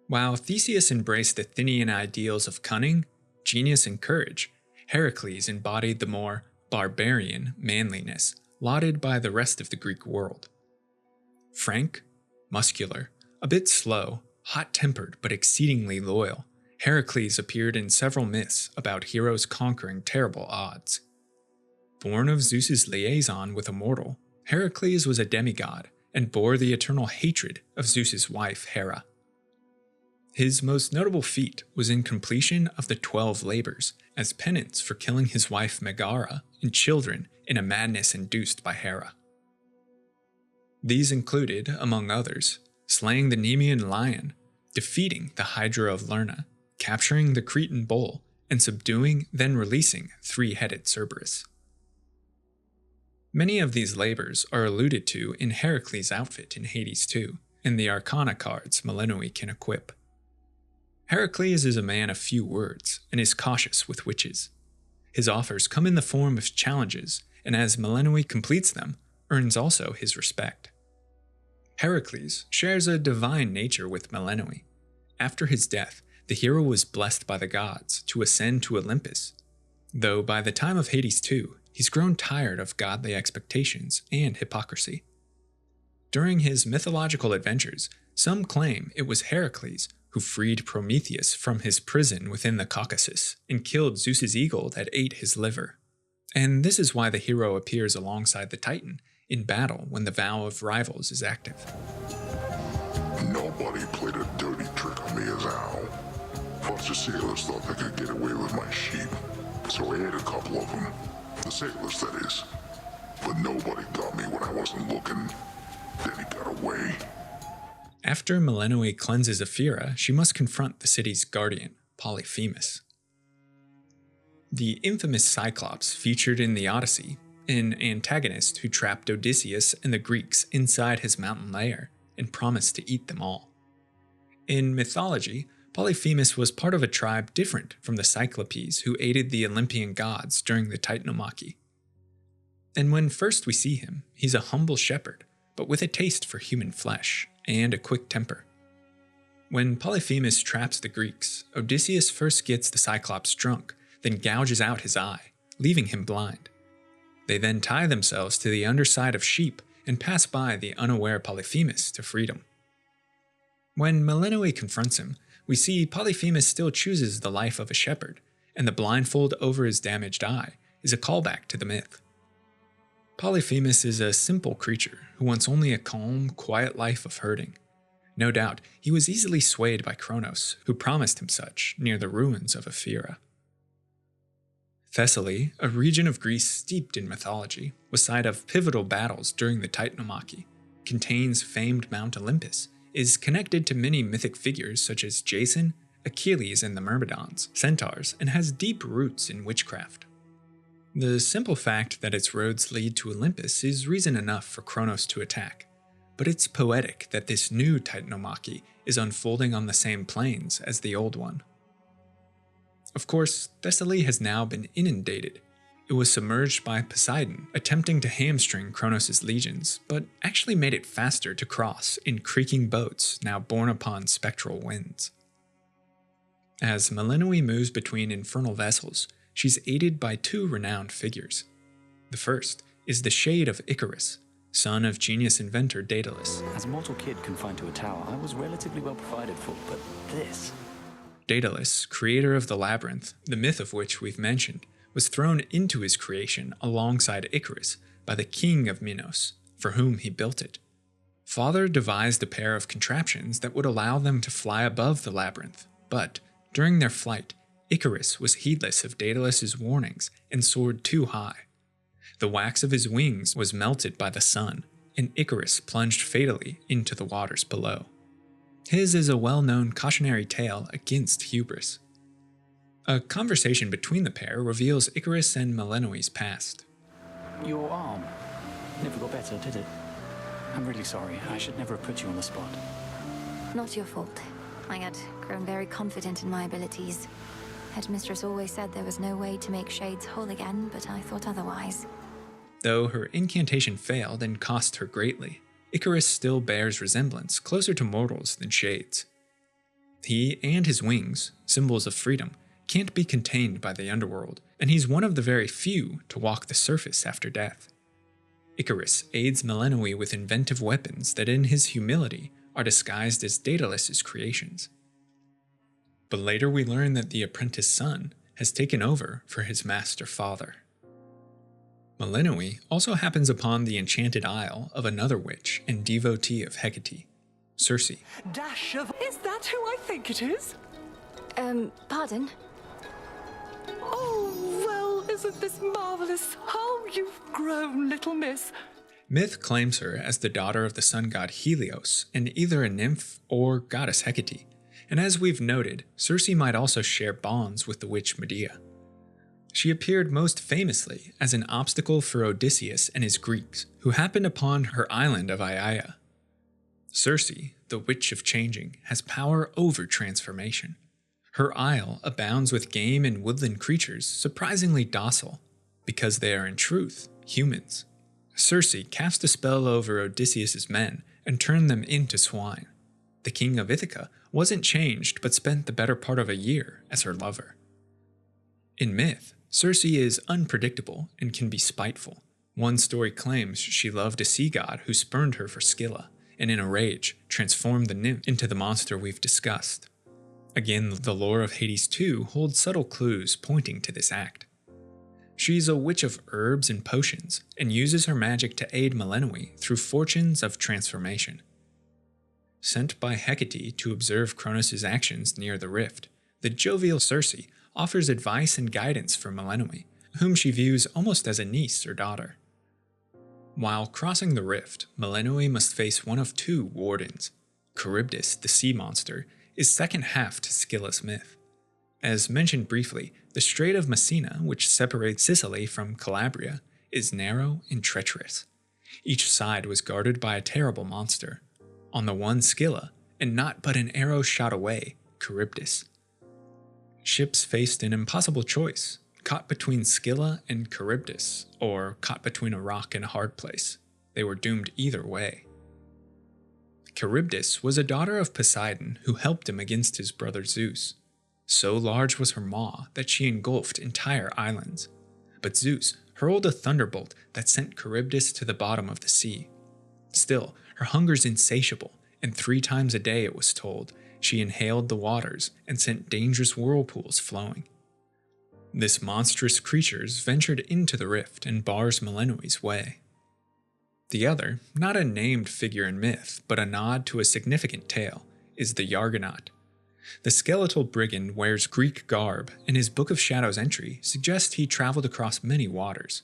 While Theseus embraced the Athenian ideals of cunning, genius, and courage, Heracles embodied the more barbarian manliness lauded by the rest of the Greek world. Frank, muscular, a bit slow, Hot-tempered but exceedingly loyal, Heracles appeared in several myths about heroes conquering terrible odds. Born of Zeus's liaison with a mortal, Heracles was a demigod and bore the eternal hatred of Zeus's wife Hera. His most notable feat was in completion of the 12 labors as penance for killing his wife Megara and children in a madness induced by Hera. These included, among others, slaying the Nemean lion, defeating the Hydra of Lerna, capturing the Cretan bull, and subduing, then releasing, three-headed Cerberus. Many of these labors are alluded to in Heracles' outfit in Hades 2, and the Arcana cards Melinoe can equip. Heracles is a man of few words, and is cautious with witches. His offers come in the form of challenges, and as Melinoe completes them, earns also his respect. Heracles shares a divine nature with Melinoe. After his death, the hero was blessed by the gods to ascend to Olympus, though by the time of Hades 2, he's grown tired of godly expectations and hypocrisy. During his mythological adventures, some claim it was Heracles who freed Prometheus from his prison within the Caucasus and killed Zeus's eagle that ate his liver. And this is why the hero appears alongside the Titan in battle when the vow of rivals is active. Nobody played a dirty trick on me as Al. Foster sailors thought they could get away with my sheep, so I ate a couple of them. The sailors, that is. But nobody got me when I wasn't looking. Then he got away. After Melinoe cleanses Ephyra, she must confront the city's guardian, Polyphemus. The infamous Cyclops featured in the Odyssey, an antagonist who trapped Odysseus and the Greeks inside his mountain lair and promised to eat them all. In mythology, Polyphemus was part of a tribe different from the Cyclopes who aided the Olympian gods during the Titanomachy. And when first we see him, he's a humble shepherd, but with a taste for human flesh and a quick temper. When Polyphemus traps the Greeks, Odysseus first gets the Cyclops drunk, then gouges out his eye, leaving him blind. They then tie themselves to the underside of sheep and pass by the unaware Polyphemus to freedom. When Melinoe confronts him, we see Polyphemus still chooses the life of a shepherd, and the blindfold over his damaged eye is a callback to the myth. Polyphemus is a simple creature who wants only a calm, quiet life of herding. No doubt, he was easily swayed by Kronos, who promised him such near the ruins of Ephyra. Thessaly, a region of Greece steeped in mythology, was site of pivotal battles during the Titanomachy, contains famed Mount Olympus, is connected to many mythic figures such as Jason, Achilles and the Myrmidons, centaurs, and has deep roots in witchcraft. The simple fact that its roads lead to Olympus is reason enough for Kronos to attack, but it's poetic that this new Titanomachy is unfolding on the same plains as the old one. Of course, Thessaly has now been inundated. It was submerged by Poseidon, attempting to hamstring Kronos' legions, but actually made it faster to cross in creaking boats now borne upon spectral winds. As Melinoe moves between infernal vessels, she's aided by two renowned figures. The first is the Shade of Icarus, son of genius inventor Daedalus. As a mortal kid confined to a tower, I was relatively well provided for, but this... Daedalus, creator of the labyrinth, the myth of which we've mentioned, was thrown into his creation alongside Icarus by the king of Minos, for whom he built it. Father devised a pair of contraptions that would allow them to fly above the labyrinth, but during their flight, Icarus was heedless of Daedalus's warnings and soared too high. The wax of his wings was melted by the sun, and Icarus plunged fatally into the waters below. His is a well-known cautionary tale against hubris. A conversation between the pair reveals Icarus and Melinoe's past. Your arm never got better, did it? I'm really sorry. I should never have put you on the spot. Not your fault. I had grown very confident in my abilities. Headmistress always said there was no way to make Shades whole again, but I thought otherwise. Though her incantation failed and cost her greatly, Icarus still bears resemblance closer to mortals than Shades. He and his wings, symbols of freedom, can't be contained by the underworld, and he's one of the very few to walk the surface after death. Icarus aids Melinoe with inventive weapons that in his humility are disguised as Daedalus's creations. But later we learn that the apprentice son has taken over for his master father. Melinoe also happens upon the enchanted isle of another witch and devotee of Hecate, Circe. Dash of... Is that who I think it is? Pardon? Oh, well, isn't this marvelous? How you've grown, little miss. Myth claims her as the daughter of the sun god Helios and either a nymph or goddess Hecate, and as we've noted, Circe might also share bonds with the witch Medea. She appeared most famously as an obstacle for Odysseus and his Greeks, who happened upon her island of Aiaia. Circe, the witch of changing, has power over transformation. Her isle abounds with game and woodland creatures surprisingly docile, because they are in truth humans. Circe cast a spell over Odysseus's men and turned them into swine. The king of Ithaca wasn't changed but spent the better part of a year as her lover. In myth, Circe is unpredictable and can be spiteful. One story claims she loved a sea god who spurned her for Scylla, and in a rage, transformed the nymph into the monster we've discussed. Again, the lore of Hades 2 holds subtle clues pointing to this act. She's a witch of herbs and potions, and uses her magic to aid Melinoe through fortunes of transformation. Sent by Hecate to observe Cronos' actions near the rift, the jovial Circe offers advice and guidance for Melinoe, whom she views almost as a niece or daughter. While crossing the rift, Melinoe must face one of two wardens. Charybdis, the sea monster, is second half to Scylla's myth. As mentioned briefly, the Strait of Messina, which separates Sicily from Calabria, is narrow and treacherous. Each side was guarded by a terrible monster. On the one Scylla, and not but an arrow shot away, Charybdis. Ships faced an impossible choice, caught between Scylla and Charybdis, or caught between a rock and a hard place. They were doomed either way. Charybdis was a daughter of Poseidon who helped him against his brother Zeus. So large was her maw that she engulfed entire islands. But Zeus hurled a thunderbolt that sent Charybdis to the bottom of the sea. Still, her hunger's insatiable, and 3 times a day, it was told, she inhaled the waters and sent dangerous whirlpools flowing. This monstrous creatures ventured into the rift and bars Melinoe's way. The other, not a named figure in myth, but a nod to a significant tale, is the Yargonaut. The skeletal brigand wears Greek garb, and his Book of Shadows entry suggests he traveled across many waters.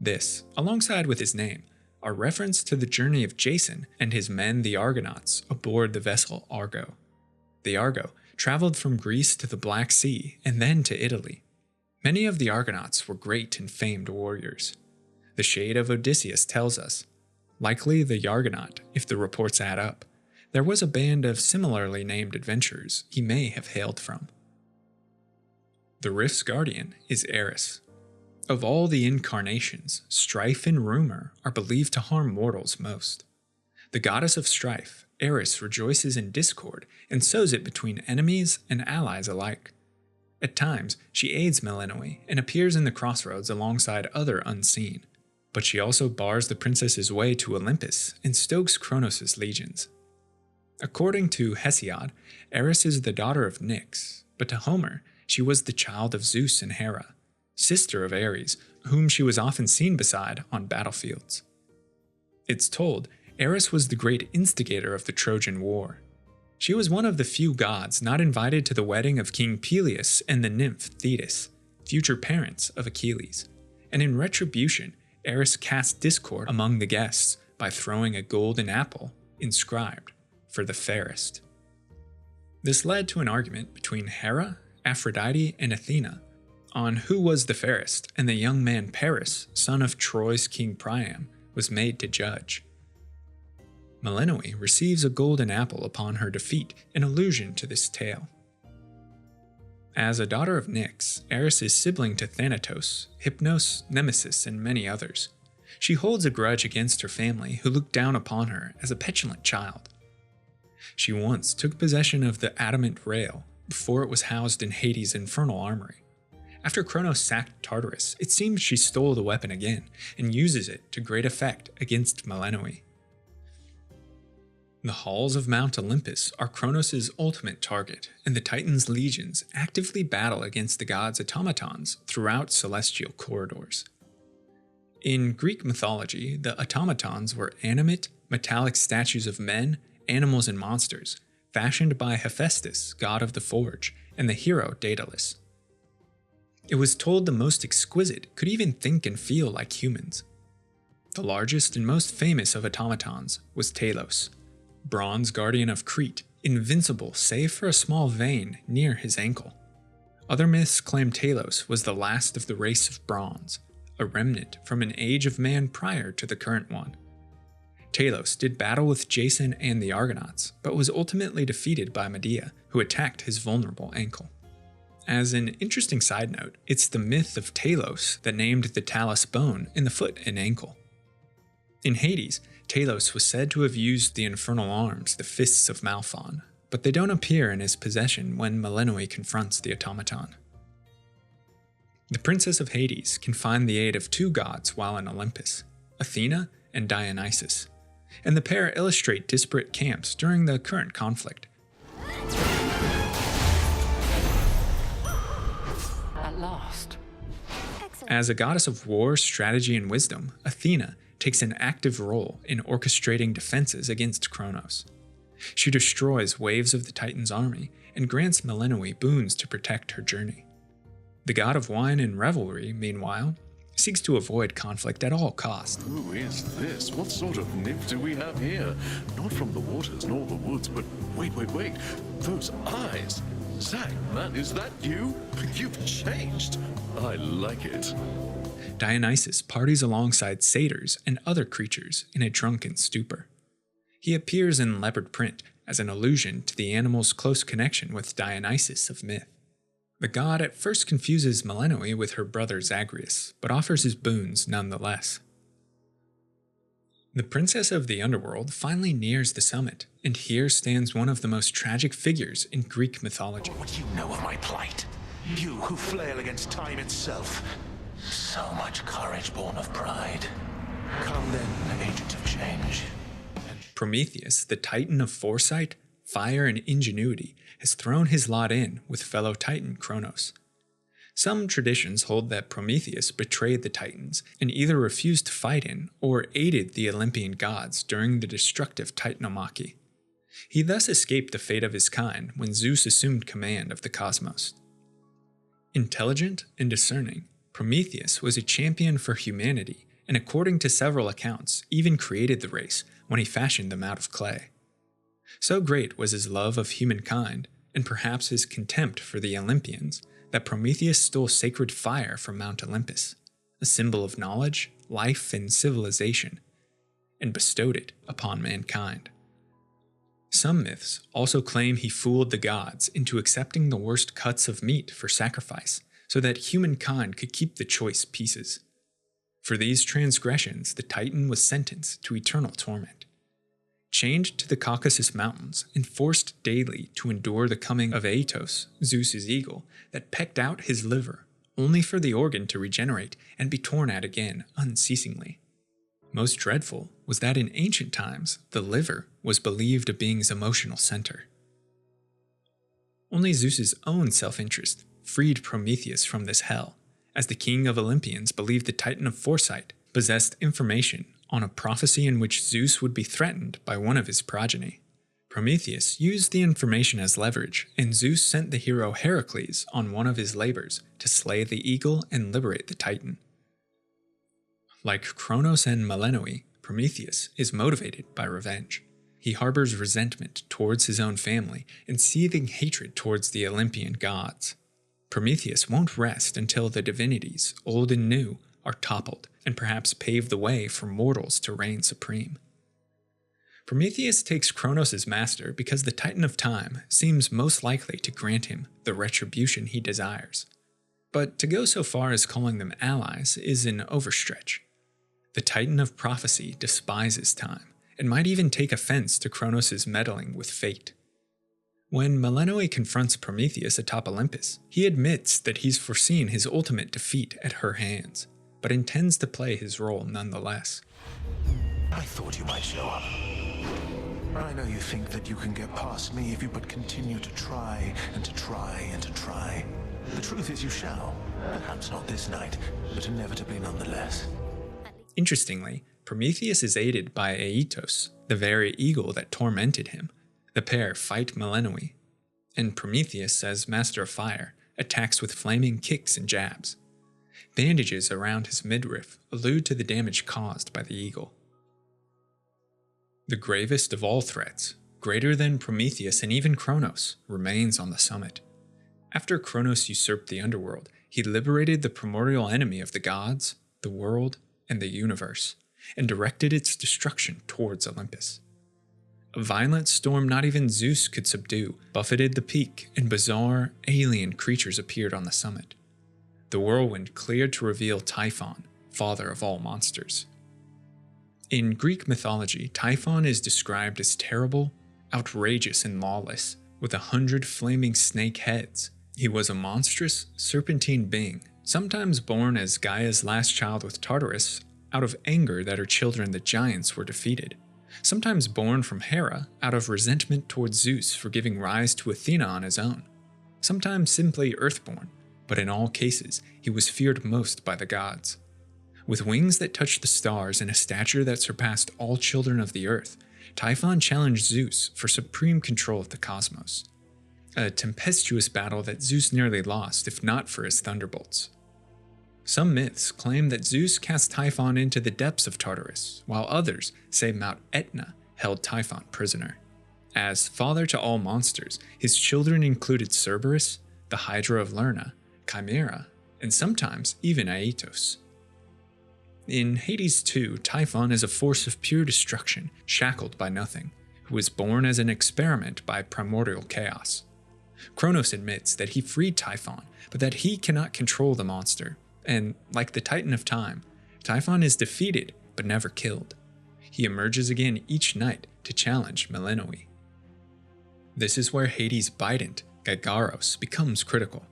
This, alongside with his name, are reference to the journey of Jason and his men the Argonauts aboard the vessel Argo. The Argo traveled from Greece to the Black Sea and then to Italy. Many of the Argonauts were great and famed warriors. The Shade of Odysseus tells us, likely the Yargonaut, if the reports add up, there was a band of similarly named adventurers he may have hailed from. The Rift's guardian is Eris. Of all the incarnations, strife and rumor are believed to harm mortals most. The goddess of strife, Eris rejoices in discord and sows it between enemies and allies alike. At times, she aids Melinoe and appears in the crossroads alongside other unseen, but she also bars the princess's way to Olympus and stokes Cronos' legions. According to Hesiod, Eris is the daughter of Nyx, but to Homer, she was the child of Zeus and Hera, sister of Ares, whom she was often seen beside on battlefields. It's told Eris was the great instigator of the Trojan War. She was one of the few gods not invited to the wedding of King Peleus and the nymph Thetis, future parents of Achilles, and in retribution, Eris cast discord among the guests by throwing a golden apple inscribed, "For the fairest." This led to an argument between Hera, Aphrodite, and Athena on who was the fairest, and the young man Paris, son of Troy's king Priam, was made to judge. Melinoe receives a golden apple upon her defeat in allusion to this tale. As a daughter of Nyx, Eris is sibling to Thanatos, Hypnos, Nemesis, and many others. She holds a grudge against her family who looked down upon her as a petulant child. She once took possession of the adamant rail before it was housed in Hades' infernal armory. After Cronos sacked Tartarus, it seems she stole the weapon again and uses it to great effect against Melinoe. The halls of Mount Olympus are Kronos' ultimate target, and the Titans' legions actively battle against the gods' automatons throughout celestial corridors. In Greek mythology, the automatons were animate, metallic statues of men, animals, and monsters, fashioned by Hephaestus, god of the forge, and the hero Daedalus. It was told the most exquisite could even think and feel like humans. The largest and most famous of automatons was Talos, bronze guardian of Crete, invincible save for a small vein near his ankle. Other myths claim Talos was the last of the race of bronze, a remnant from an age of man prior to the current one. Talos did battle with Jason and the Argonauts, but was ultimately defeated by Medea, who attacked his vulnerable ankle. As an interesting side note, it's the myth of Talos that named the talus bone in the foot and ankle. In Hades, Talos was said to have used the infernal arms, the fists of Malphon, but they don't appear in his possession when Melinoe confronts the automaton. The princess of Hades can find the aid of two gods while in Olympus, Athena and Dionysus, and the pair illustrate disparate camps during the current conflict. At last. As a goddess of war, strategy, and wisdom, Athena takes an active role in orchestrating defenses against Kronos. She destroys waves of the Titans' army and grants Melinoe boons to protect her journey. The god of wine and revelry, meanwhile, seeks to avoid conflict at all costs. Who is this? What sort of nymph do we have here? Not from the waters nor the woods, but wait. Those eyes! Zag, man, is that you? You've changed. I like it. Dionysus parties alongside satyrs and other creatures in a drunken stupor. He appears in leopard print as an allusion to the animal's close connection with Dionysus of myth. The god at first confuses Melinoe with her brother Zagreus, but offers his boons nonetheless. The princess of the underworld finally nears the summit, and here stands one of the most tragic figures in Greek mythology. What do you know of my plight? You who flail against time itself. So much courage born of pride. Come then, agent of change. Prometheus, the titan of foresight, fire, and ingenuity, has thrown his lot in with fellow titan Kronos. Some traditions hold that Prometheus betrayed the Titans and either refused to fight in or aided the Olympian gods during the destructive Titanomachy. He thus escaped the fate of his kind when Zeus assumed command of the cosmos. Intelligent and discerning, Prometheus was a champion for humanity and, according to several accounts, even created the race when he fashioned them out of clay. So great was his love of humankind, and perhaps his contempt for the Olympians, that Prometheus stole sacred fire from Mount Olympus, a symbol of knowledge, life, and civilization, and bestowed it upon mankind. Some myths also claim he fooled the gods into accepting the worst cuts of meat for sacrifice, so that humankind could keep the choice pieces. For these transgressions, the Titan was sentenced to eternal torment. Chained to the Caucasus Mountains and forced daily to endure the coming of Aetos, Zeus's eagle, that pecked out his liver, only for the organ to regenerate and be torn at again unceasingly. Most dreadful was that in ancient times, the liver was believed a being's emotional center. Only Zeus's own self-interest freed Prometheus from this hell, as the king of Olympians believed the Titan of foresight possessed information on a prophecy in which Zeus would be threatened by one of his progeny. Prometheus used the information as leverage, and Zeus sent the hero Heracles on one of his labors to slay the eagle and liberate the Titan. Like Kronos and Melinoe, Prometheus is motivated by revenge. He harbors resentment towards his own family and seething hatred towards the Olympian gods. Prometheus won't rest until the divinities, old and new, are toppled and perhaps pave the way for mortals to reign supreme. Prometheus takes Kronos' master because the Titan of Time seems most likely to grant him the retribution he desires. But to go so far as calling them allies is an overstretch. The Titan of Prophecy despises time and might even take offense to Kronos' meddling with fate. When Melinoe confronts Prometheus atop Olympus, he admits that he's foreseen his ultimate defeat at her hands, but intends to play his role nonetheless. I thought you might show up. I know you think that you can get past me if you but continue to try and to try and to try. The truth is you shall. Perhaps not this night, but inevitably nonetheless. Interestingly, Prometheus is aided by Aetos, the very eagle that tormented him. The pair fight Melinoe, and Prometheus, as Master of Fire, attacks with flaming kicks and jabs. Bandages around his midriff allude to the damage caused by the eagle. The gravest of all threats, greater than Prometheus and even Kronos, remains on the summit. After Kronos usurped the underworld, he liberated the primordial enemy of the gods, the world, and the universe, and directed its destruction towards Olympus. A violent storm not even Zeus could subdue buffeted the peak, and bizarre, alien creatures appeared on the summit. The whirlwind cleared to reveal Typhon, father of all monsters. In Greek mythology, Typhon is described as terrible, outrageous, and lawless, with 100 flaming snake heads. He was a monstrous, serpentine being, sometimes born as Gaia's last child with Tartarus, out of anger that her children the giants were defeated. Sometimes born from Hera, out of resentment towards Zeus for giving rise to Athena on his own. Sometimes simply earthborn, but in all cases, he was feared most by the gods. With wings that touched the stars and a stature that surpassed all children of the earth, Typhon challenged Zeus for supreme control of the cosmos. A tempestuous battle that Zeus nearly lost if not for his thunderbolts. Some myths claim that Zeus cast Typhon into the depths of Tartarus, while others say Mount Etna held Typhon prisoner. As father to all monsters, his children included Cerberus, the Hydra of Lerna, Chimera, and sometimes even Aetos. In Hades 2, Typhon is a force of pure destruction, shackled by nothing, who was born as an experiment by primordial chaos. Kronos admits that he freed Typhon, but that he cannot control the monster, and, like the Titan of Time, Typhon is defeated but never killed. He emerges again each night to challenge Melinoe. This is where Hades' bident, Gygaros, becomes critical.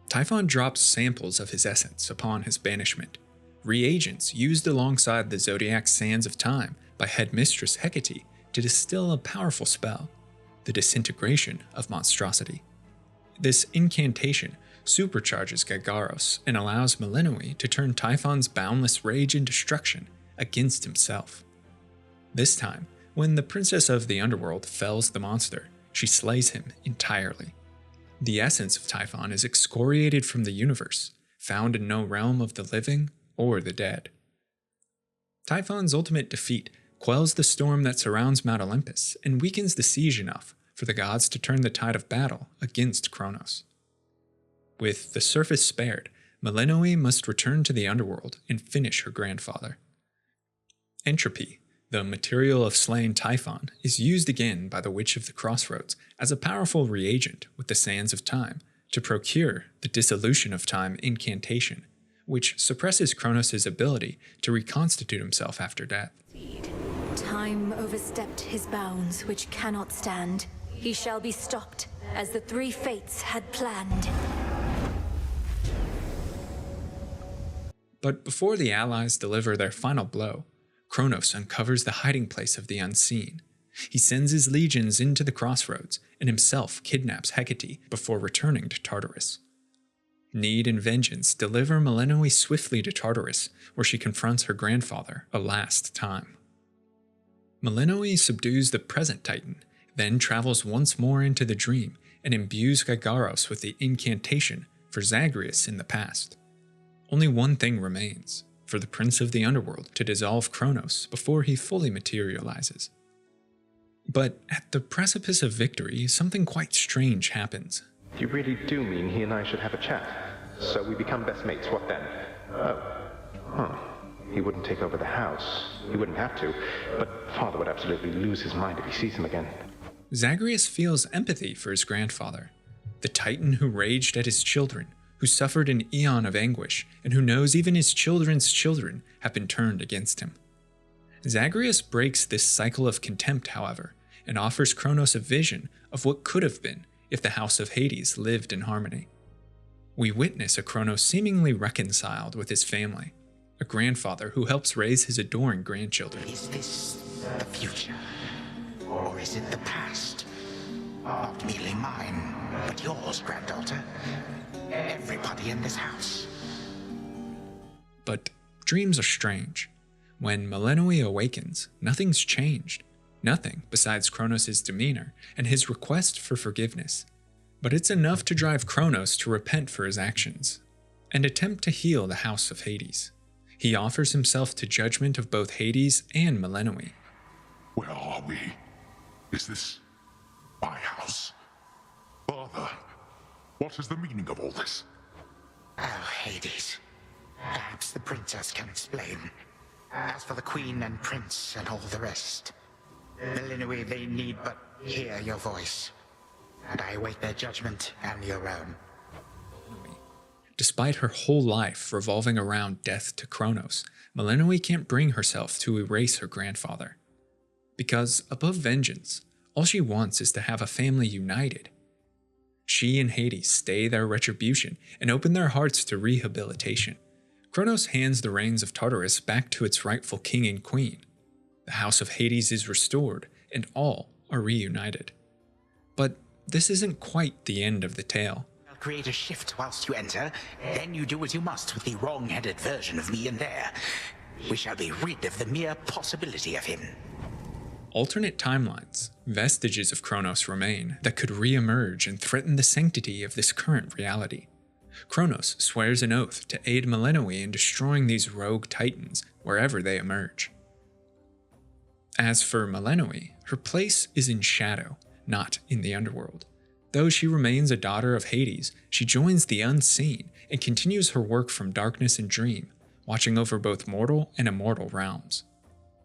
Typhon drops samples of his essence upon his banishment, reagents used alongside the zodiac sands of time by headmistress Hecate to distill a powerful spell, the disintegration of monstrosity. This incantation supercharges Gygaros and allows Melinoe to turn Typhon's boundless rage and destruction against himself. This time, when the princess of the underworld fells the monster, she slays him entirely. The essence of Typhon is excoriated from the universe, found in no realm of the living or the dead. Typhon's ultimate defeat quells the storm that surrounds Mount Olympus and weakens the siege enough for the gods to turn the tide of battle against Kronos. With the surface spared, Melinoe must return to the underworld and finish her grandfather. Entropy, the material of slain Typhon, is used again by the Witch of the Crossroads as a powerful reagent with the sands of time to procure the dissolution of time incantation, which suppresses Kronos' ability to reconstitute himself after death. Time overstepped his bounds, which cannot stand. He shall be stopped, as the three fates had planned. But before the allies deliver their final blow, Kronos uncovers the hiding place of the unseen. He sends his legions into the crossroads and himself kidnaps Hecate before returning to Tartarus. Need and vengeance deliver Melinoe swiftly to Tartarus, where she confronts her grandfather a last time. Melinoe subdues the present Titan, then travels once more into the dream and imbues Gygaros with the incantation for Zagreus in the past. Only one thing remains, for the Prince of the Underworld to dissolve Kronos before he fully materializes. But at the precipice of victory, something quite strange happens. You really do mean he and I should have a chat? So we become best mates, what then? He wouldn't take over the house. He wouldn't have to, but Father would absolutely lose his mind if he sees him again. Zagreus feels empathy for his grandfather, the Titan who raged at his children, who suffered an eon of anguish, and who knows even his children's children have been turned against him. Zagreus breaks this cycle of contempt, however, and offers Kronos a vision of what could have been if the House of Hades lived in harmony. We witness a Kronos seemingly reconciled with his family, a grandfather who helps raise his adoring grandchildren. Is this the future? Or is it the past? Not merely mine, but yours, granddaughter. Everybody in this house. But dreams are strange. When Melinoe awakens, nothing's changed. Nothing besides Kronos' demeanor and his request for forgiveness. But it's enough to drive Kronos to repent for his actions and attempt to heal the house of Hades. He offers himself to judgment of both Hades and Melinoe. Where are we? Is this my house? Father, what is the meaning of all this? Oh, Hades. Perhaps the princess can explain. As for the queen and prince and all the rest, Melinoe, they need but hear your voice. And I await their judgment and your own. Despite her whole life revolving around death to Kronos, Melinoe can't bring herself to erase her grandfather. Because above vengeance, all she wants is to have a family united. She and Hades stay their retribution and open their hearts to rehabilitation. Kronos hands the reins of Tartarus back to its rightful king and queen. The house of Hades is restored, and all are reunited. But this isn't quite the end of the tale. I'll create a shift whilst you enter, then you do as you must with the wrong-headed version of me in there. We shall be rid of the mere possibility of him. Alternate timelines, vestiges of Kronos remain that could re-emerge and threaten the sanctity of this current reality. Kronos swears an oath to aid Melinoe in destroying these rogue titans wherever they emerge. As for Melinoe, her place is in shadow, not in the underworld. Though she remains a daughter of Hades, she joins the unseen and continues her work from darkness and dream, watching over both mortal and immortal realms.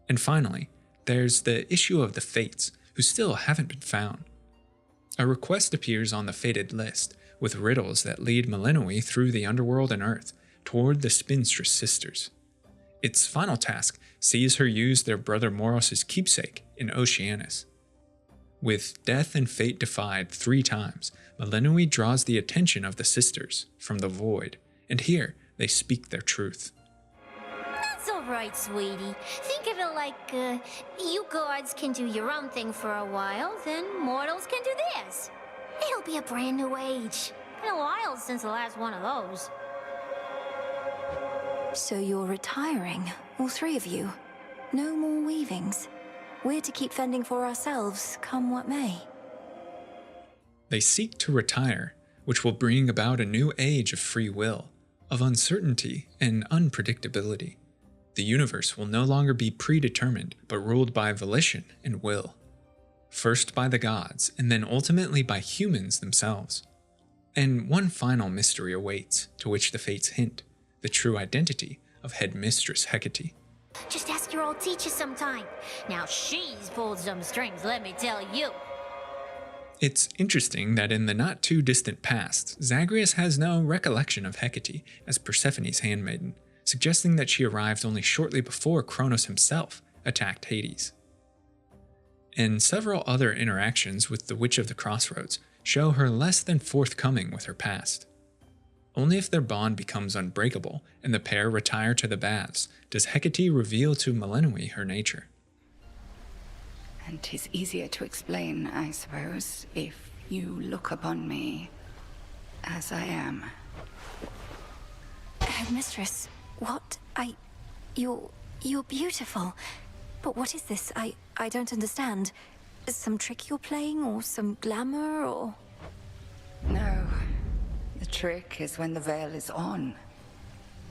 And finally, there's the issue of the Fates, who still haven't been found. A request appears on the fated list, with riddles that lead Melinoe through the underworld and earth, toward the Spinstress sisters. Its final task sees her use their brother Moros' keepsake in Oceanus. With death and fate defied 3 times, Melinoe draws the attention of the sisters from the void, and here they speak their truth. That's alright, sweetie. Think of it like, you gods can do your own thing for a while, then mortals can do theirs. It'll be a brand new age. Been a while since the last one of those. So you're retiring, all 3 of you? No more weavings? We're to keep fending for ourselves, come what may. They seek to retire, which will bring about a new age of free will, of uncertainty and unpredictability. The universe will no longer be predetermined, but ruled by volition and will. First by the gods, and then ultimately by humans themselves. And one final mystery awaits, to which the Fates hint, the true identity of Headmistress Hecate. Just ask your old teacher sometime. Now she's pulled some strings, let me tell you. It's interesting that in the not-too-distant past, Zagreus has no recollection of Hecate as Persephone's handmaiden, suggesting that she arrived only shortly before Kronos himself attacked Hades. And several other interactions with the Witch of the Crossroads show her less than forthcoming with her past. Only if their bond becomes unbreakable and the pair retire to the baths does Hecate reveal to Melinoe her nature. And 'tis easier to explain, I suppose, if you look upon me as I am. Headmistress, what? You're beautiful. But what is this? I don't understand. Some trick you're playing, or some glamour, or... No. The trick is when the veil is on.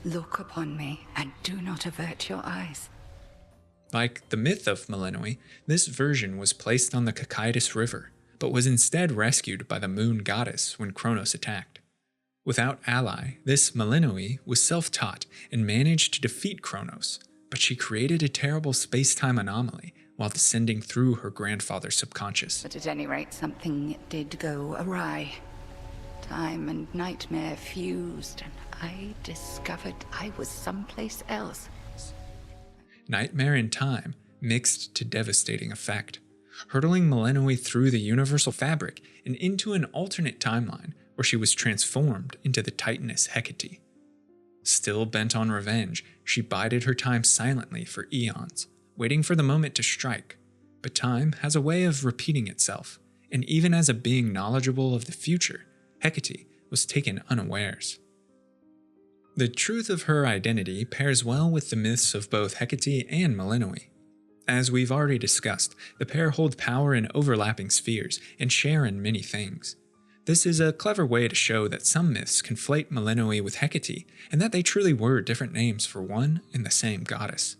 Look upon me, and do not avert your eyes. Like the myth of Melinoe, this version was placed on the Cocytus River, but was instead rescued by the moon goddess when Kronos attacked. Without ally, this Melinoe was self-taught and managed to defeat Kronos, but she created a terrible space-time anomaly while descending through her grandfather's subconscious. But at any rate, something did go awry. Time and nightmare fused, and I discovered I was someplace else. Nightmare and time mixed to devastating effect, hurtling Melinoe through the universal fabric and into an alternate timeline where she was transformed into the Titaness Hecate. Still bent on revenge, she bided her time silently for eons, waiting for the moment to strike, but time has a way of repeating itself, and even as a being knowledgeable of the future, Hecate was taken unawares. The truth of her identity pairs well with the myths of both Hecate and Melinoe. As we've already discussed, the pair hold power in overlapping spheres and share in many things. This is a clever way to show that some myths conflate Melinoe with Hecate, and that they truly were different names for one and the same goddess.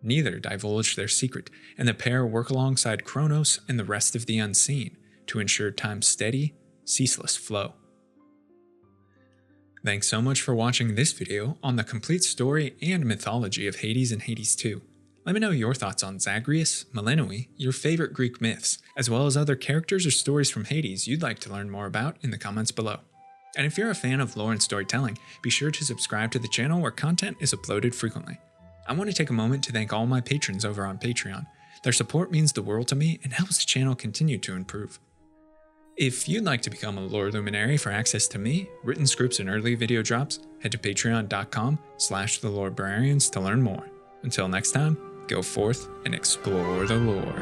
Neither divulge their secret, and the pair work alongside Kronos and the rest of the unseen to ensure time's steady, ceaseless flow. Thanks so much for watching this video on the complete story and mythology of Hades and Hades 2. Let me know your thoughts on Zagreus, Melinoe, your favorite Greek myths, as well as other characters or stories from Hades you'd like to learn more about in the comments below. And if you're a fan of lore and storytelling, be sure to subscribe to the channel where content is uploaded frequently. I want to take a moment to thank all my patrons over on Patreon. Their support means the world to me and helps the channel continue to improve. If you'd like to become a lore luminary for access to me, written scripts, and early video drops, head to patreon.com/thelorebrarians to learn more. Until next time, go forth and explore the lore.